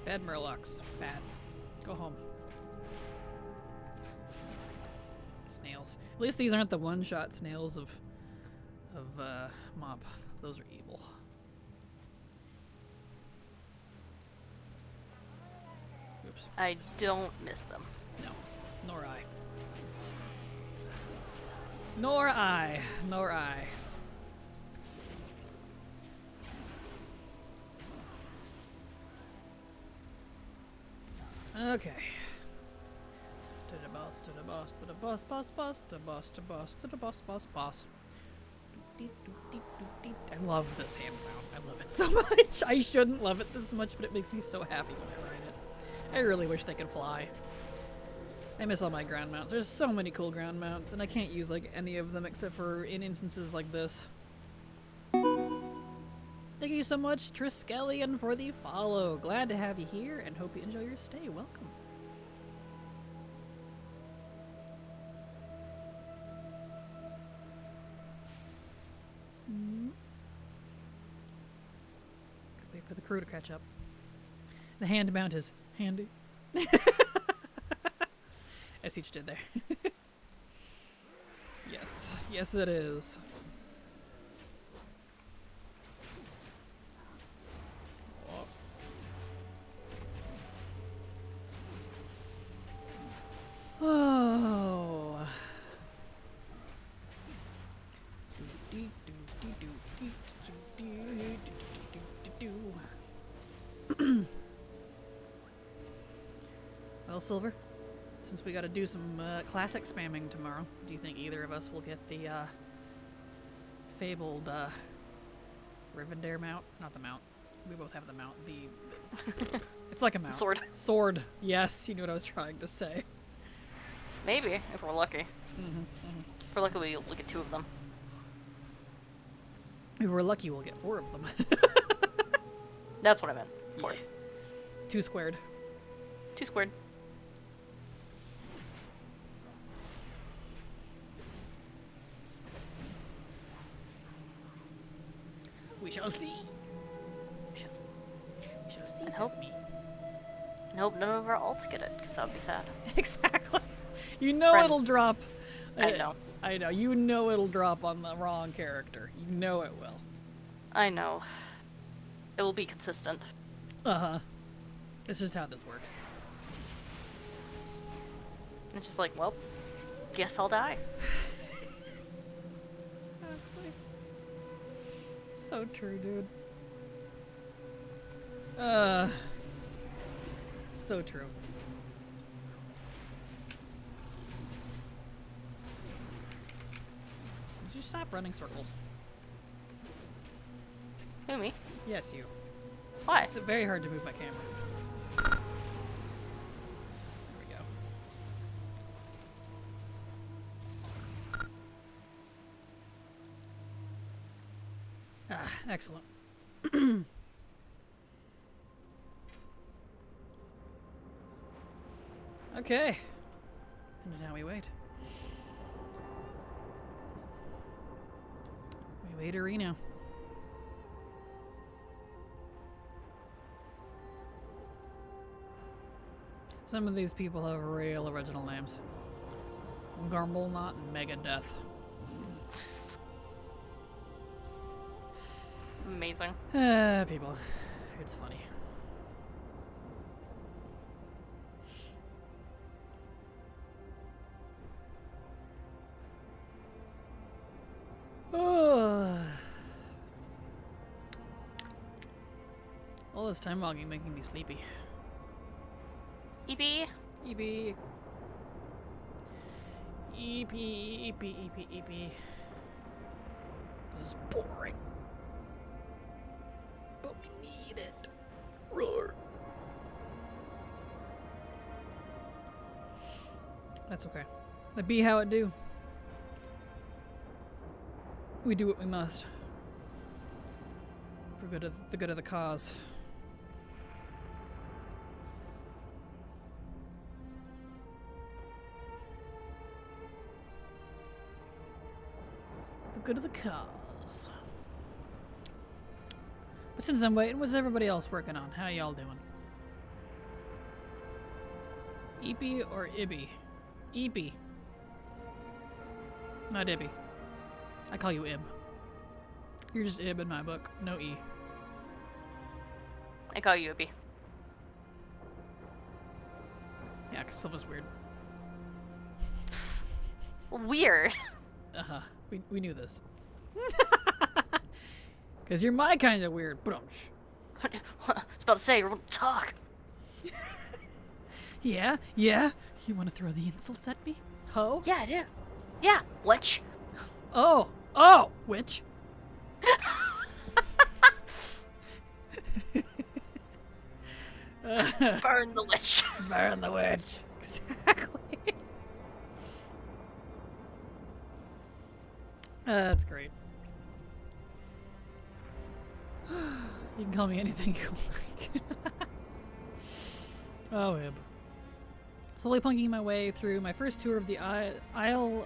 Bad Murlocs. Bad. Go home. Snails. At least these aren't the one-shot snails of Mop. Those are evil. Oops. I don't miss them. No. Nor I. Nor I. Nor I. Okay. To the boss, to the boss, to the boss, boss, boss, to the boss, to boss, to the boss, boss, boss. I love this hand mount. I love it so much. I shouldn't love it this much, but it makes me so happy when I ride it. I really wish they could fly. I miss all my ground mounts. There's so many cool ground mounts, and I can't use like any of them except for in instances like this. Thank you so much, Triskelion, for the follow. Glad to have you here, and hope you enjoy your stay. Welcome. Wait for the crew to catch up. The hand mount is handy. I see what you did there. Yes. Yes, it is. Oh. Well, Silver, since we gotta do some classic spamming tomorrow, do you think either of us will get the fabled Rivendare mount? Not the mount. We both have the mount. The it's like a mount. Sword. Sword. Yes, you knew what I was trying to say. Maybe, if we're lucky. If we're lucky, we'll get 2 of them. If we're lucky, we'll get 4 of them. That's what I meant. 4. Yeah. 2 squared. 2 squared. We shall see. We We shall see, And hope- says me. And hope none of our alts get it, because that would be sad. Exactly. You know Friends. it'll drop. I know. I know. You know it'll drop on the wrong character. You know it will. I know. It will be consistent. Uh-huh. This is how this works. It's just like, well, guess I'll die. Exactly. So true, dude. So true. Did you stop running circles? Who, me? Yes, you. Why? It's very hard to move my camera. There we go. Ah, excellent. Okay. And now we wait. We wait Arena. Some of these people have real original names. Garmble-Knot and Megadeth. Amazing. People. It's funny. All this time logging making me sleepy. EB? EP. EP. This is boring. But we need it. Roar. That's okay. That be how it do. We do what we must. For the good of the cause. The good of the cause. But since I'm waiting, what's everybody else working on? How y'all doing? Eepy or Ibby? Eepy. Not Ibby. I call you Ib. You're just Ib in my book. No E. I call you EB. Yeah, because Silva's weird. Weird. Uh-huh. We knew this. Because you're my kind of weird. Brunch. I was about to say, you want to talk. Yeah? Yeah? You want to throw the insults at me? Ho? Yeah, I do. Yeah, witch. Oh! Oh! Witch? Burn the witch. Burn the witch. Exactly. That's great. You can call me anything you like. Oh, Ib. Slowly plunking my way through my first tour of the Isle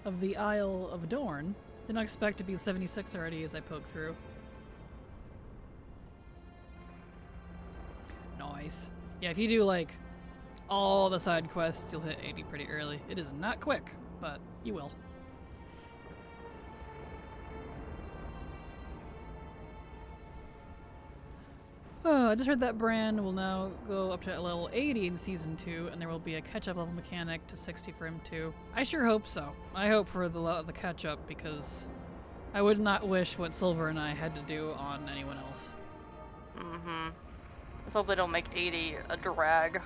of Dorn. Did not expect to be 76 already as I poke through. Nice. Yeah, if you do like all the side quests, you'll hit 80 pretty early. It is not quick, but you will. I just heard that Bran will now go up to level 80 in Season 2, and there will be a catch-up level mechanic to 60 for him too. I sure hope so. I hope for the catch-up, because I would not wish what Silver and I had to do on anyone else. Mm-hmm. Let's hope they don't make 80 a drag.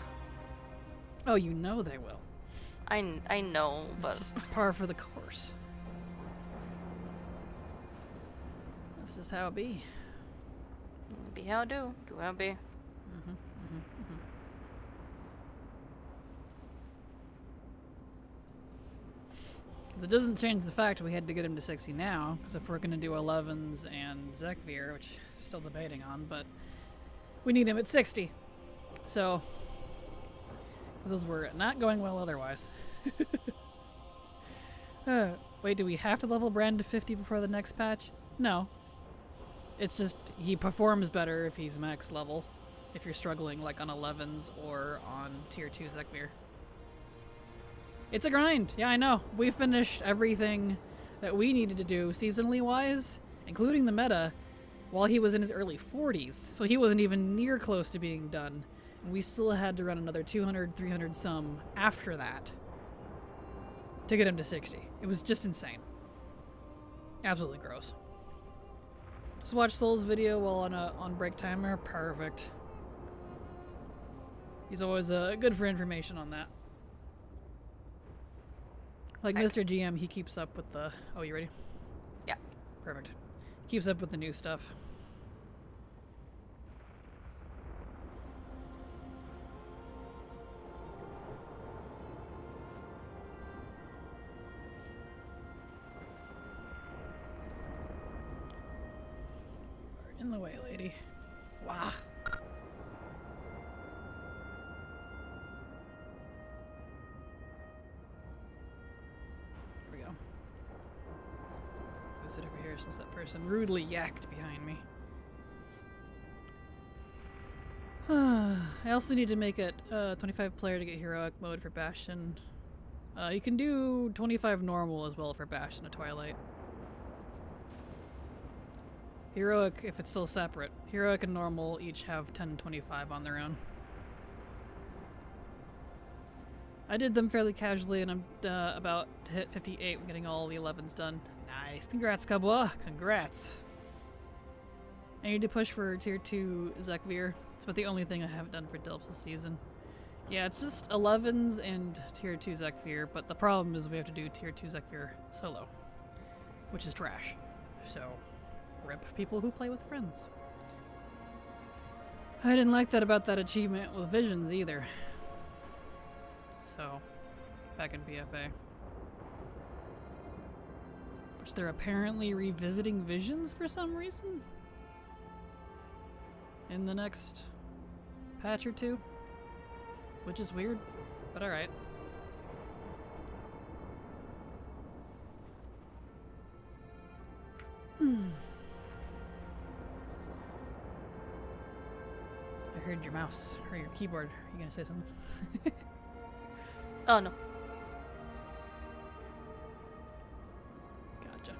Oh, you know they will. I know, but... It's par for the course. That's just how it be. Be how I do how it be. Because it doesn't change the fact we had to get him to 60 now, because if we're going to do 11s and Zekvir, which I'm still debating on, but we need him at 60. So, those were not going well otherwise. Wait, do we have to level Brand to 50 before the next patch? No. It's just, he performs better if he's max level, if you're struggling like on 11s or on tier 2 Zekvir. It's a grind. Yeah, I know. We finished everything that we needed to do seasonally wise, including the meta, while he was in his early 40s. So he wasn't even near close to being done. And we still had to run another 200, 300 some after that to get him to 60. It was just insane. Absolutely gross. Just watch Soul's video while on break timer. Perfect. He's always good for information on that. Like Mr. GM, he keeps up with the... Oh, you ready? Yeah. Perfect. Keeps up with the new stuff. In the way, lady. Wow. Here we go. Go sit over here since that person rudely yacked behind me. I also need to make it 25 player to get heroic mode for Bastion. You can do 25 normal as well for Bastion of Twilight. Heroic, if it's still separate. Heroic and normal each have 10 and 25 on their own. I did them fairly casually, and I'm about to hit 58 when getting all the 11s done. Nice. Congrats, Kabwa. Congrats. I need to push for tier 2 Zekvir. It's about the only thing I haven't done for Delphs this season. Yeah, it's just 11s and tier 2 Zekvir, but the problem is we have to do tier 2 Zekvir solo, which is trash. So... rip people who play with friends. I didn't like that about that achievement with Visions either. So, back in BFA. Which they're apparently revisiting Visions for some reason? In the next patch or two? Which is weird, but alright. I heard your mouse, or your keyboard. You gonna say something? Oh, no. Gotcha.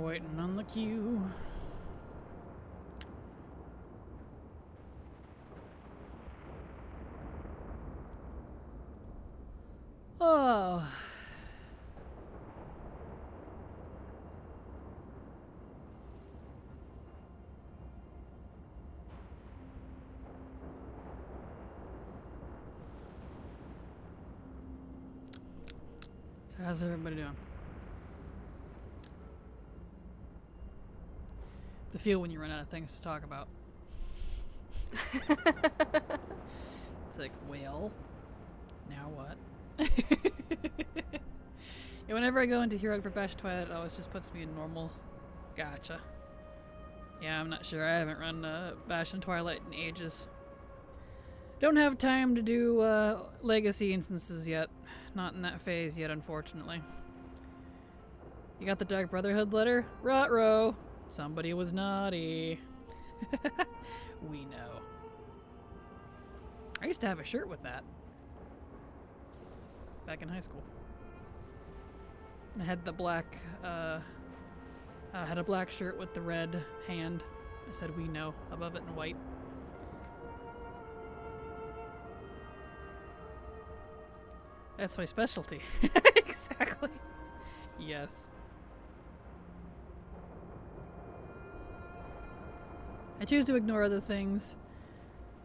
Waiting on the queue. Oh. So how's everybody doing? The feel when you run out of things to talk about. It's like, well, now what? Yeah, whenever I go into Heroic for Bastion Twilight, it always just puts me in normal. Gotcha. Yeah, I'm not sure. I haven't run Bastion Twilight in ages. Don't have time to do Legacy instances yet. Not in that phase yet, unfortunately. You got the Dark Brotherhood letter? Ruh-roh. Somebody was naughty. We know. I used to have a shirt with that. Back in high school. I had the black, I had a black shirt with the red hand. I said we know above it in white. That's my specialty. Exactly. Yes. I choose to ignore other things.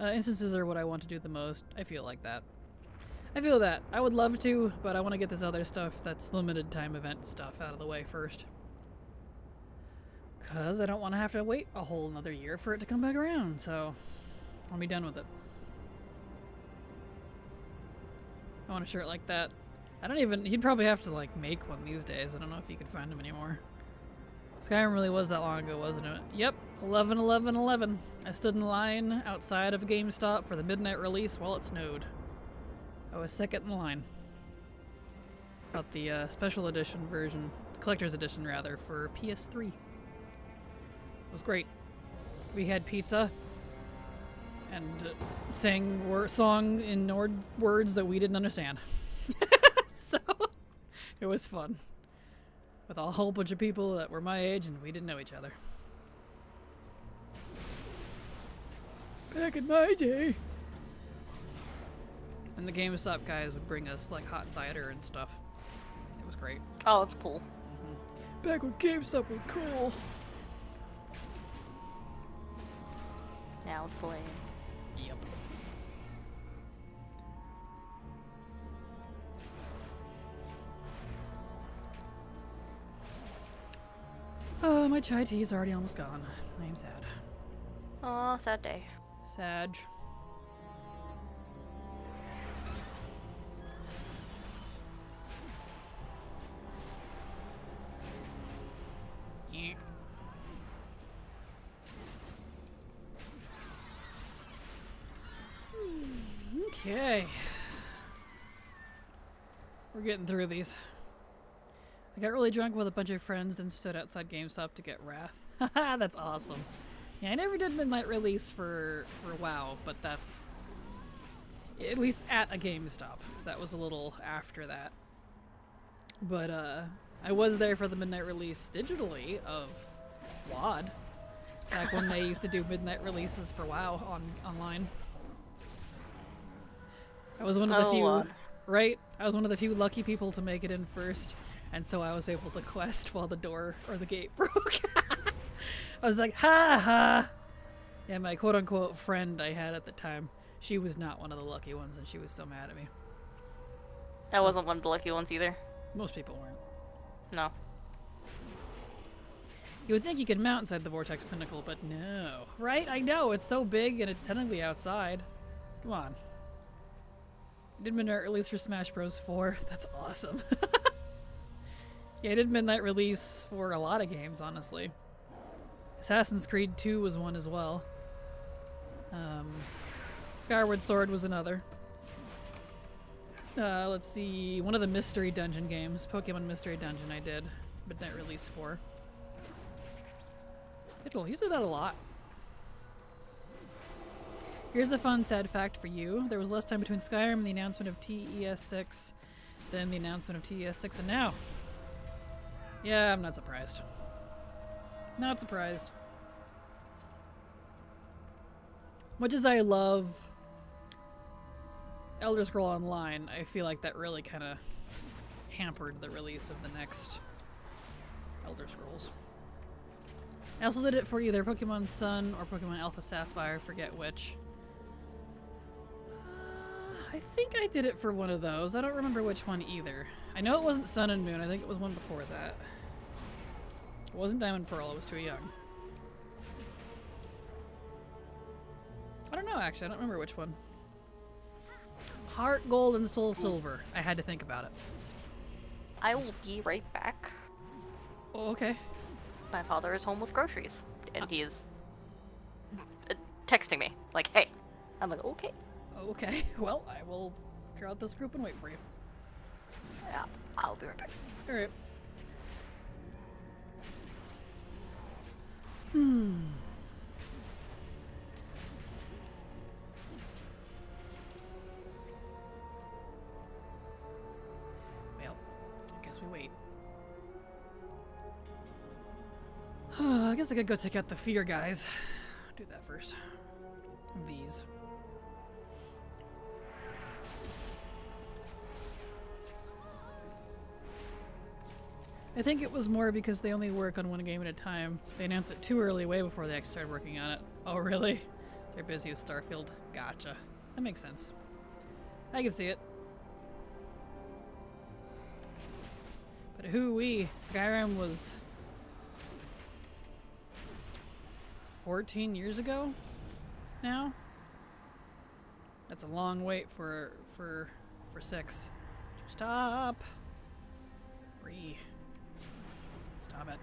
Instances are what I want to do the most. I feel like that. I feel that. I would love to, but I want to get this other stuff that's limited time event stuff out of the way first. Because I don't want to have to wait a whole another year for it to come back around, so I'll be done with it. I want a shirt like that. I don't even... He'd probably have to, like, make one these days. I don't know if you could find them anymore. Skyrim really was that long ago, wasn't it? Yep. 11/11/11. I stood in line outside of a GameStop for the midnight release while it snowed. I was second in line. Got the special edition version, collector's edition rather, for PS3. It was great. We had pizza and sang song in words that we didn't understand. So it was fun. With a whole bunch of people that were my age and we didn't know each other. Back in my day. And the GameStop guys would bring us like hot cider and stuff. It was great. Oh, it's cool. Back when GameStop was cool. Now it's lame. Yep. My chai tea is already almost gone. I'm sad. Oh, sad day. Sag. Yeah. Okay. We're getting through these. I got really drunk with a bunch of friends and stood outside GameStop to get Wrath. Haha, that's awesome. Yeah, I never did midnight release for WoW, but that's at least at a GameStop, 'cause that was a little after that. But I was there for the midnight release digitally of WoD, back when they used to do midnight releases for WoW online. I was one of the few, right? I was one of the few lucky people to make it in first, and so I was able to quest while the door or the gate broke. I was like, ha ha! Yeah, my quote-unquote friend I had at the time, she was not one of the lucky ones, and she was so mad at me. I wasn't one of the lucky ones either. Most people weren't. No. You would think you could mount inside the Vortex Pinnacle, but no. Right? I know, it's so big and it's technically outside. Come on. I did midnight release for Smash Bros. 4. That's awesome. Yeah, I did midnight release for a lot of games, honestly. Assassin's Creed 2 was one as well. Skyward Sword was another. Let's see, one of the Mystery Dungeon games, Pokemon Mystery Dungeon, I did midnight release for. You did that a lot. Here's a fun sad fact for you. There was less time between Skyrim and the announcement of TES6 than the announcement of TES6 and now. Yeah, I'm not surprised. Not surprised. Much as I love Elder Scroll Online, I feel like that really kind of hampered the release of the next Elder Scrolls. I also did it for either Pokemon Sun or Pokemon Alpha Sapphire, forget which. I think I did it for one of those. I don't remember which one either. I know it wasn't Sun and Moon, I think it was one before that. It wasn't Diamond Pearl, I was too young. I don't know actually, I don't remember which one. Heart Gold and Soul Silver. I had to think about it. I will be right back. Oh, okay. My father is home with groceries, and he is texting me, like, hey. I'm like, okay. Okay, well, I will clear out this group and wait for you. Yeah, I'll be right back. Alright. Well, I guess we wait. I guess I could go take out the fear guys. Do that first. These. I think it was more because they only work on one game at a time. They announced it too early, way before they actually started working on it. Oh, really? They're busy with Starfield. Gotcha. That makes sense. I can see it. But hoo-wee, Skyrim was 14 years ago now? That's a long wait for 6. Stop! Bree. Stop it.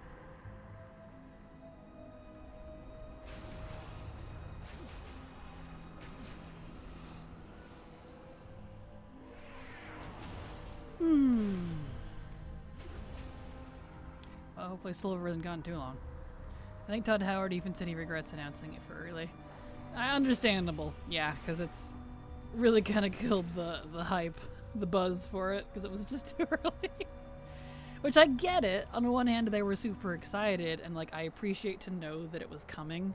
Well, hopefully Silver hasn't gone too long. I think Todd Howard even said he regrets announcing it for early. Understandable, yeah, because it's really kind of killed the hype, the buzz for it, because it was just too early. Which I get it. On the one hand, they were super excited, and like I appreciate to know that it was coming,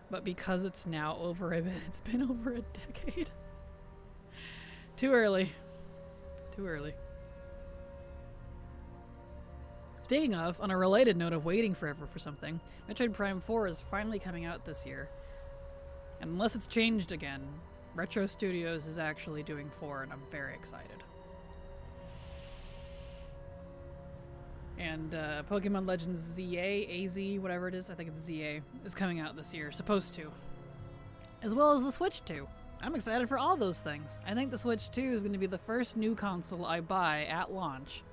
but because it's now over, it's been over a decade. Too early. Too early. Speaking of, on a related note of waiting forever for something, Metroid Prime 4 is finally coming out this year. And unless it's changed again, Retro Studios is actually doing 4, and I'm very excited. And Pokemon Legends ZA, AZ, whatever it is, I think it's ZA, is coming out this year, supposed to. As well as the Switch 2. I'm excited for all those things. I think the Switch 2 is going to be the first new console I buy at launch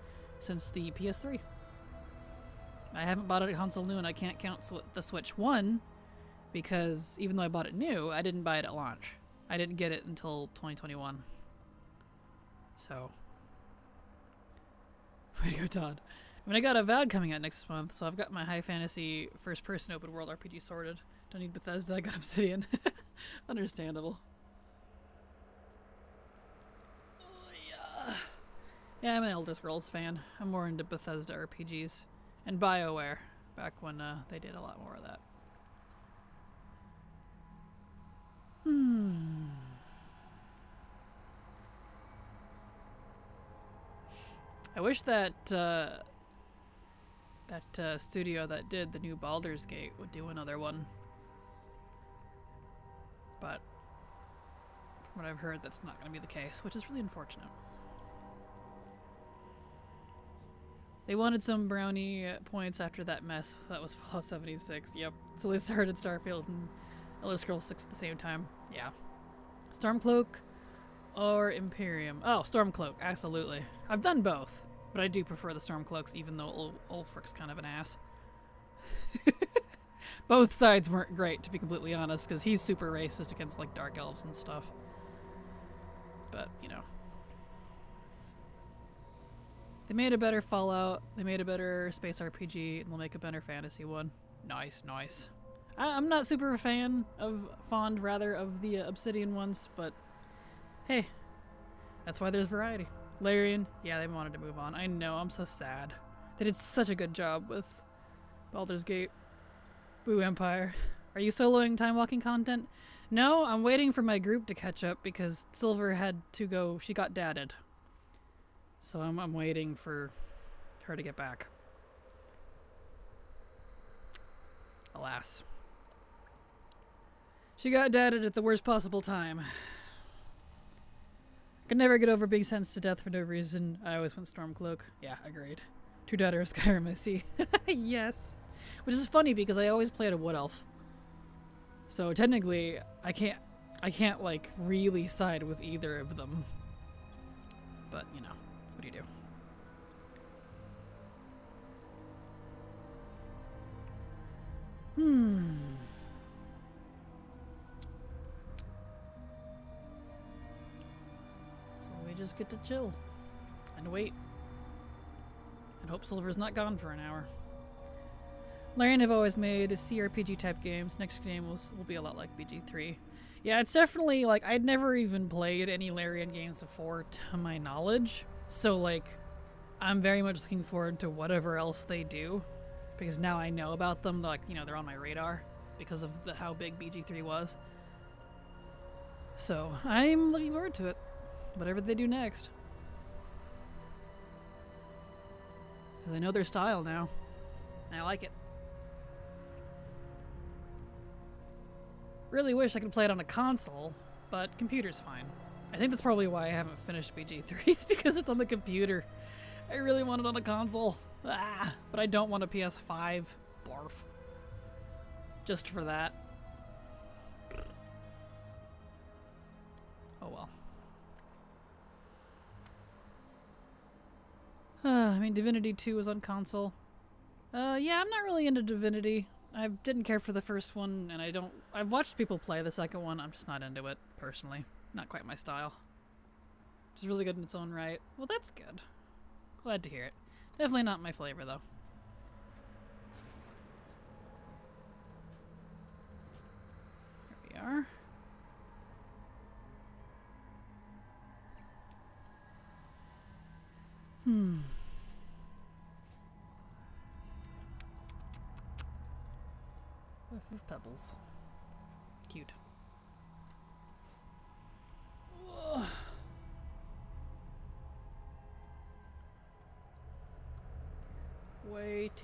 since the PS3. I haven't bought a console new, and I can't count the Switch 1 because even though I bought it new, I didn't buy it at launch. I didn't get it until 2021. So, way to go, Todd. I mean, I got Avowed coming out next month, so I've got my high fantasy first-person open world RPG sorted. Don't need Bethesda, I got Obsidian. Understandable. Yeah, I'm an Elder Scrolls fan. I'm more into Bethesda RPGs. And BioWare, back when they did a lot more of that. I wish that studio that did the new Baldur's Gate would do another one. But from what I've heard, that's not going to be the case, which is really unfortunate. They wanted some brownie points after that mess. That was Fallout 76, yep. So they started Starfield and Elder Scrolls 6 at the same time. Yeah. Stormcloak or Imperium? Oh, Stormcloak, absolutely. I've done both, but I do prefer the Stormcloaks even though Ulfric's kind of an ass. Both sides weren't great, to be completely honest, because he's super racist against, like, Dark Elves and stuff. But, you know. They made a better Fallout, they made a better space RPG, and they'll make a better fantasy one. Nice, nice. I'm not super a fan of, fond rather, of the Obsidian ones, but hey, that's why there's variety. Larian, yeah, they wanted to move on. I know, I'm so sad. They did such a good job with Baldur's Gate. Boo Empire. Are you soloing time walking content? No, I'm waiting for my group to catch up because Silver had to go, she got dadded. So I'm waiting for her to get back. Alas. She got dadded at the worst possible time. Could never get over being sentenced to death for no reason. I always went Stormcloak. Yeah, agreed. True daughter of Skyrim, I see. Yes. Which is funny because I always played a Wood Elf. So technically, I can't like really side with either of them. But, you know, what do you do? So we just get to chill and wait and hope Silver's not gone for an hour. Larian have always made CRPG type games. Next game will be a lot like BG3. Yeah, it's definitely like I'd never even played any Larian games before to my knowledge. So like I'm very much looking forward to whatever else they do because now I know about them. Like, you know, they're on my radar because of how big BG3 was. So I'm looking forward to it. Whatever they do next. Because I know their style now. And I like it. Really wish I could play it on a console, but computer's fine. I think that's probably why I haven't finished BG3. It's because it's on the computer. I really want it on a console. But I don't want a PS5. Barf. Just for that. Oh well. I mean, Divinity 2 was on console. Yeah, I'm not really into Divinity. I didn't care for the first one, and I've watched people play the second one. I'm just not into it, personally. Not quite my style. It's really good in its own right. Well, that's good. Glad to hear it. Definitely not my flavor, though. Here we are. With pebbles. Cute.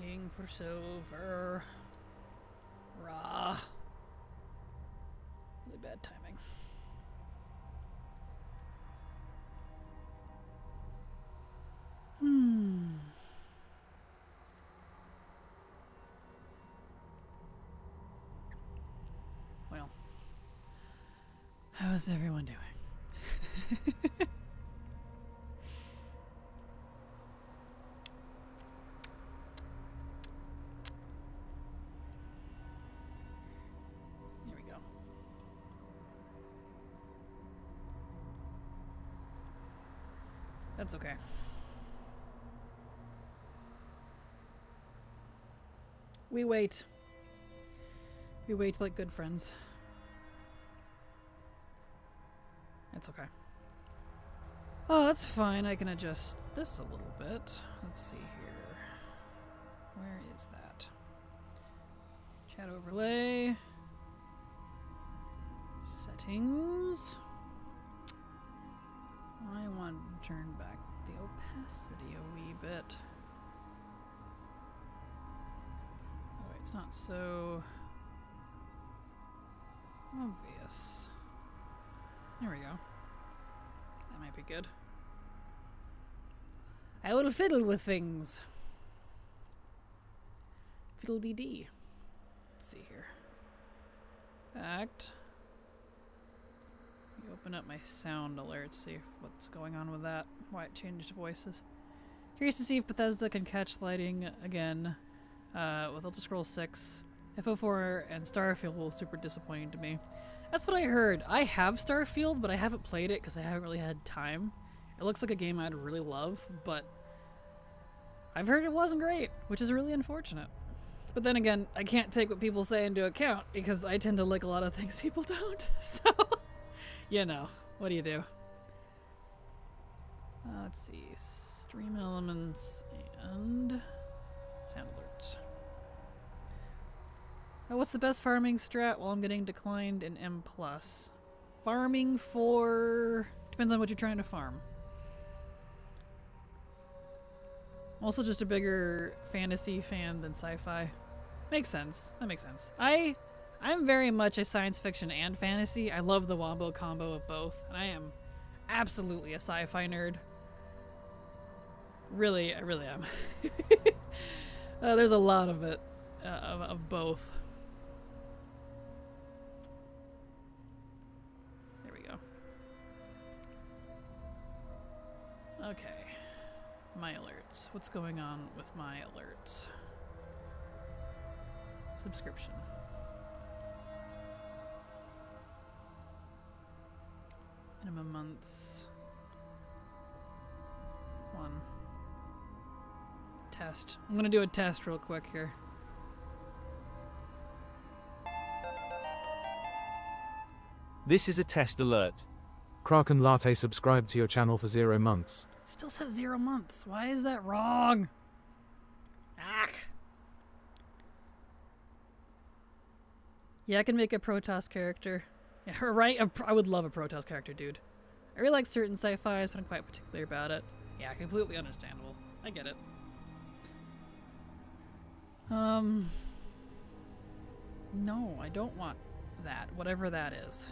waiting for silver. Rah. Really bad timing. Well, how's everyone doing? Here we go. That's okay. We wait. We wait like good friends. It's okay. Oh, that's fine. I can adjust this a little bit. Let's see here. Where is that? Chat overlay. Settings. I want to turn back the opacity a wee bit. Oh, it's not so obvious. There we go. That might be good. I will fiddle with things. Fiddle-dee-dee. Let's see here. Fact. Open up my sound alerts, see what's going on with that, why it changed voices. Curious to see if Bethesda can catch lighting again with Elder Scrolls 6. FO4 and Starfield will super disappointing to me. That's what I heard. I have Starfield, but I haven't played it because I haven't really had time. It looks like a game I'd really love, but I've heard it wasn't great, which is really unfortunate. But then again, I can't take what people say into account because I tend to like a lot of things people don't. So, you know, what do you do? Let's see. Stream elements and sound alerts. What's the best farming strat while I'm getting declined in M+? Farming for... depends on what you're trying to farm. Also just a bigger fantasy fan than sci-fi. Makes sense. That makes sense. I'm very much a science fiction and fantasy. I love the wombo combo of both. And I am absolutely a sci-fi nerd. Really, I really am. There's a lot of it. Of both. There we go. Okay. My alerts. What's going on with my alerts? Subscription. Minimum months. 1. Test. I'm gonna do a test real quick here. This is a test alert. Kraken Latte subscribed to your channel for 0 months. Still says 0 months. Why is that wrong? Ack. Yeah, I can make a Protoss character. Yeah, right? I would love a Protoss character, dude. I really like certain sci-fi, so I'm quite particular about it. Yeah, completely understandable. I get it. No, I don't want that. Whatever that is.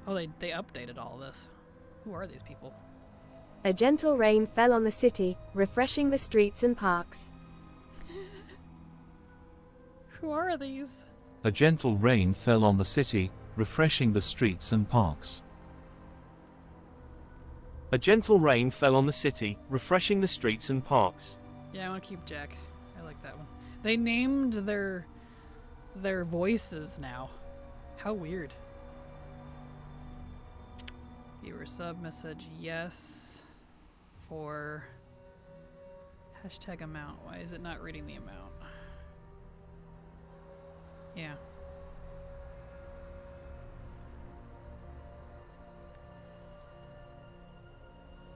Oh, they updated all this. Who are these people? A gentle rain fell on the city, refreshing the streets and parks. Who are these? A gentle rain fell on the city, refreshing the streets and parks. A gentle rain fell on the city, refreshing the streets and parks. Yeah, I want to keep Jack. I like that one. They named their voices now. How weird. Viewer sub message yes for hashtag amount. Why is it not reading the amount? Yeah.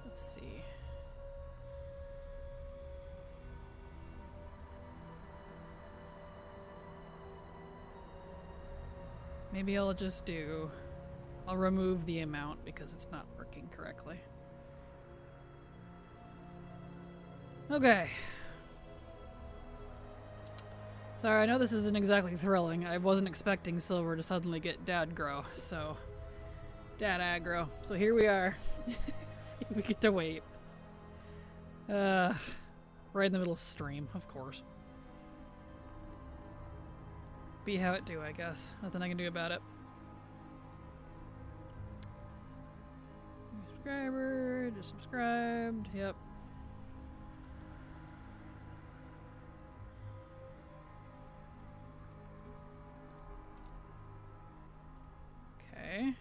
Let's see. Maybe I'll just do... I'll remove the amount because it's not working correctly. Okay. Sorry, I know this isn't exactly thrilling. I wasn't expecting Silver to suddenly get dad grow, so... Dad aggro. So here we are. We get to wait. Right in the middle of stream, of course. Be how it do, I guess. Nothing I can do about it. Subscriber, just subscribed, yep. Okay.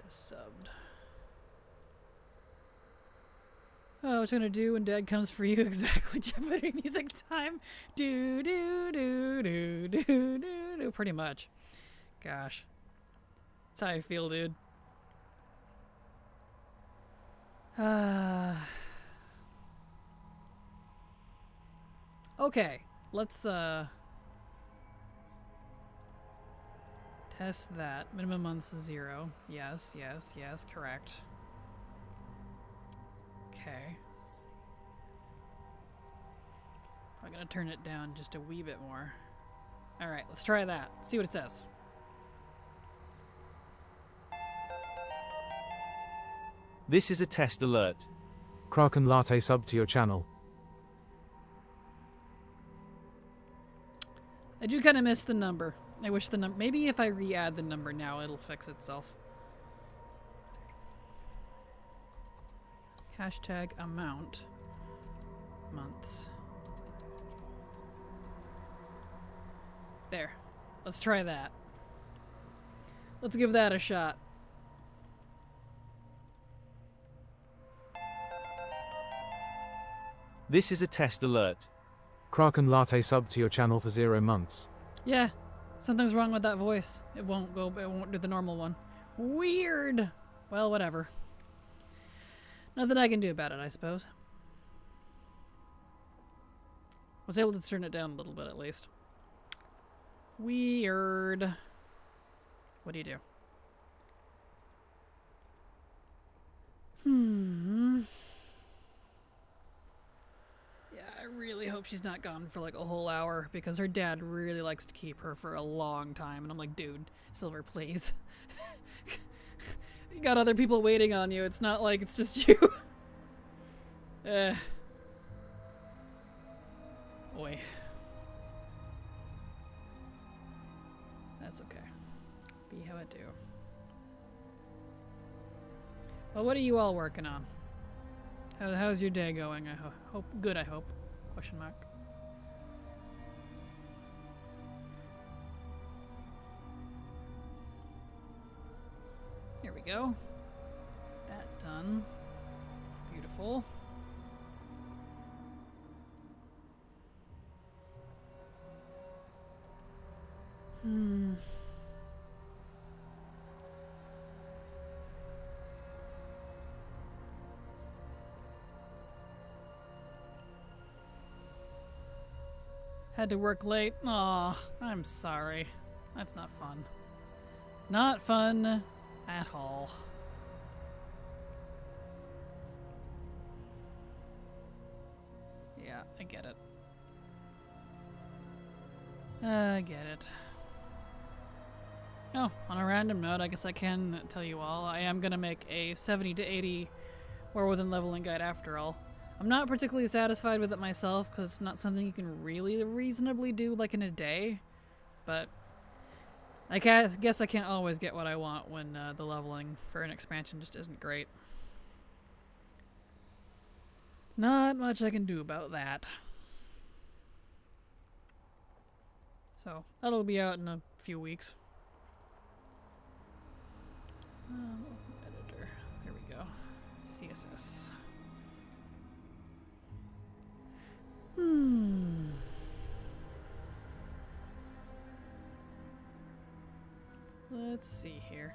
Just subbed. Oh, what you gonna do when Dad comes for you? Exactly. Jeopardy music time. Do do do do do do do. Pretty much. Gosh. That's how I feel, dude. Okay, let's test that. Minimum months is 0. Yes, yes, yes, correct. Okay. I'm gonna turn it down just a wee bit more. Alright, let's try that. See what it says. This is a test alert. Kraken Latte sub to your channel. I do kind of miss the number. I wish the number... Maybe if I re-add the number now, it'll fix itself. Hashtag amount. Months. There. Let's try that. Let's give that a shot. This is a test alert. Kraken Latte sub to your channel for 0 months. Yeah, something's wrong with that voice. It won't do the normal one. Weird! Well, whatever. Nothing I can do about it, I suppose. Was able to turn it down a little bit at least. Weird. What do you do? Yeah, I really hope she's not gone for like a whole hour because her dad really likes to keep her for a long time. And I'm like, dude, Silver, please. You got other people waiting on you. It's not like it's just you. Boy. That's okay. Be how it do. Well, what are you all working on? How's your day going? I hope good. I hope. Question mark. Here we go. That done. Beautiful. Had to work late. Aw, I'm sorry. That's not fun. Not fun at all. Yeah, I get it. I get it. Oh, on a random note, I guess I can tell you all, I am going to make a 70 to 80 War Within leveling guide after all. I'm not particularly satisfied with it myself, because it's not something you can really reasonably do like in a day, but I guess I can't always get what I want when the leveling for an expansion just isn't great. Not much I can do about that. So, that'll be out in a few weeks. Editor. There we go. CSS. Let's see here.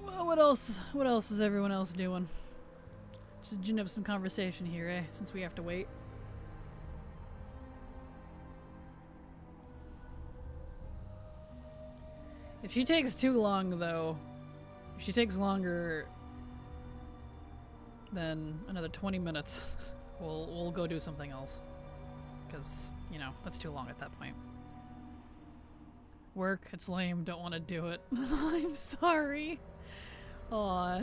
Well, what else? What else is everyone else doing? Just gin up some conversation here, eh? Since we have to wait. If she takes too long, though, if she takes longer then another 20 minutes. We'll go do something else. Because, you know, that's too long at that point. Work, it's lame, don't want to do it. I'm sorry. Aw.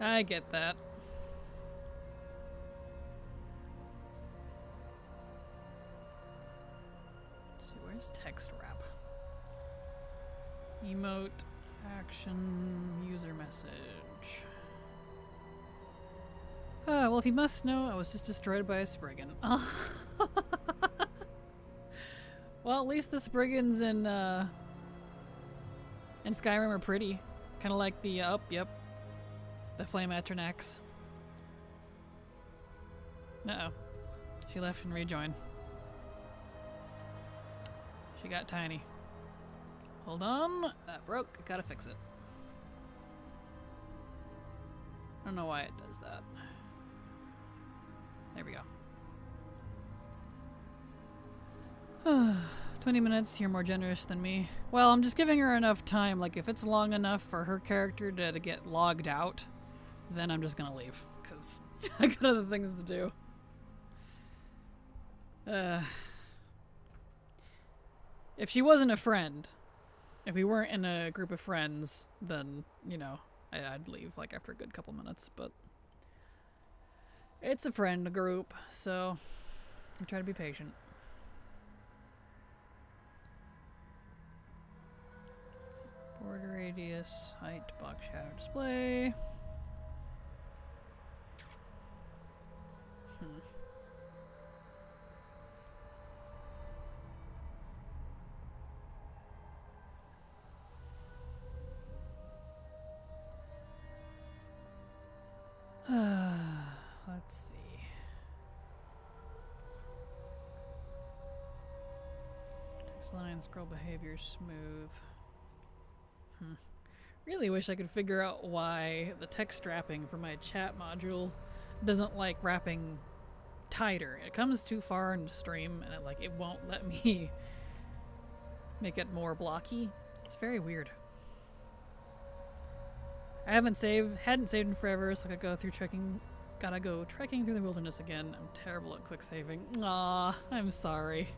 I get that. So where's text wrap? Emote, action, user message. Well, if you must know, I was just destroyed by a Spriggan. Well, at least the Spriggans in Skyrim are pretty. Kind of like the, yep. The Flame Atronax. Uh-oh. She left and rejoined. She got tiny. Hold on. That broke. Gotta fix it. I don't know why it does that. There we go. 20 minutes, you're more generous than me. Well, I'm just giving her enough time. Like, if it's long enough for her character to get logged out, then I'm just gonna leave. Because I got other things to do. If she wasn't a friend, if we weren't in a group of friends, then, you know, I'd leave, like, after a good couple minutes, but it's a friend group, so I try to be patient. Border radius, height, box shadow display. Let's see. Text line, scroll behavior, smooth. Really wish I could figure out why the text wrapping for my chat module doesn't like wrapping tighter. It comes too far into stream and it won't let me make it more blocky. It's very weird. I hadn't saved in forever, so I gotta go trekking through the wilderness again. I'm terrible at quick saving. Aw, I'm sorry.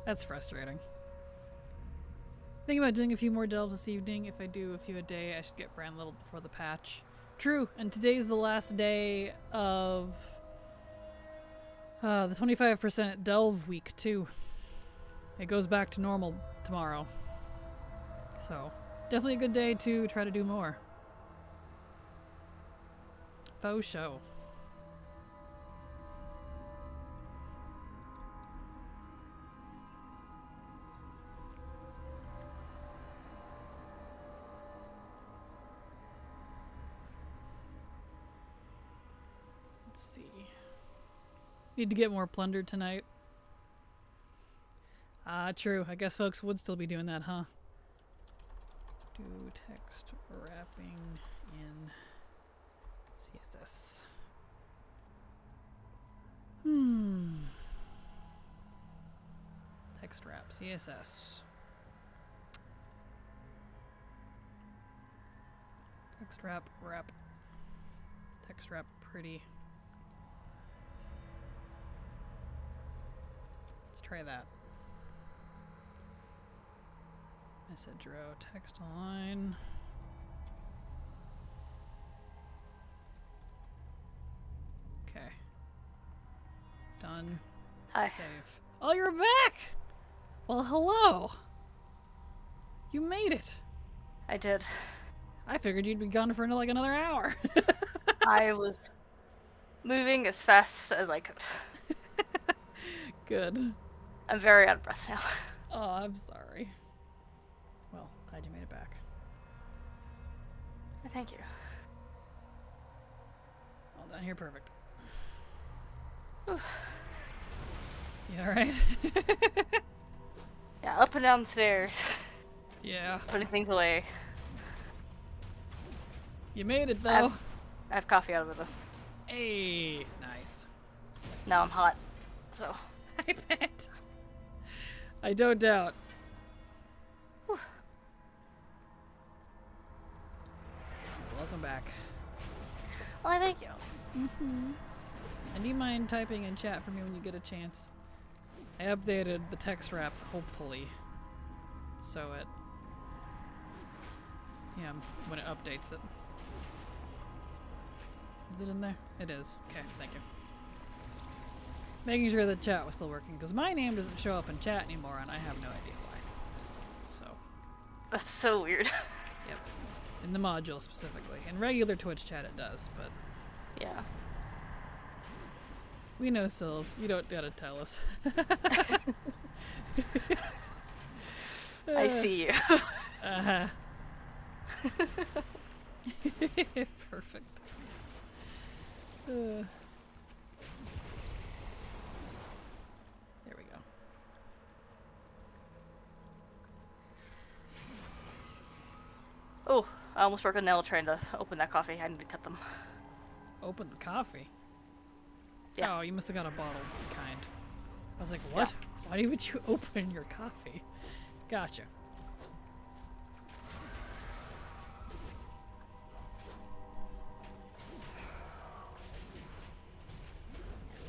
That's frustrating. Thinking about doing a few more delves this evening. If I do a few a day, I should get brand little before the patch. True, and today's the last day of the 25% delve week, too. It goes back to normal tomorrow. So, definitely a good day to try to do more. Faux show. Let's see. Need to get more plunder tonight. Ah, true. I guess folks would still be doing that, huh? Do text wrapping in CSS. Text wrap, CSS. Text wrap, wrap. Text wrap, pretty. Let's try that. Message row, text align. Okay. Done. Hi. Save. Oh, you're back! Well, hello. You made it. I did. I figured you'd be gone for like another hour. I was moving as fast as I could. Good. I'm very out of breath now. Oh, I'm sorry. Well, glad you made it back. Thank you. All done here, perfect. Oof. You alright? Yeah, up and down the stairs. Yeah. Putting things away. You made it, though. I have coffee out of it, though. Hey, nice. Now I'm hot, so. I bet. I don't doubt. Whew. Welcome back. Why, thank you. And do you mind typing in chat for me when you get a chance? I updated the text wrap, hopefully. So it... Yeah, when it updates it. Is it in there? It is. Okay, thank you. Making sure the chat was still working, because my name doesn't show up in chat anymore, and I have no idea why. So... That's so weird. Yep. In the module specifically. In regular Twitch chat it does, but... Yeah. We know, Sylv. You don't gotta tell us. I see you. Uh-huh. Perfect. There we go. Oh, I almost broke a nail trying to open that coffee. I need to cut them. Open the coffee? Yeah. Oh, you must have got a bottle kind. I was like, what? Yeah. Why would you open your coffee? Gotcha.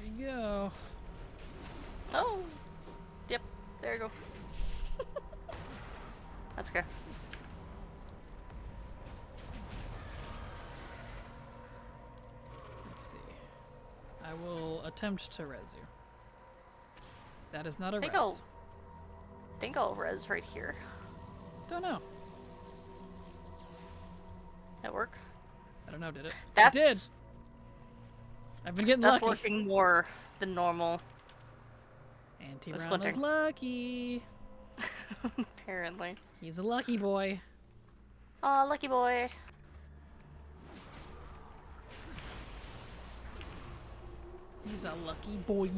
There we go. Oh. Yep. There you go. That's okay. Let's see. I will attempt to res you. That is not a res. Think I'll res right here. Don't know. That work? I don't know, did it? That's, it did! I've been getting that's lucky. working more than normal. Anti-Brown is lucky. Apparently. He's a lucky boy. Aw, lucky boy. He's a lucky boy.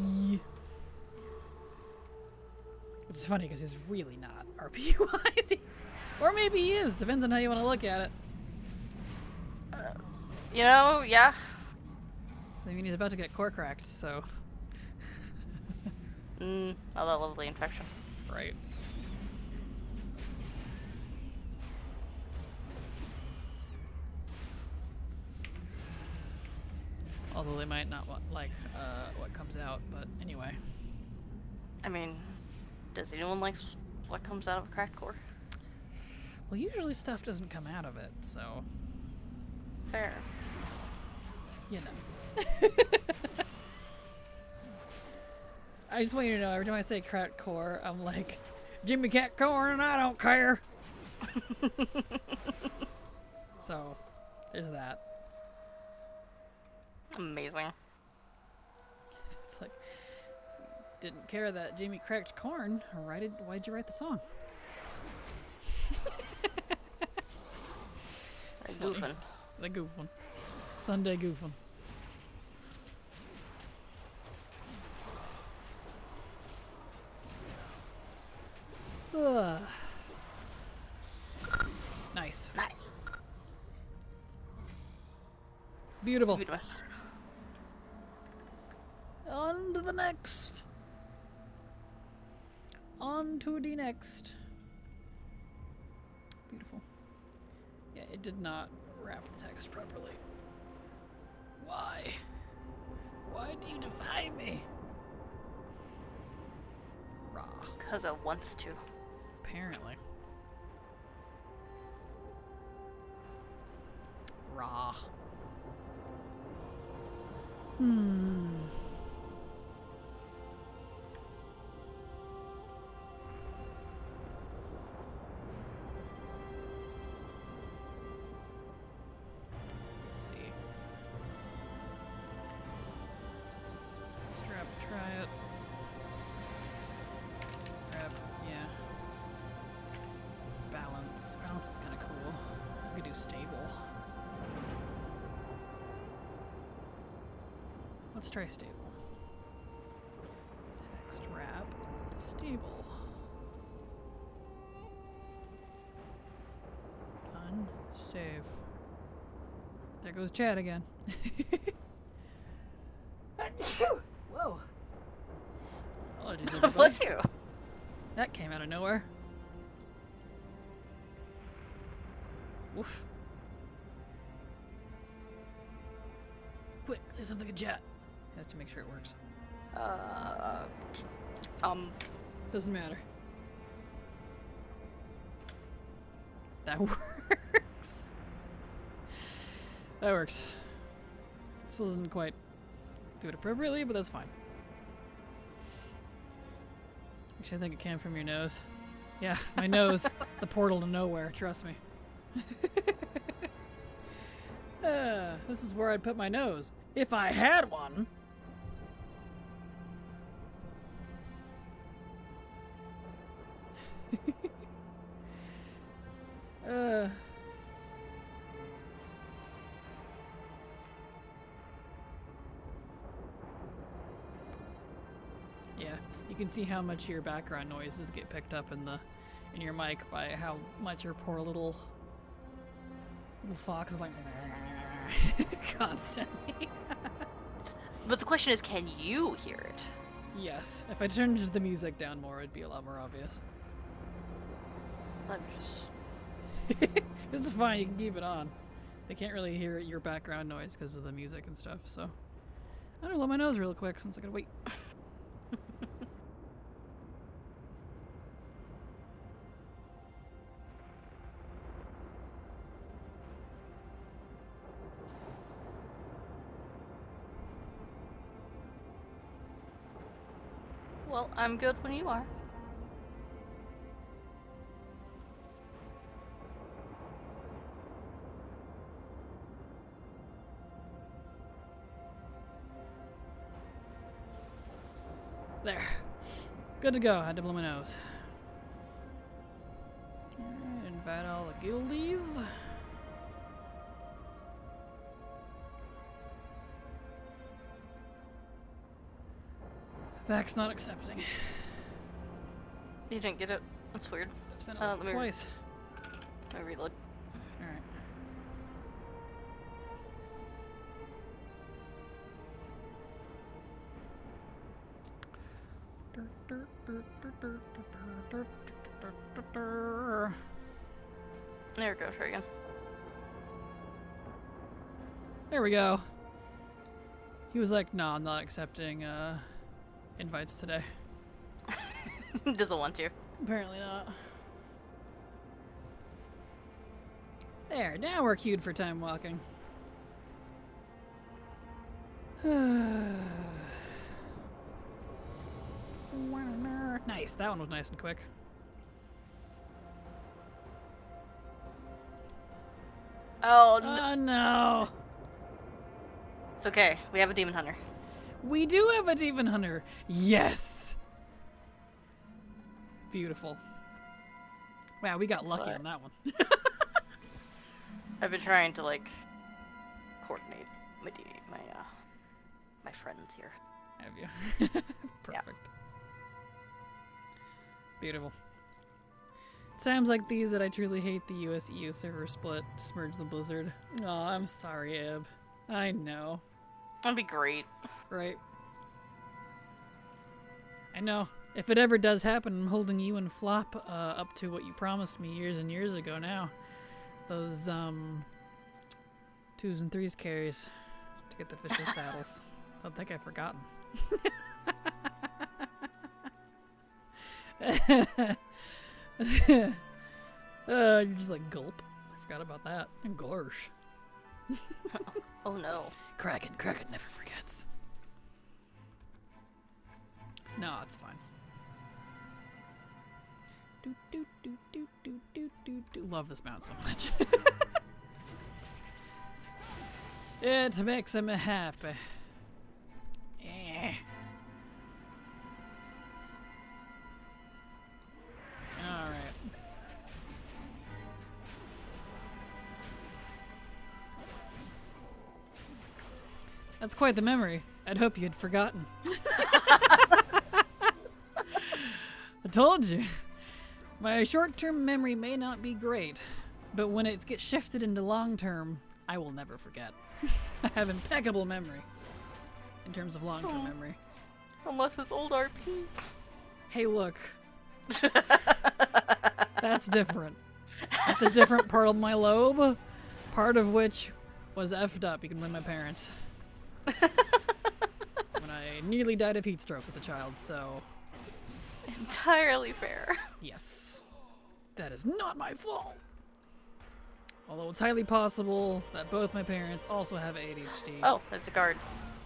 Which is funny because he's really not RP-wise. Or maybe he is. Depends on how you want to look at it. You know, yeah. I mean, he's about to get core cracked, so... Oh, that lovely infection. Right. Although they might not like what comes out, but anyway. I mean, does anyone like what comes out of a cracked core? Well, usually stuff doesn't come out of it, so... Fair. You know. I just want you to know, every time I say cracked core, I'm like, Jimmy Cat Corn, I don't care. So, there's that. Amazing. It's like, didn't care that Jamie cracked corn. Why'd you write the song? It's goofing. The goofing. Sunday goofing. Ugh. Nice. Nice. Beautiful. Beautiful. On to the next. On to the next. Beautiful. Yeah, it did not wrap the text properly. Why? Why do you defy me? Raw. Because it wants to. Apparently. Raw. Let's see. Strap, try it. Grab, yeah. Balance. Balance is kind of cool. I could do stable. Let's try stable. Text wrap. Stable. Done. Save. There goes Chad again. Whoa. Apologies, everybody. Bless you. That came out of nowhere. Woof. Quick, say something in chat. I have to make sure it works. Doesn't matter. That works. That works. Still doesn't quite do it appropriately, but that's fine. Actually, I think it came from your nose. Yeah, my nose. The portal to nowhere, trust me. This is where I'd put my nose. If I had one. Yeah, you can see how much your background noises get picked up in your mic by how much your poor little fox is like constantly. But the question is, can you hear it? Yes, if I turned the music down more, it'd be a lot more obvious. I'm just... This is fine, you can keep it on. They can't really hear your background noise because of the music and stuff, so... I'm gonna blow my nose real quick since I gotta wait. Well, I'm good when you are. There. Good to go. I had to blow my nose. Alright, invite all the guildies. Vac's not accepting. You didn't get it? That's weird. I've sent it twice. Let me reload. Alright. There we go, try again. There we go. He was like, no, I'm not accepting invites today. Doesn't want to. Apparently not. There, now we're queued for time walking. Nice, that one was nice and quick. Oh, No. It's okay. We have a demon hunter. We do have a demon hunter. Yes. Beautiful. Wow, we got lucky on that one. I've been trying to like coordinate my friends here. Have you? Perfect. Yeah. Beautiful. Times like these that I truly hate the US-EU server split. Smurge the Blizzard. Oh, I'm sorry, Ib. I know. That'd be great. Right. I know. If it ever does happen, I'm holding you and Flop up to what you promised me years and years ago now. Those 2s and 3s carries to get the fish's saddles. Don't think I've forgotten. You're just like gulp. I forgot about that. And gorsh. Oh no. Kraken never forgets. No, it's fine. Do, do, do, do, do, do, do, do. Love this mount so much. It makes him happy. Eh. Alright. That's quite the memory. I'd hope you had forgotten. I told you. My short-term memory may not be great, but when it gets shifted into long-term, I will never forget. I have impeccable memory in terms of long-term memory. Unless it's old RP. Hey, look. That's different. That's a different part of my lobe, part of which was effed up. You can blame my parents. When I nearly died of heat stroke as a child, so... Entirely fair. Yes. That is not my fault! Although it's highly possible that both my parents also have ADHD. Oh, there's a guard.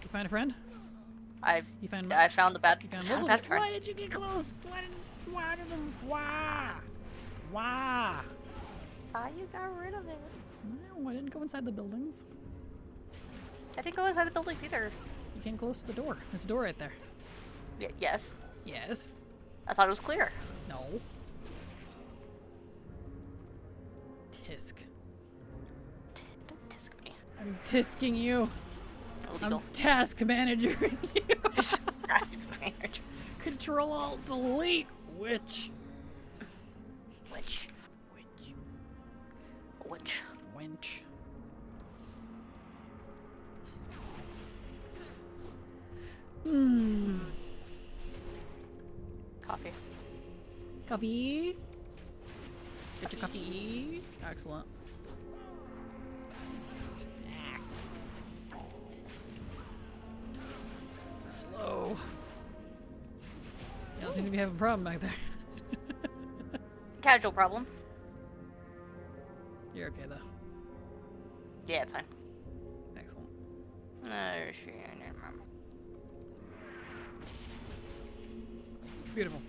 You find a friend? I You found found the bad, you found found multiple. bad friend. Why did you get close? Why? Ah, you got rid of it. No, I didn't go inside the buildings. I didn't go inside the buildings either. You came close to the door. There's a door right there. Yes. Yes. I thought it was clear. No. Tisk. Don't tisk me. I'm tisking you. Illegal. I'm task managering you. Task manager. Control Alt Delete. Which? Which? Winch. Coffee. Coffee. Get your coffee. Excellent. Slow. You don't seem to be having a problem back there. Casual problem. You're okay though. Yeah, it's fine. Excellent. No, she I didn't remember. Beautiful.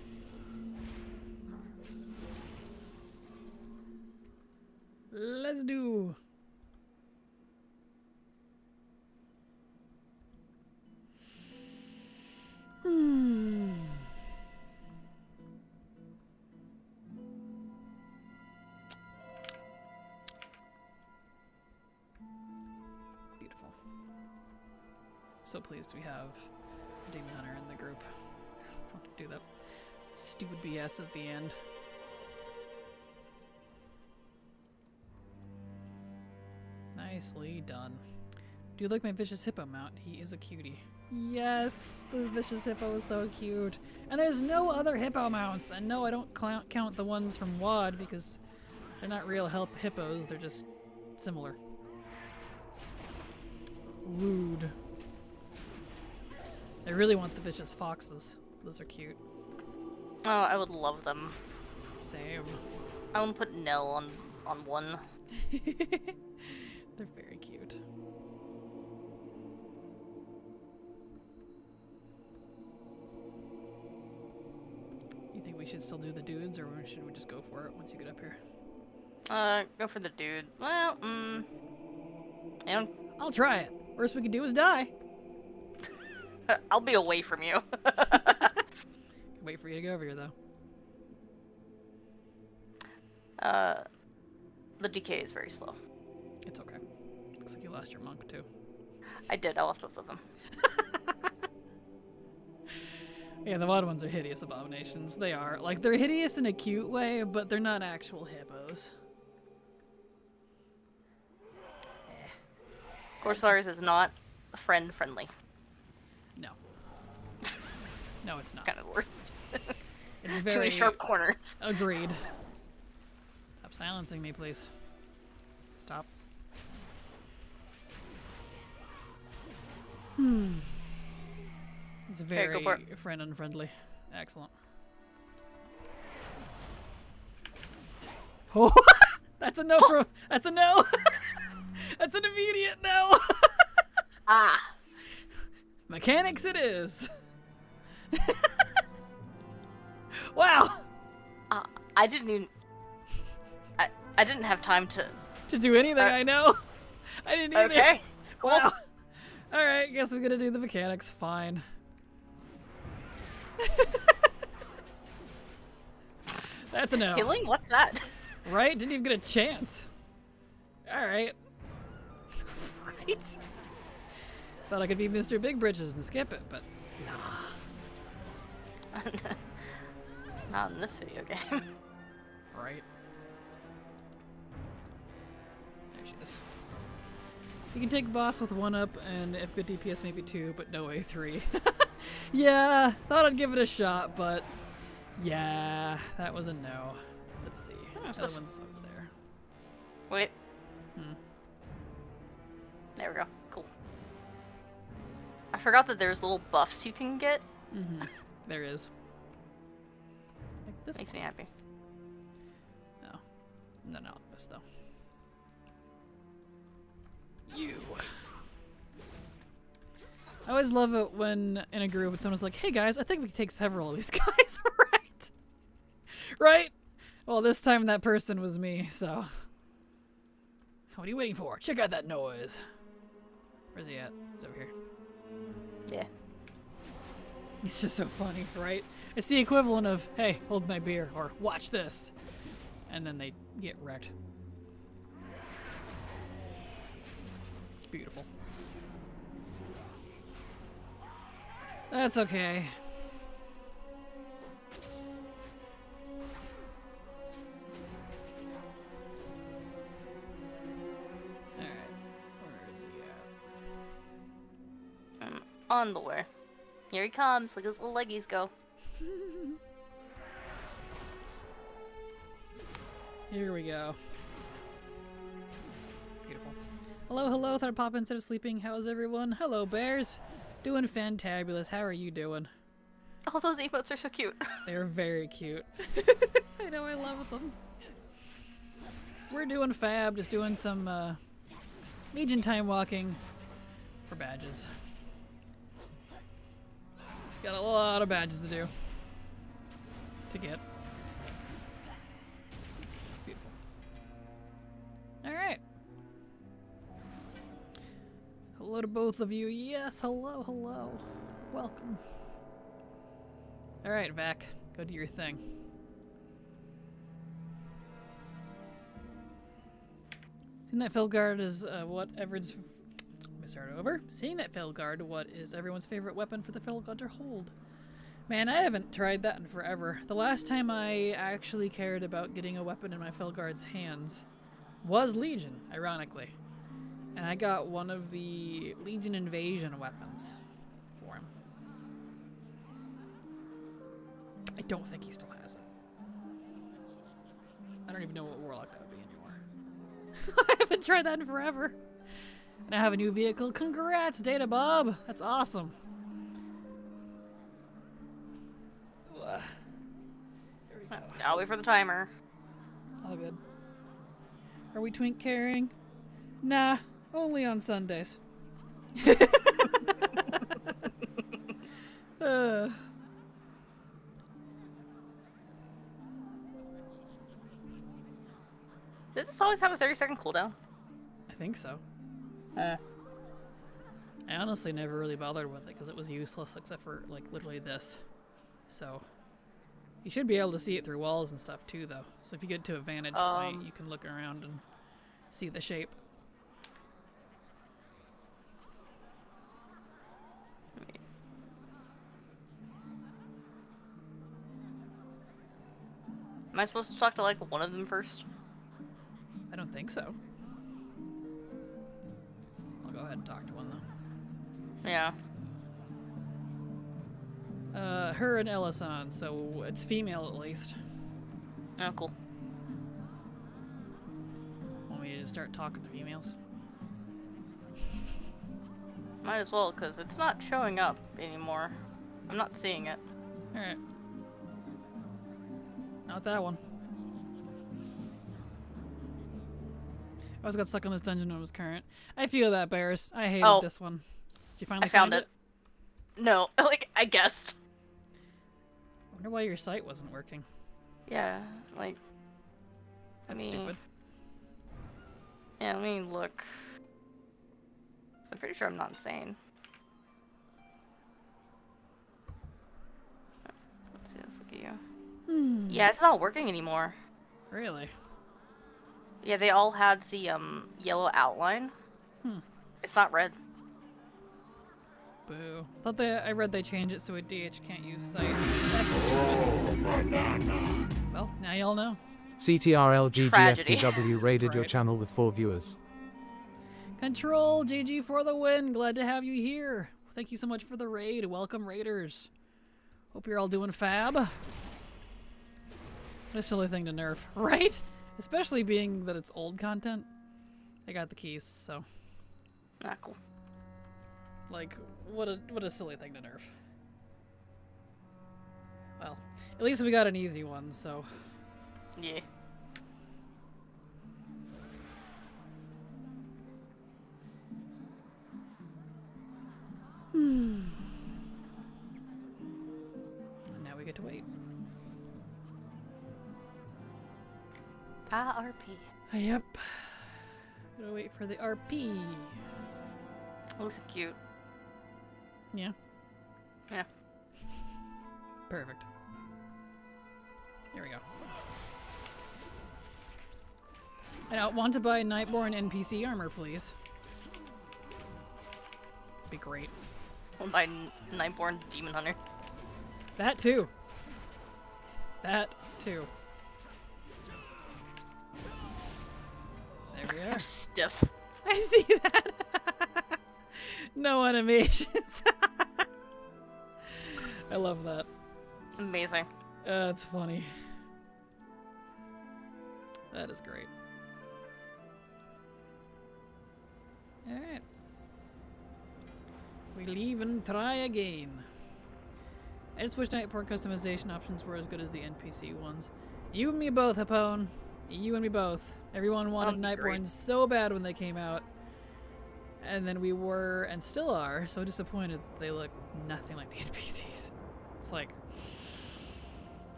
Let's do. Beautiful. So pleased we have a Demon Hunter in the group. Don't have to do that stupid BS at the end. Nicely done. Do you like my vicious hippo mount? He is a cutie. Yes, the vicious hippo is so cute. And there's no other hippo mounts. And no, I don't count the ones from WoD because they're not real hippos. They're just similar. Rude. I really want the vicious foxes. Those are cute. Oh, I would love them. Same. I want to put Nell on one. They're very cute. You think we should still do the dudes, or should we just go for it once you get up here? Go for the dude. Well, and I'll try it. Worst we can do is die. I'll be away from you. Wait for you to go over here, though. The decay is very slow. It's okay. Looks like you lost your monk, too. I did. I lost both of them. Yeah, the WoD ones are hideous abominations. They are. Like, they're hideous in a cute way, but they're not actual hippos. Corsairs is not friendly. No. No, it's not. Kind of the worst. It's Too very many sharp corners. Agreed. Stop silencing me, please. Stop. It's very go for it. friend unfriendly. Excellent. Oh, that's a no for. That's a no. That's an immediate no. Ah. Mechanics it is. Wow. I didn't even. I didn't have time to. Do anything, I know. I didn't either. Okay. Cool. Wow. Alright, guess I'm gonna do the mechanics. Fine. That's a no. Healing? What's that? Right? Didn't even get a chance. Alright. Right? Thought I could be Mr. Big Britches and skip it, but nah. Not in this video game. Right. There she is. You can take boss with 1-up and if good DPS maybe 2, but no A3. Yeah, thought I'd give it a shot, but yeah, that was a no. Let's see. The other one's over there. Wait. There we go. Cool. I forgot that there's little buffs you can get. Mm-hmm. There is. Like this Makes me happy. No. No, this though. You. I always love it when in a group someone's like, hey guys, I think we can take several of these guys, right? Right? Well, this time that person was me, so. What are you waiting for? Check out that noise. Where's he at? He's over here. Yeah. It's just so funny, right? It's the equivalent of, hey, hold my beer, or watch this. And then they get wrecked. It's beautiful. That's okay. Alright, where is he at? On the way. Here he comes. Look at his little leggies go. Here we go. Beautiful. Hello, thought I'd pop in instead of sleeping. How's everyone? Hello, bears. Doing fantabulous. How are you doing? Oh, those emotes are so cute. They're very cute. I know, I love them. We're doing fab, just doing some Legion time walking for badges. Got a lot of badges to do. To get. Beautiful. Alright. Hello to both of you. Yes, hello. Welcome. Alright, Vac. Go do your thing. Seeing that Felguard is what everyone's... Let me start over. Seeing that Felguard, what is everyone's favorite weapon for the Felguard to hold? Man, I haven't tried that in forever. The last time I actually cared about getting a weapon in my Felguard's hands was Legion, ironically. And I got one of the Legion Invasion weapons for him. I don't think he still has it. I don't even know what Warlock that would be anymore. I haven't tried that in forever. And I have a new vehicle. Congrats, Data Bob! That's awesome. Here we go. I'll wait for the timer. All good. Are we twink carrying? Nah, only on Sundays. Did this always have a 30-second cooldown? I think so. I honestly never really bothered with it because it was useless except for, like, literally this. So, you should be able to see it through walls and stuff too, though. So if you get to a vantage point, you can look around and see the shape. Am I supposed to talk to, like, one of them first? I don't think so. I'll go ahead and talk to one, though. Yeah. Her and Ellison, so it's female at least. Oh, cool. Want me to just start talking to females? Might as well, because it's not showing up anymore. I'm not seeing it. Alright. Not that one. I always got stuck on this dungeon when it was current. I feel that, Bears. I hated this one. Did you finally I found find it. No, like, I guessed. I wonder why your site wasn't working. Yeah, like... That's stupid. Yeah, let me look. I'm pretty sure I'm not insane. Let's see, let's look at you. Yeah, it's not working anymore. Really? Yeah, they all had the yellow outline. It's not red. Boo. I read they changed it so a DH can't use site. That's stupid. Well, now y'all know. CTRLGGFTW raided your Right. channel with 4 viewers. Control GG for the win. Glad to have you here. Thank you so much for the raid. Welcome, raiders. Hope you're all doing fab. What a silly thing to nerf, right? Especially being that it's old content. I got the keys, so. Ah, cool. Like, what a silly thing to nerf. Well, at least we got an easy one, so. Yeah. And now we get to wait. RP. Yep. Gotta wait for the RP. Looks cute. Yeah. Yeah. Perfect. Here we go. I want to buy Nightborn NPC armor, please. Be great. By Nightborn Demon Hunters. That too. That too. There we are. Stiff. I see that. No animations. I love that. Amazing. That's funny. That is great. Alright. We leave and try again. I just wish Nightborn customization options were as good as the NPC ones. You and me both, Hapone. You and me both. Everyone wanted Nightborn so bad when they came out. And then we were, and still are, so disappointed they look nothing like the NPCs. It's like...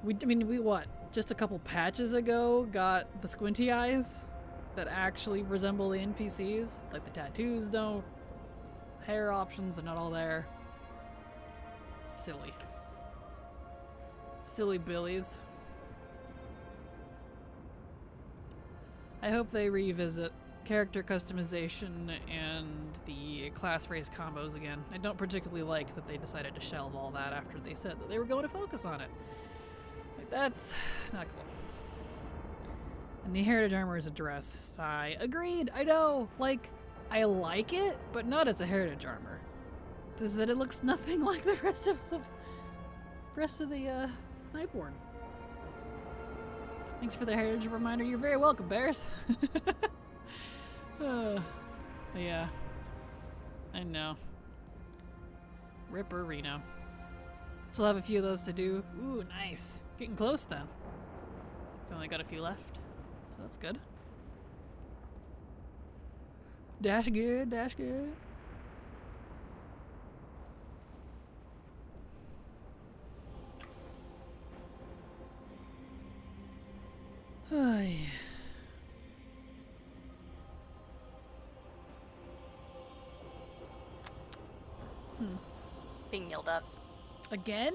we what? Just a couple patches ago got the squinty eyes that actually resemble the NPCs? Like the tattoos don't. Hair options are not all there. Silly. Silly billies. I hope they revisit character customization and the class race combos again. I don't particularly like that they decided to shelve all that after they said that they were going to focus on it. Like, that's not cool. And the heritage armor is a dress. Sigh. Agreed. I know. Like, I like it, but not as a heritage armor. This is that it looks nothing like the rest of the Nightborn. Thanks for the heritage reminder. You're very welcome, Bears. Yeah. I know. Ripper Reno. Still have a few of those to do. Ooh, nice. Getting close then. We've only got a few left. So that's good. Dash good, dash good. Oh, yeah. Being yelled at. Again?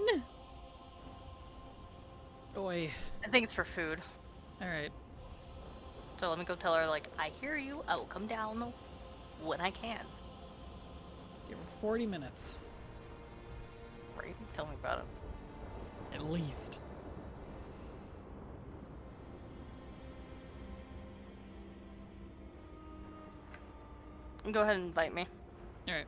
Oi. I think it's for food. Alright. So let me go tell her, like, I hear you. I will come down when I can. Give her 40 minutes. Right? Tell me about it. At least. Go ahead and invite me. Alright.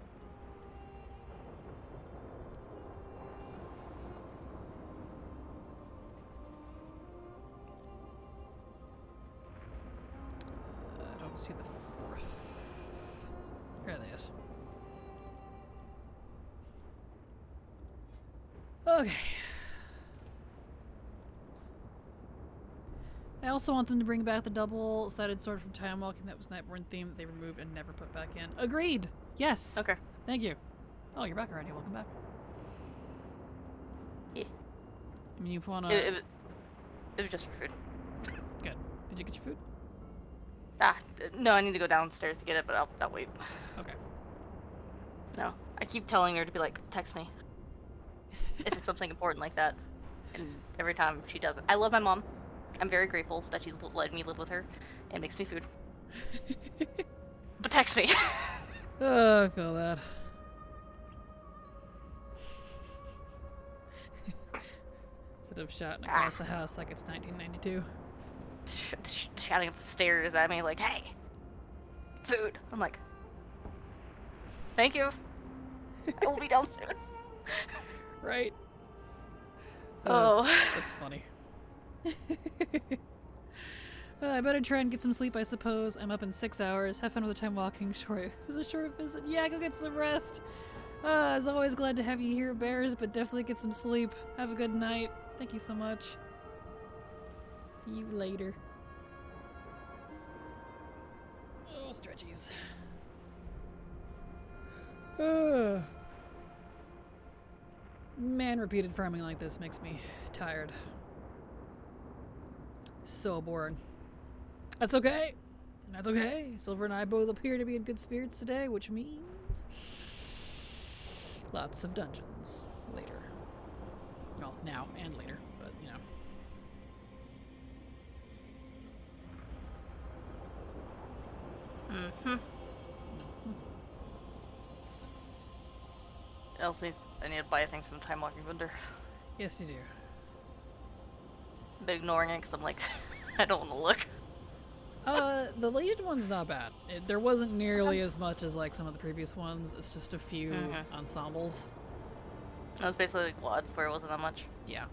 I don't see the fourth. Here it is. Okay. I also want them to bring back the double-sided sword from Time Walking that was Nightborn theme that they removed and never put back in. Agreed! Yes! Okay. Thank you. Oh, you're back already. Welcome back. Yeah. I mean, if you wanna... It was just for food. Good. Did you get your food? No, I need to go downstairs to get it, but I'll wait. Okay. No. I keep telling her to be like, text me. If it's something important like that. And every time she doesn't. I love my mom. I'm very grateful that she's letting me live with her and makes me food. But text me. Oh, I feel that. Instead of shouting across the house like it's 1992. Shouting up the stairs at me like, hey, food. I'm like, thank you. I will be down soon. Right? Oh. That's funny. I better try and get some sleep, I suppose. I'm up in 6 hours. Have fun with the time walking. Short. It was a short visit. Yeah, go get some rest. As always, glad to have you here, Bears, but definitely get some sleep. Have a good night. Thank you so much. See you later. Oh, stretchies. Man, repeated farming like this makes me tired. So boring. That's okay. That's okay. Silver and I both appear to be in good spirits today, which means lots of dungeons later. Well, now and later, but you know. Elsie, I need to buy things from the Time Walking vendor. Yes, you do. I've been ignoring it because I'm like, I don't want to look. The Legion one's not bad. There wasn't nearly as much as like some of the previous ones. It's just a few ensembles. It was basically like WODs where it wasn't that much. Yeah.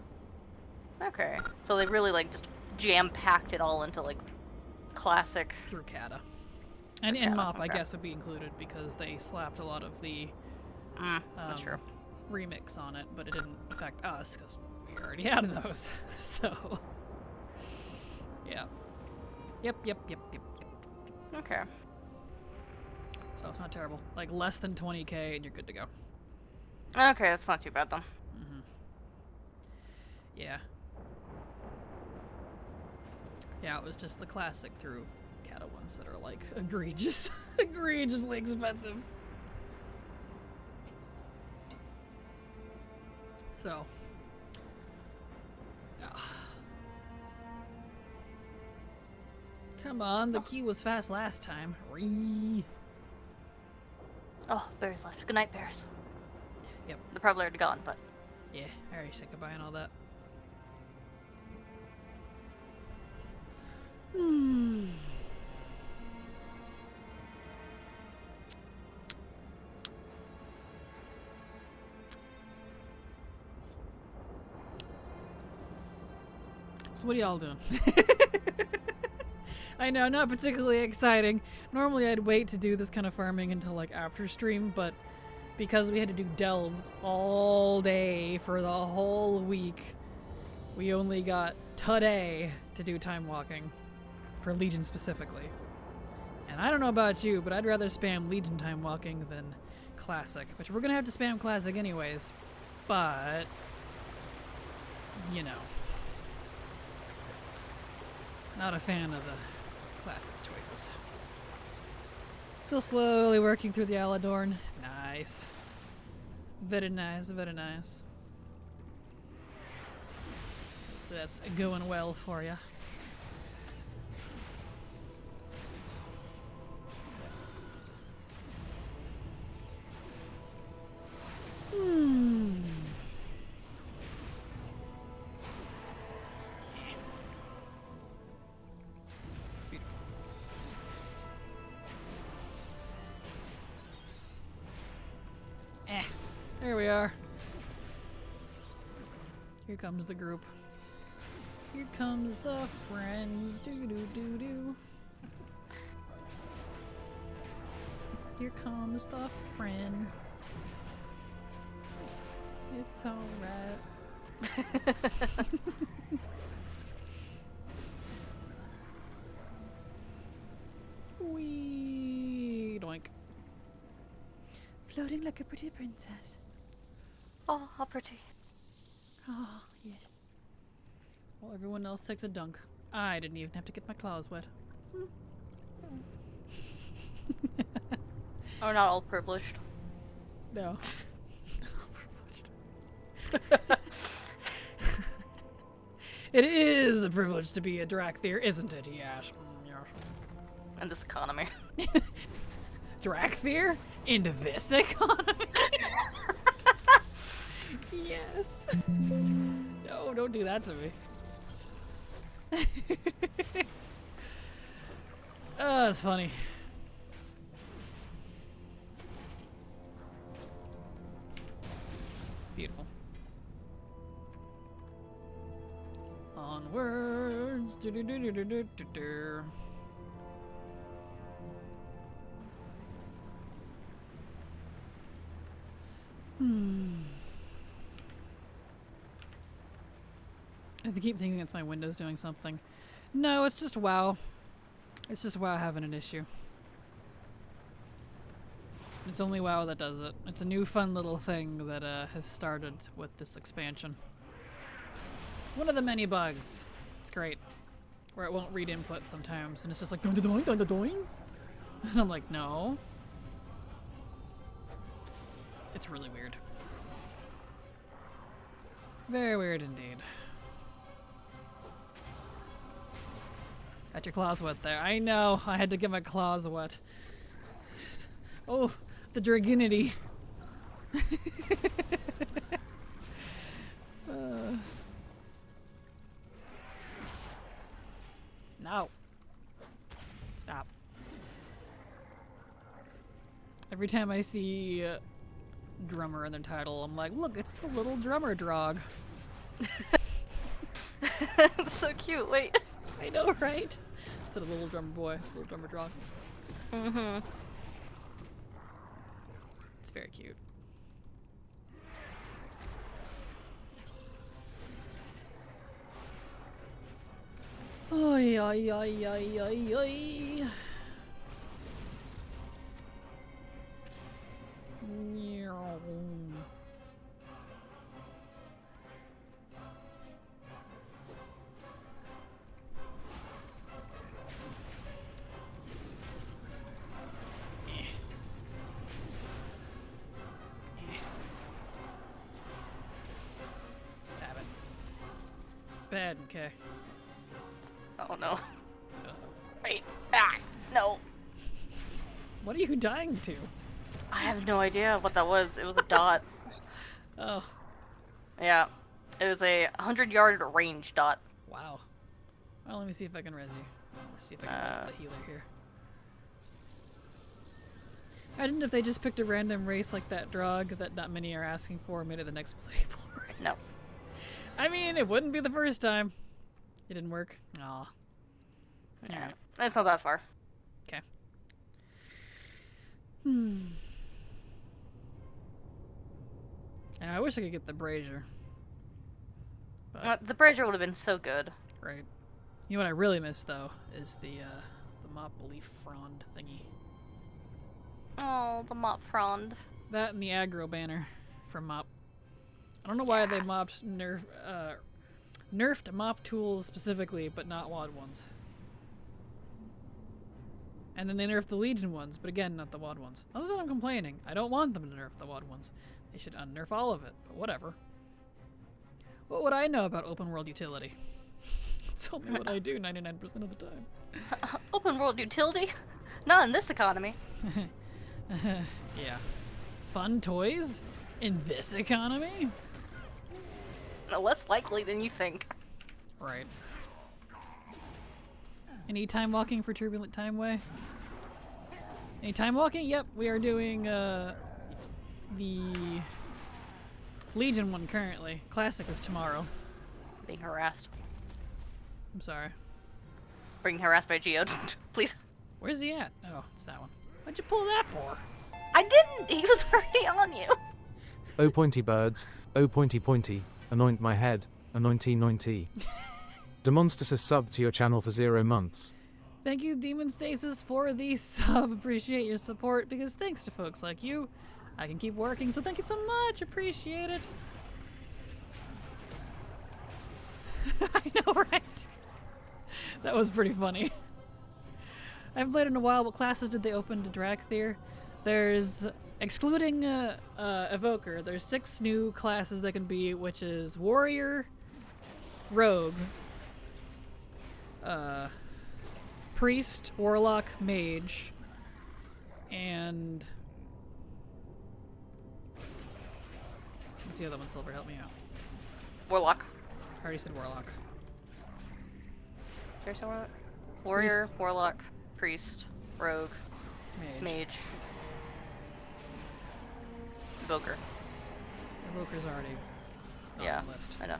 Okay. So they really like just jam-packed it all into like classic. Through Kata. And Kata, MOP, I okay. guess, would be included because they slapped a lot of the That's true. remix on it, but it didn't affect us because we already had those. So, yeah. Yep. Okay. So it's not terrible. Like less than 20k and you're good to go. Okay, that's not too bad then. Yeah. Yeah, it was just the classic through Kata ones that are like egregiously expensive. So. Come on, the queue was fast last time. Ree. Oh, Bears left. Good night, Bears. Yep. They're probably already gone, but Yeah, I already said goodbye and all that. So what are y'all doing? I know, not particularly exciting. Normally I'd wait to do this kind of farming until like after stream, but because we had to do delves all day for the whole week, we only got today to do time walking for Legion specifically. And I don't know about you, but I'd rather spam Legion time walking than Classic, which we're gonna have to spam Classic anyways, but you know, not a fan of the Classic choices. Still slowly working through the Aladorn. Nice. Very nice, very nice. That's going well for you. Beautiful. There we are. Here comes the group. Here comes the friends. Do. Here comes the friend. It's alright. Wee doink. Floating like a pretty princess. oh, how pretty. Oh, yes. Well, everyone else takes a dunk. I didn't even have to get my claws wet. Oh, not all privileged. No. It is a privilege to be a Drakthir, isn't it? Yes. Yes. In this economy. Drakthir? Into this economy? Yes. No, don't do that to me. Oh, that's funny. Beautiful. Onward. questions. Do-do-do-do-do-do-do. I keep thinking it's my Windows doing something. No, it's just WoW. It's just WoW having an issue. It's only WoW that does it. It's a new fun little thing that has started with this expansion. One of the many bugs. It's great. Where it won't read input sometimes, and it's just like doing, doing, doing, doing. And I'm like, no. It's really weird. Very weird indeed. Got your claws wet there. I know. I had to get my claws wet. Oh, the dragonity. No. Stop. Every time I see drummer in the title, I'm like, look, it's the little drummer drog. It's so cute. Wait. I know, right? Instead of little drummer boy, little drummer drog. Mm-hmm. It's very cute. Oy, oy, oy, oy, oy, oy. Meow. Stab it. It's bad, okay. Oh no. Wait. Ah! No. What are you dying to? I have no idea what that was. It was a dot. Oh, Yeah. It was a 100-yard range dot. wow. Well, let me see if I can res you. Let's see if I can res the healer here. I didn't know if they just picked a random race like that drug that not many are asking for and made it the next playable race. No. I mean, it wouldn't be the first time. It didn't work. Aw. Yeah. Alright. It's not that far. Okay. And I wish I could get the brazier. But, The brazier would have been so good. right. You know what I really miss, though, is the mop leaf frond thingy. Oh, the mop frond. That and the aggro banner from mop. I don't know why they Yes. nerfed mop tools specifically, but not WAD ones. And then they nerfed the Legion ones, but again, not the WAD ones. Not that I'm complaining. I don't want them to nerf the WAD ones. They should unnerf all of it, but whatever. What would I know about open world utility? It's only what I do 99% of the time. Open world utility? Not in this economy. Yeah. Fun toys? In this economy? No, less likely than you think. Right. Any time walking for Turbulent Timeway? Any time walking? Yep, we are doing the Legion one currently. Classic is tomorrow. Being harassed. I'm sorry. Being harassed by Geode. Please. Where's he at? Oh, it's that one. What'd you pull that for? I didn't! He was already on you! Oh pointy birds, oh pointy pointy, anoint my head, anointy nointy. Demonstratus sub to your channel for 0 months. Thank you, Demon Stasis, for the sub. Appreciate your support, because thanks to folks like you, I can keep working, so thank you so much. Appreciate it. I know, right? That was pretty funny. I haven't played in a while. What classes did they open to Drakthir? There's, excluding Evoker, there's 6 new classes that can be, which is Warrior, Rogue, Priest, Warlock, Mage, and... What's the other one, Silver? Help me out. Warlock. I already said Warlock. There's a warlock. Warrior, Warlock, Priest, Rogue, Mage. Evoker. Evoker's already on Yeah, the list. I know.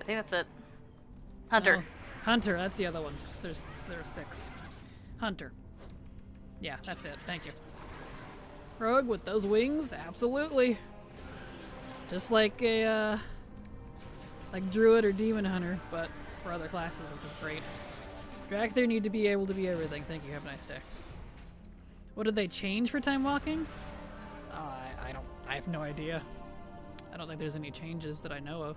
I think that's it. Hunter. No, Hunter, that's the other one. There's 6. Hunter. Yeah, that's it. Thank you. Rogue with those wings? Absolutely. Just like a, like Druid or Demon Hunter, but for other classes, which is great. Dracthyr need to be able to be everything. Thank you. Have a nice day. What did they change for time walking? I have no idea. I don't think there's any changes that I know of.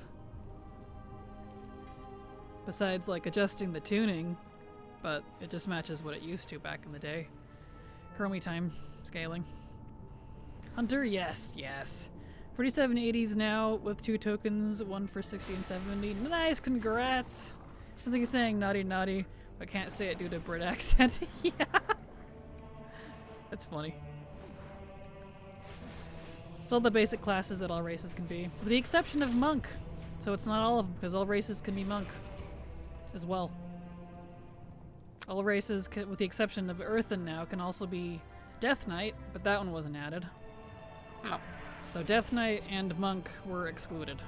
Besides, like, adjusting the tuning, but it just matches what it used to back in the day. Chromie time scaling. Hunter, yes. 4780s now with 2 tokens, 1 for 60 and 70. Nice, congrats! I think he's saying naughty, but can't say it due to Brit accent. Yeah! That's funny. It's all the basic classes that all races can be, with the exception of Monk. So it's not all of them, because all races can be Monk as well. All races, with the exception of Earthen now, can also be Death Knight, but that one wasn't added. No. So Death Knight and Monk were excluded.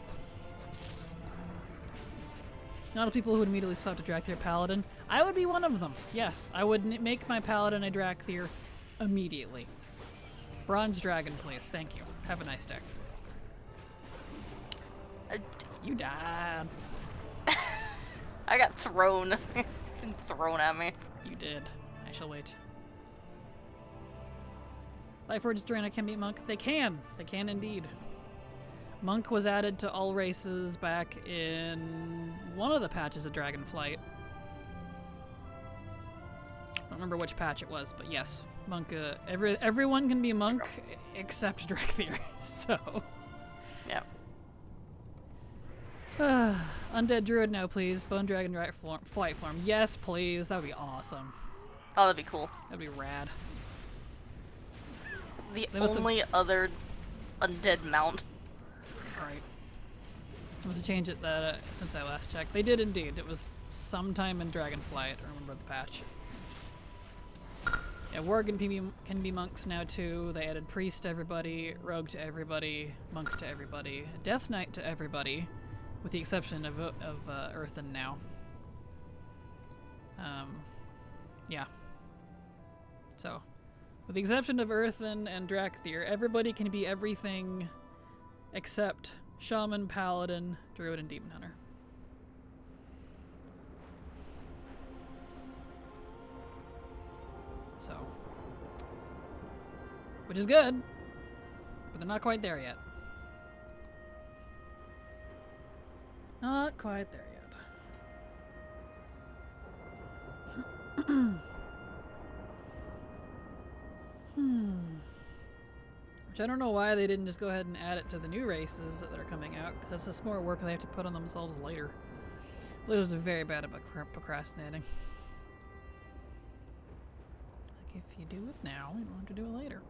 Not of people who would immediately swap to Dracthyr Paladin. I would be one of them. Yes, I would make my Paladin a Dracthyr immediately. Bronze Dragon, please. Thank you. Have a nice day. You died. I got thrown. Thrown at me. You did. I shall wait. Lifeforged Drana can beat Monk. They can. They can indeed. Monk was added to all races back in one of the patches of Dragonflight. I don't remember which patch it was, but yes. Monk, everyone can be Monk except Dracthyr, so. Yeah. Undead Druid now, please. Bone Dragon Flight Form. Yes, please. That would be awesome. Oh, that'd be cool. That'd be rad. The only other undead mount. Alright. I must change it since I last checked. They did indeed. It was sometime in Dragonflight. I remember the patch. Yeah, Worgen can be monks now too. They added priest to everybody, rogue to everybody, monk to everybody, death knight to everybody, with the exception of Earthen now. Yeah. So, with the exception of Earthen and Dracthyr, everybody can be everything except Shaman, Paladin, Druid, and Demon Hunter. So, which is good, but they're not quite there yet. Not quite there yet. Which I don't know why they didn't just go ahead and add it to the new races that are coming out, because that's just more work they have to put on themselves later. Blizzards are very bad about procrastinating. Like, if you do it now, you don't have to do it later.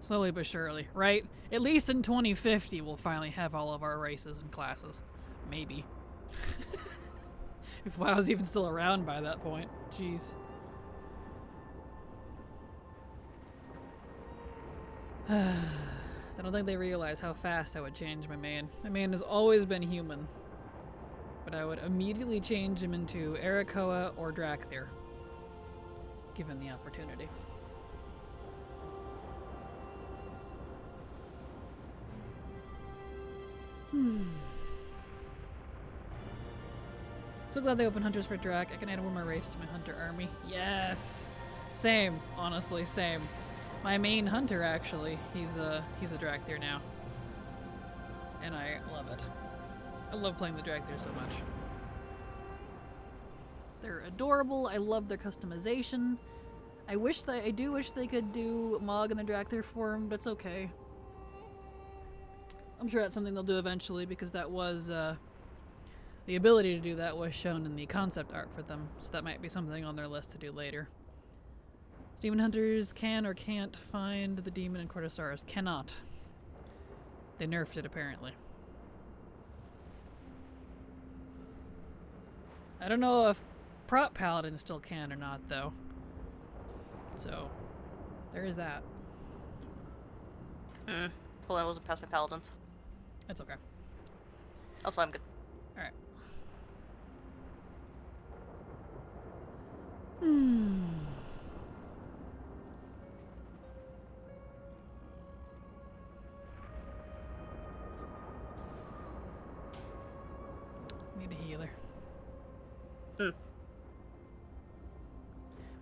Slowly but surely, right? At least in 2050, we'll finally have all of our races and classes. Maybe. If WoW's even still around by that point. Jeez. I don't think they realize how fast I would change my main. My main has always been human. But I would immediately change him into Arakoa or Dracthyr, given the opportunity. So glad they opened Hunters for Drac. I can add one more race to my Hunter army. Yes! Same, honestly, same. My main Hunter, actually, he's a Dracthyr now. And I love it. I love playing the Dracthyr so much. They're adorable. I love their customization. I do wish they could do Mog in the Dracthyr form, but it's okay. I'm sure that's something they'll do eventually, because that was, the ability to do that was shown in the concept art for them, so that might be something on their list to do later. Demon Hunters can or can't find the demon in Cortosaurus. Cannot. They nerfed it, apparently. I don't know if Prop Paladin still can or not, though. So, there is that. Well, I wasn't past my paladins. It's okay. Also, I'm good. Alright. Need a healer. Hmm.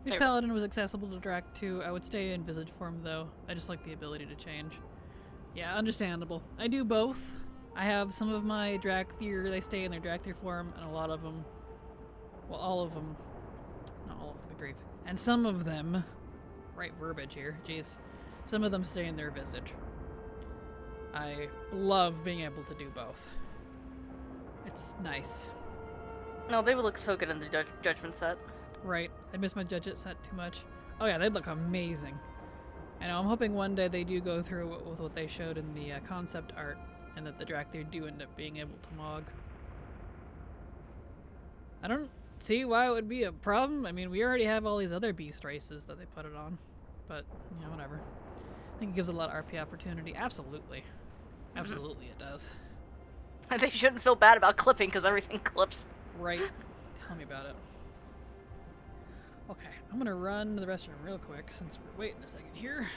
If There. Paladin was accessible to Drac too, I would stay in Visage form though. I just like the ability to change. Yeah, understandable. I do both. I have some of my Drakthir, they stay in their Drakthir form, and a lot of them, well, all of them, not all of them, good grief. And some of them, right verbiage here, jeez, some of them stay in their Visage. I love being able to do both. It's nice. No, they would look so good in the Judgment set. Right. I miss my Judgment set too much. Oh yeah, they'd look amazing. I know, I'm hoping one day they do go through with what they showed in the concept art, and that the Drakthir do end up being able to Mog. I don't see why it would be a problem. I mean, we already have all these other beast races that they put it on. But, you know, whatever. I think it gives a lot of RP opportunity. Absolutely. Absolutely it does. They shouldn't feel bad about clipping because everything clips. Right. Tell me about it. Okay, I'm gonna run to the restroom real quick since we're waiting a second here.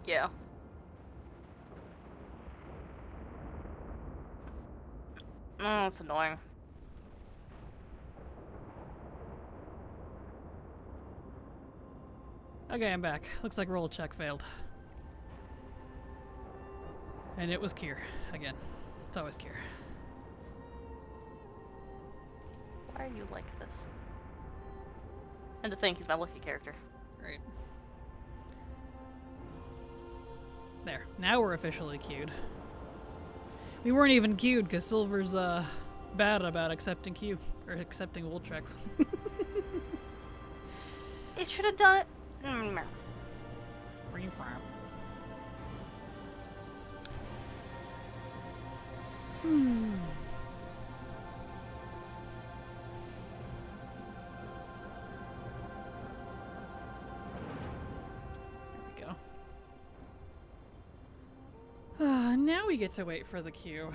Yeah. Oh, that's annoying. Okay, I'm back. Looks like roll check failed. And it was Kier. Again. It's always Kier. Why are you like this? And to think he's my lucky character. Right. There. Now we're officially queued. We weren't even queued because Silver's bad about accepting queue or accepting wool checks. It should have done it. Where you from? There we go. Now we get to wait for the queue.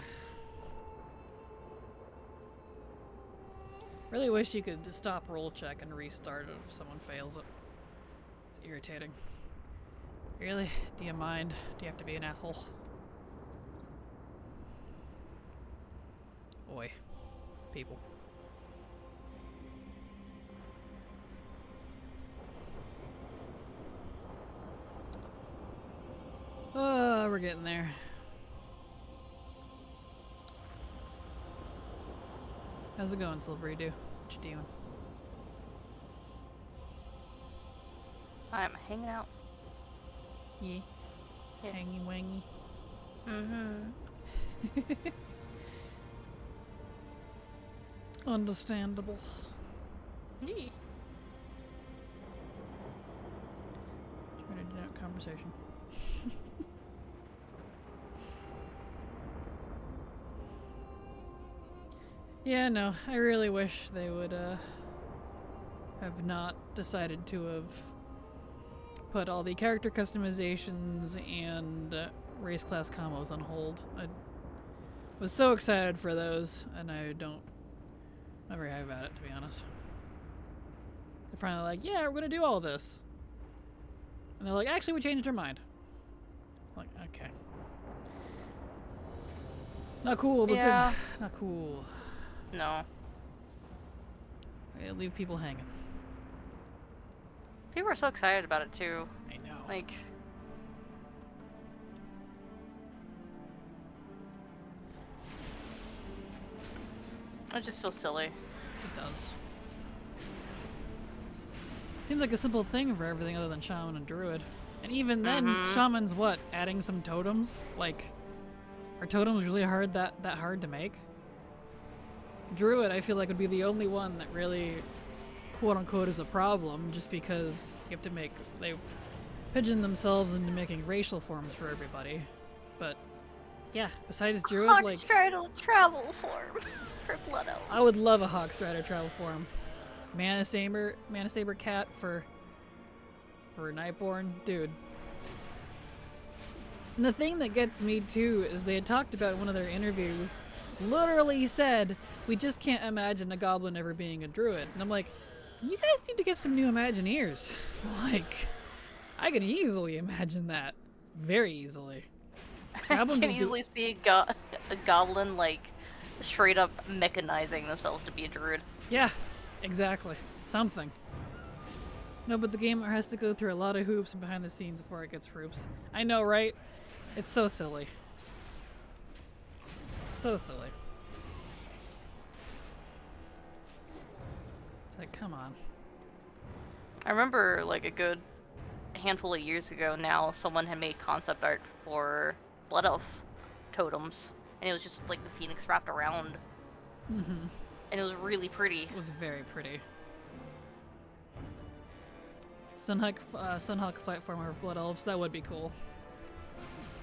Really wish you could stop roll check and restart it if someone fails it. It's irritating. Really? Do you mind? Do you have to be an asshole? Boy. People. We're getting there. How's it going, Silvery Dew? What you doing? I'm hanging out. Yeah. Yeah. Hangy wangy. Mm-hmm. Understandable. Yeah. Trying to denote conversation. Yeah, no, I really wish they would have not decided to have put all the character customizations and race class combos on hold. I was so excited for those, and I'm not very happy about it, to be honest. They're finally like, yeah, we're gonna do all this. And they're like, actually, we changed our mind. I'm like, okay. Not cool, but Yeah. not cool. No. Way to leave people hanging. People are so excited about it too. I know. Like, I just feel silly. It does. Seems like a simple thing for everything other than shaman and druid. And even then, shaman's what? Adding some totems? Like, are totems really that hard to make? Druid, I feel like, would be the only one that really, quote unquote, is a problem, just because you have to make, they pigeon themselves into making racial forms for everybody. But, yeah, besides druid, like, Hawkstraddle travel form for Blood Elves. I would love a Hawkstrider travel form. Mana Saber Cat for Nightborn, dude. And the thing that gets me too is they had talked about in one of their interviews, literally said, we just can't imagine a goblin ever being a druid. And I'm like, you guys need to get some new Imagineers. Like, I can easily imagine that. Very easily. I Goblins can will do- easily see a goblin, like, straight up mechanizing themselves to be a druid. Yeah, exactly. Something. No, but the gamer has to go through a lot of hoops and behind the scenes before it gets hoops. I know, right? It's so silly. So silly. It's like, come on. I remember, like, a good handful of years ago now, someone had made concept art for Blood Elf totems. And it was just, like, the phoenix wrapped around. Mm-hmm. And it was really pretty. It was very pretty. Sunhawk flight form of Blood Elves, that would be cool.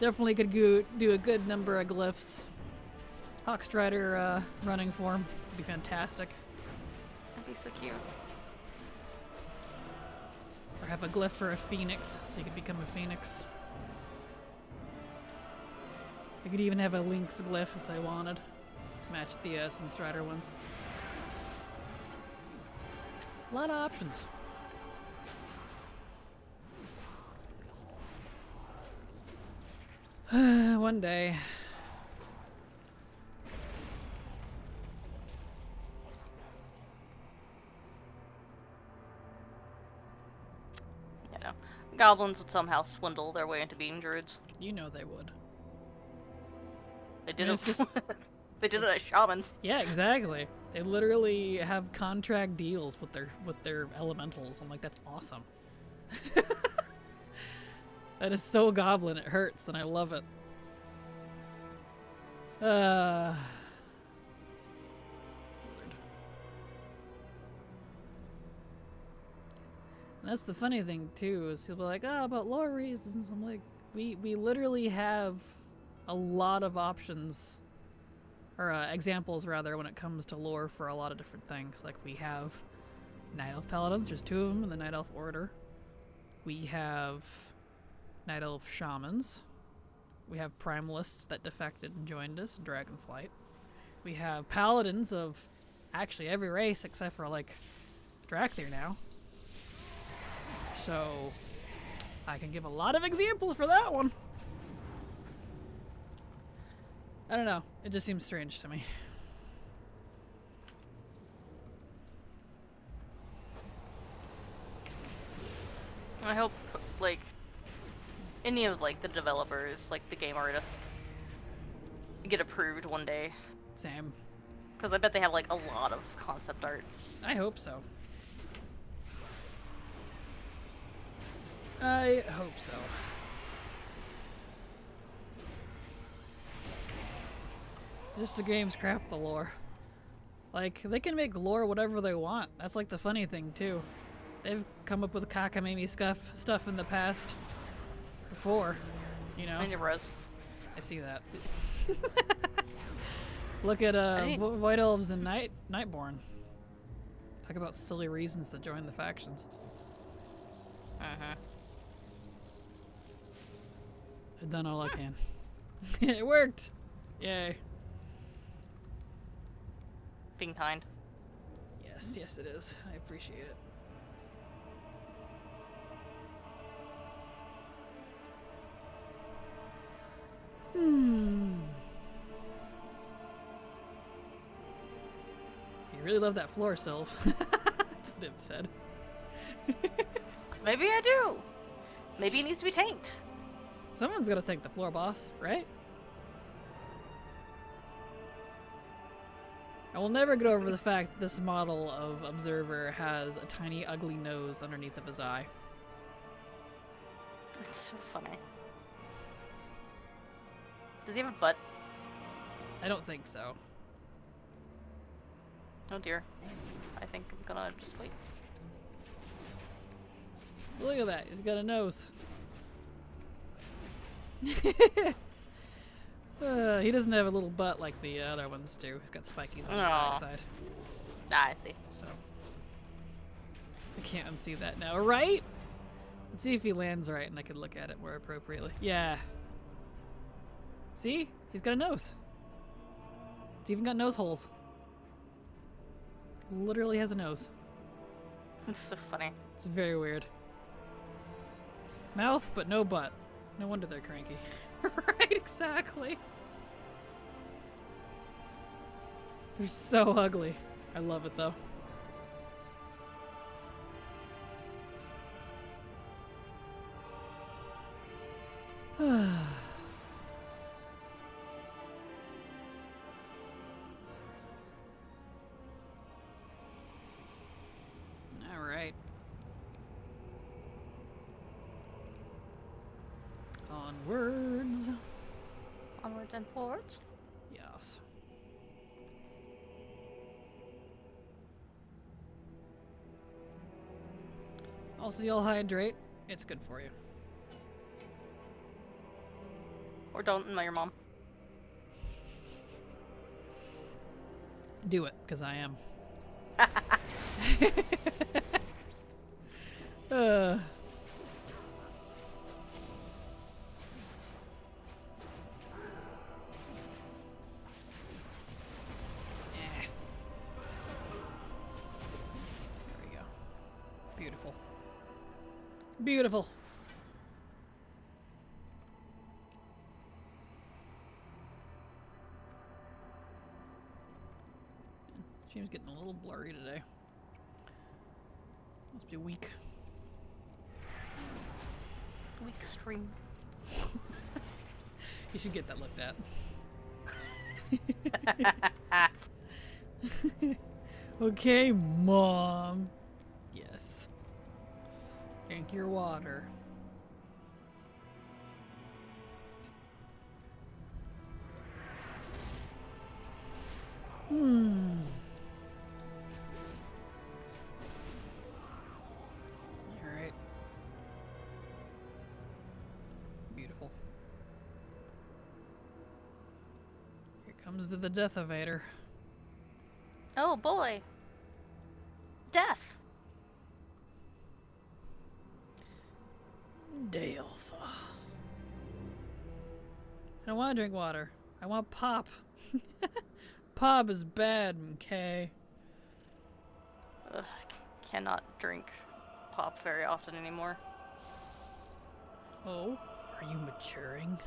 Definitely could do a good number of glyphs. Hawkstrider running form would be fantastic. That'd be so cute. Or have a glyph for a phoenix, so you could become a phoenix. You could even have a Lynx glyph if they wanted. Match the Sunstrider ones. A lot of options. One day. You know, goblins would somehow swindle their way into being druids. You know they would. They did mean, it. it's just- They did it as shamans. Yeah, exactly. They literally have contract deals with their elementals. I'm like, that's awesome. That is so goblin, it hurts, and I love it. And that's the funny thing too, is people be like, oh, about lore reasons. I'm like, we literally have a lot of options, or examples rather, when it comes to lore for a lot of different things. Like, we have Night Elf Paladins, there's 2 of them in the Night Elf Order. We have Night Elf Shamans. We have Primalists that defected and joined us in Dragonflight. We have Paladins of actually every race except for, like, Drakthir now. So, I can give a lot of examples for that one. I don't know. It just seems strange to me. I hope, like, any of, like, the developers, like, the game artists, get approved one day. Same. Because I bet they have, like, a lot of concept art. I hope so. I hope so. Just the games crap the lore. Like, they can make lore whatever they want. That's like the funny thing too. They've come up with cockamamie stuff in the past before, you know. And Rose. I see that. Look at didn't- Void Elves and Nightborn. Talk about silly reasons to join the factions. I've done all I can. It worked! Yay. Being kind. Yes, it is. I appreciate it. You really love that floor, Sylph. That's what Im said. Maybe I do. Maybe it needs to be tanked. Someone's gonna tank the floor boss, right? I will never get over the fact that this model of Observer has a tiny, ugly nose underneath of his eye. It's so funny. Does he have a butt? I don't think so. Oh dear. I think I'm gonna just wait. Look at that, he's got a nose. He doesn't have a little butt like the other ones do. He's got spikies on the backside. Ah, I see. So I can't unsee that now, right? Let's see if he lands right and I can look at it more appropriately. Yeah. See? He's got a nose. It's even got nose holes. Literally has a nose. It's so funny. It's very weird. Mouth, but no butt. No wonder they're cranky. Right, exactly. They're so ugly. I love it though. All right. Onwards. Onwards and forwards. Yes. Also, you'll hydrate. It's good for you. Or don't, your mom. Do it, because I am. uh. There we go. Beautiful. Beautiful. Seems getting a little blurry today. Must be weak. Weak stream. You should get that looked at. Okay, Mom. Yes. Drink your water. Alright. Beautiful. Here comes the death evader. Oh boy. Death. Death. I don't want to drink water. I want pop. Pop is bad, okay? Ugh, cannot drink pop very often anymore. Oh, are you maturing?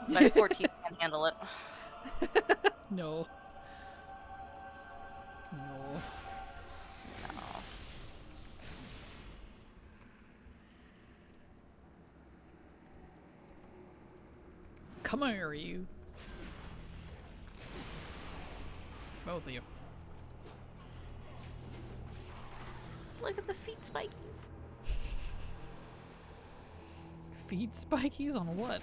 My 14 can't handle it. No. No. No. Come here, you. Both of you. Look at the feet spikies. Feet spikies on what?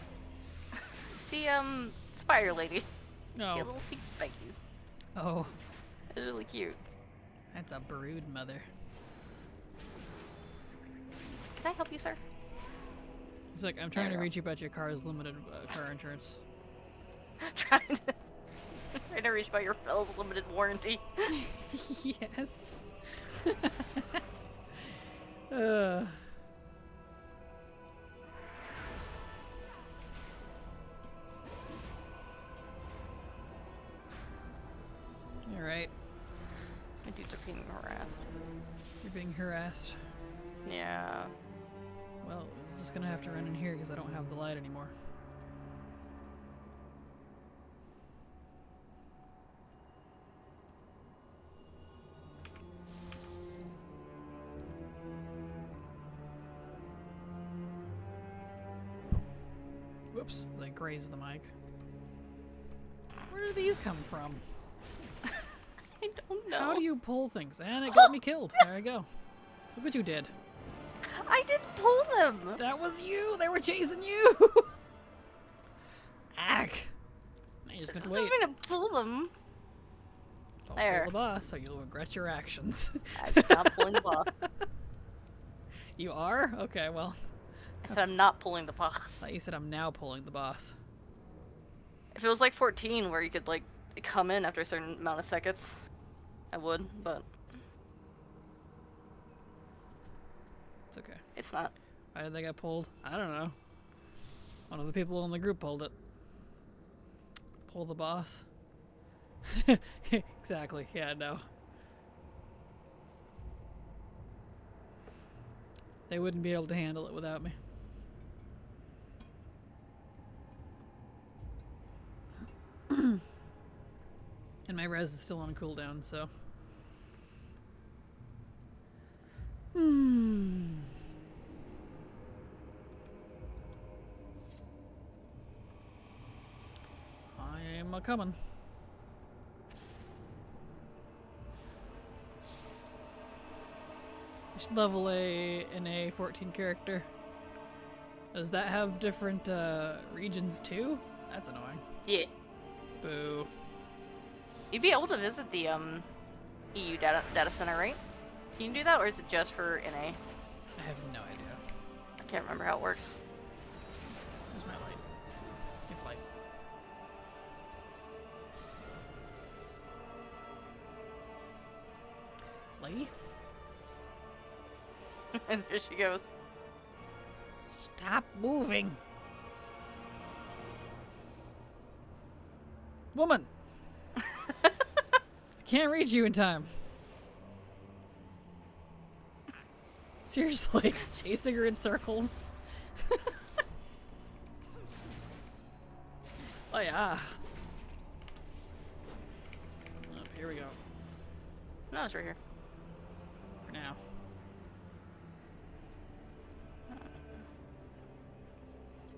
The spider lady. She had Oh. little feet spikies. Oh. It's really cute. That's a brood mother. Can I help you, sir? He's like, I'm trying There to we go. reach you about your car's limited car insurance. trying to reach by your fell's limited warranty. Yes. uh. All right. My dudes are being harassed. You're being harassed. Yeah. Well, I'm just gonna have to run in here because I don't have the light anymore. graze the mic. Where do these come from? I don't know. How do you pull things? And it got me killed. There I go. Look what you did. I didn't pull them. That was you. They were chasing you. Ack. Now you just got to wait. Doesn't mean to pull them. Don't There. pull the boss, or you'll regret your actions. I'm not pulling the boss. You are? Okay, well. I said I'm not pulling the I boss. thought you said I'm now pulling the boss. If it was like 14, where you could like come in after a certain amount of seconds, I would, but It's okay. it's not. Why did they get pulled? I don't know. One of the people in the group pulled it. Pull the boss. Exactly. Yeah, no. They wouldn't be able to handle it without me. And my res is still on cooldown, so. I'm a coming. I should level an A14 character. Does that have different regions too? That's annoying. Yeah. Boo. You'd be able to visit the EU data center, right? Can you do that, or is it just for NA? I have no idea. I can't remember how it works. Where's my light? Give light. Lady? And there she goes. Stop moving! Woman! I can't reach you in time. Seriously, chasing her in circles. Oh yeah. Oh, here we go. No, it's right here. For now.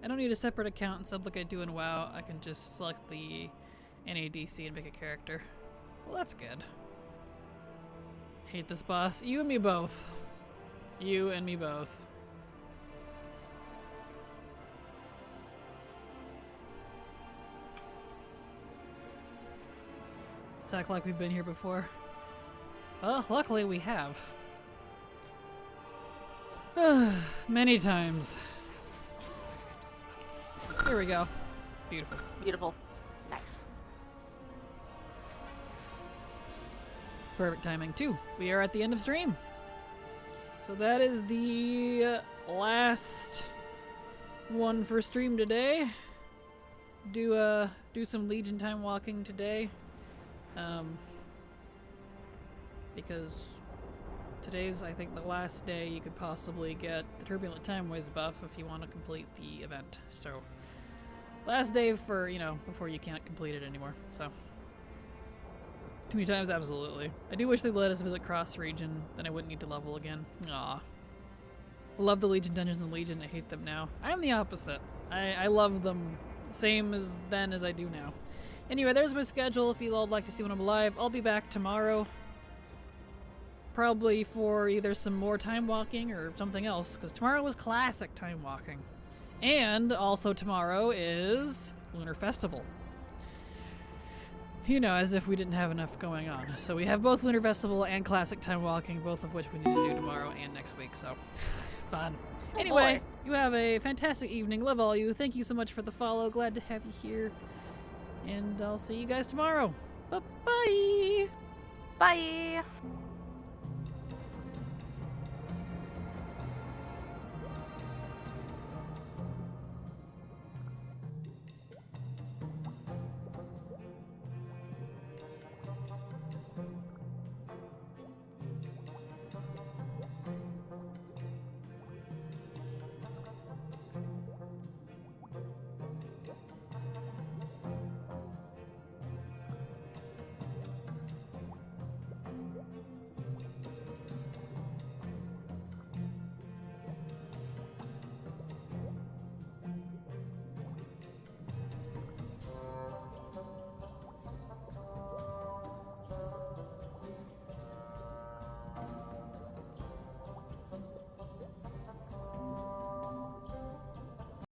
I don't need a separate account and sub like I do in WoW. I can just select the NADC and make a character. Well, that's good. Hate this boss. You and me both. You and me both. Let's act like we've been here before. Well, luckily we have. Many times. Here we go. Beautiful. Beautiful. Nice. Perfect timing too. We are at the end of stream. So that is the last one for stream today. Do some Legion time walking today. Because today's, I think, the last day you could possibly get the Turbulent Time Waves buff if you want to complete the event. So, last day for, you know, before you can't complete it anymore. So, too many times, absolutely. I do wish they let us visit Cross Region, then I wouldn't need to level again. Aw. Love the Legion dungeons in Legion, I hate them now. I'm the opposite. I love them same as then as I do now. Anyway, there's my schedule if you all would like to see when I'm live. I'll be back tomorrow. Probably for either some more time walking or something else, because tomorrow is classic time walking. And also tomorrow is Lunar Festival. You know, as if we didn't have enough going on. So we have both Lunar Festival and classic time walking, both of which we need to do tomorrow and next week, so fun. Anyway, you have a fantastic evening. Love all you. Thank you so much for the follow. Glad to have you here. And I'll see you guys tomorrow. Bye-bye. Bye.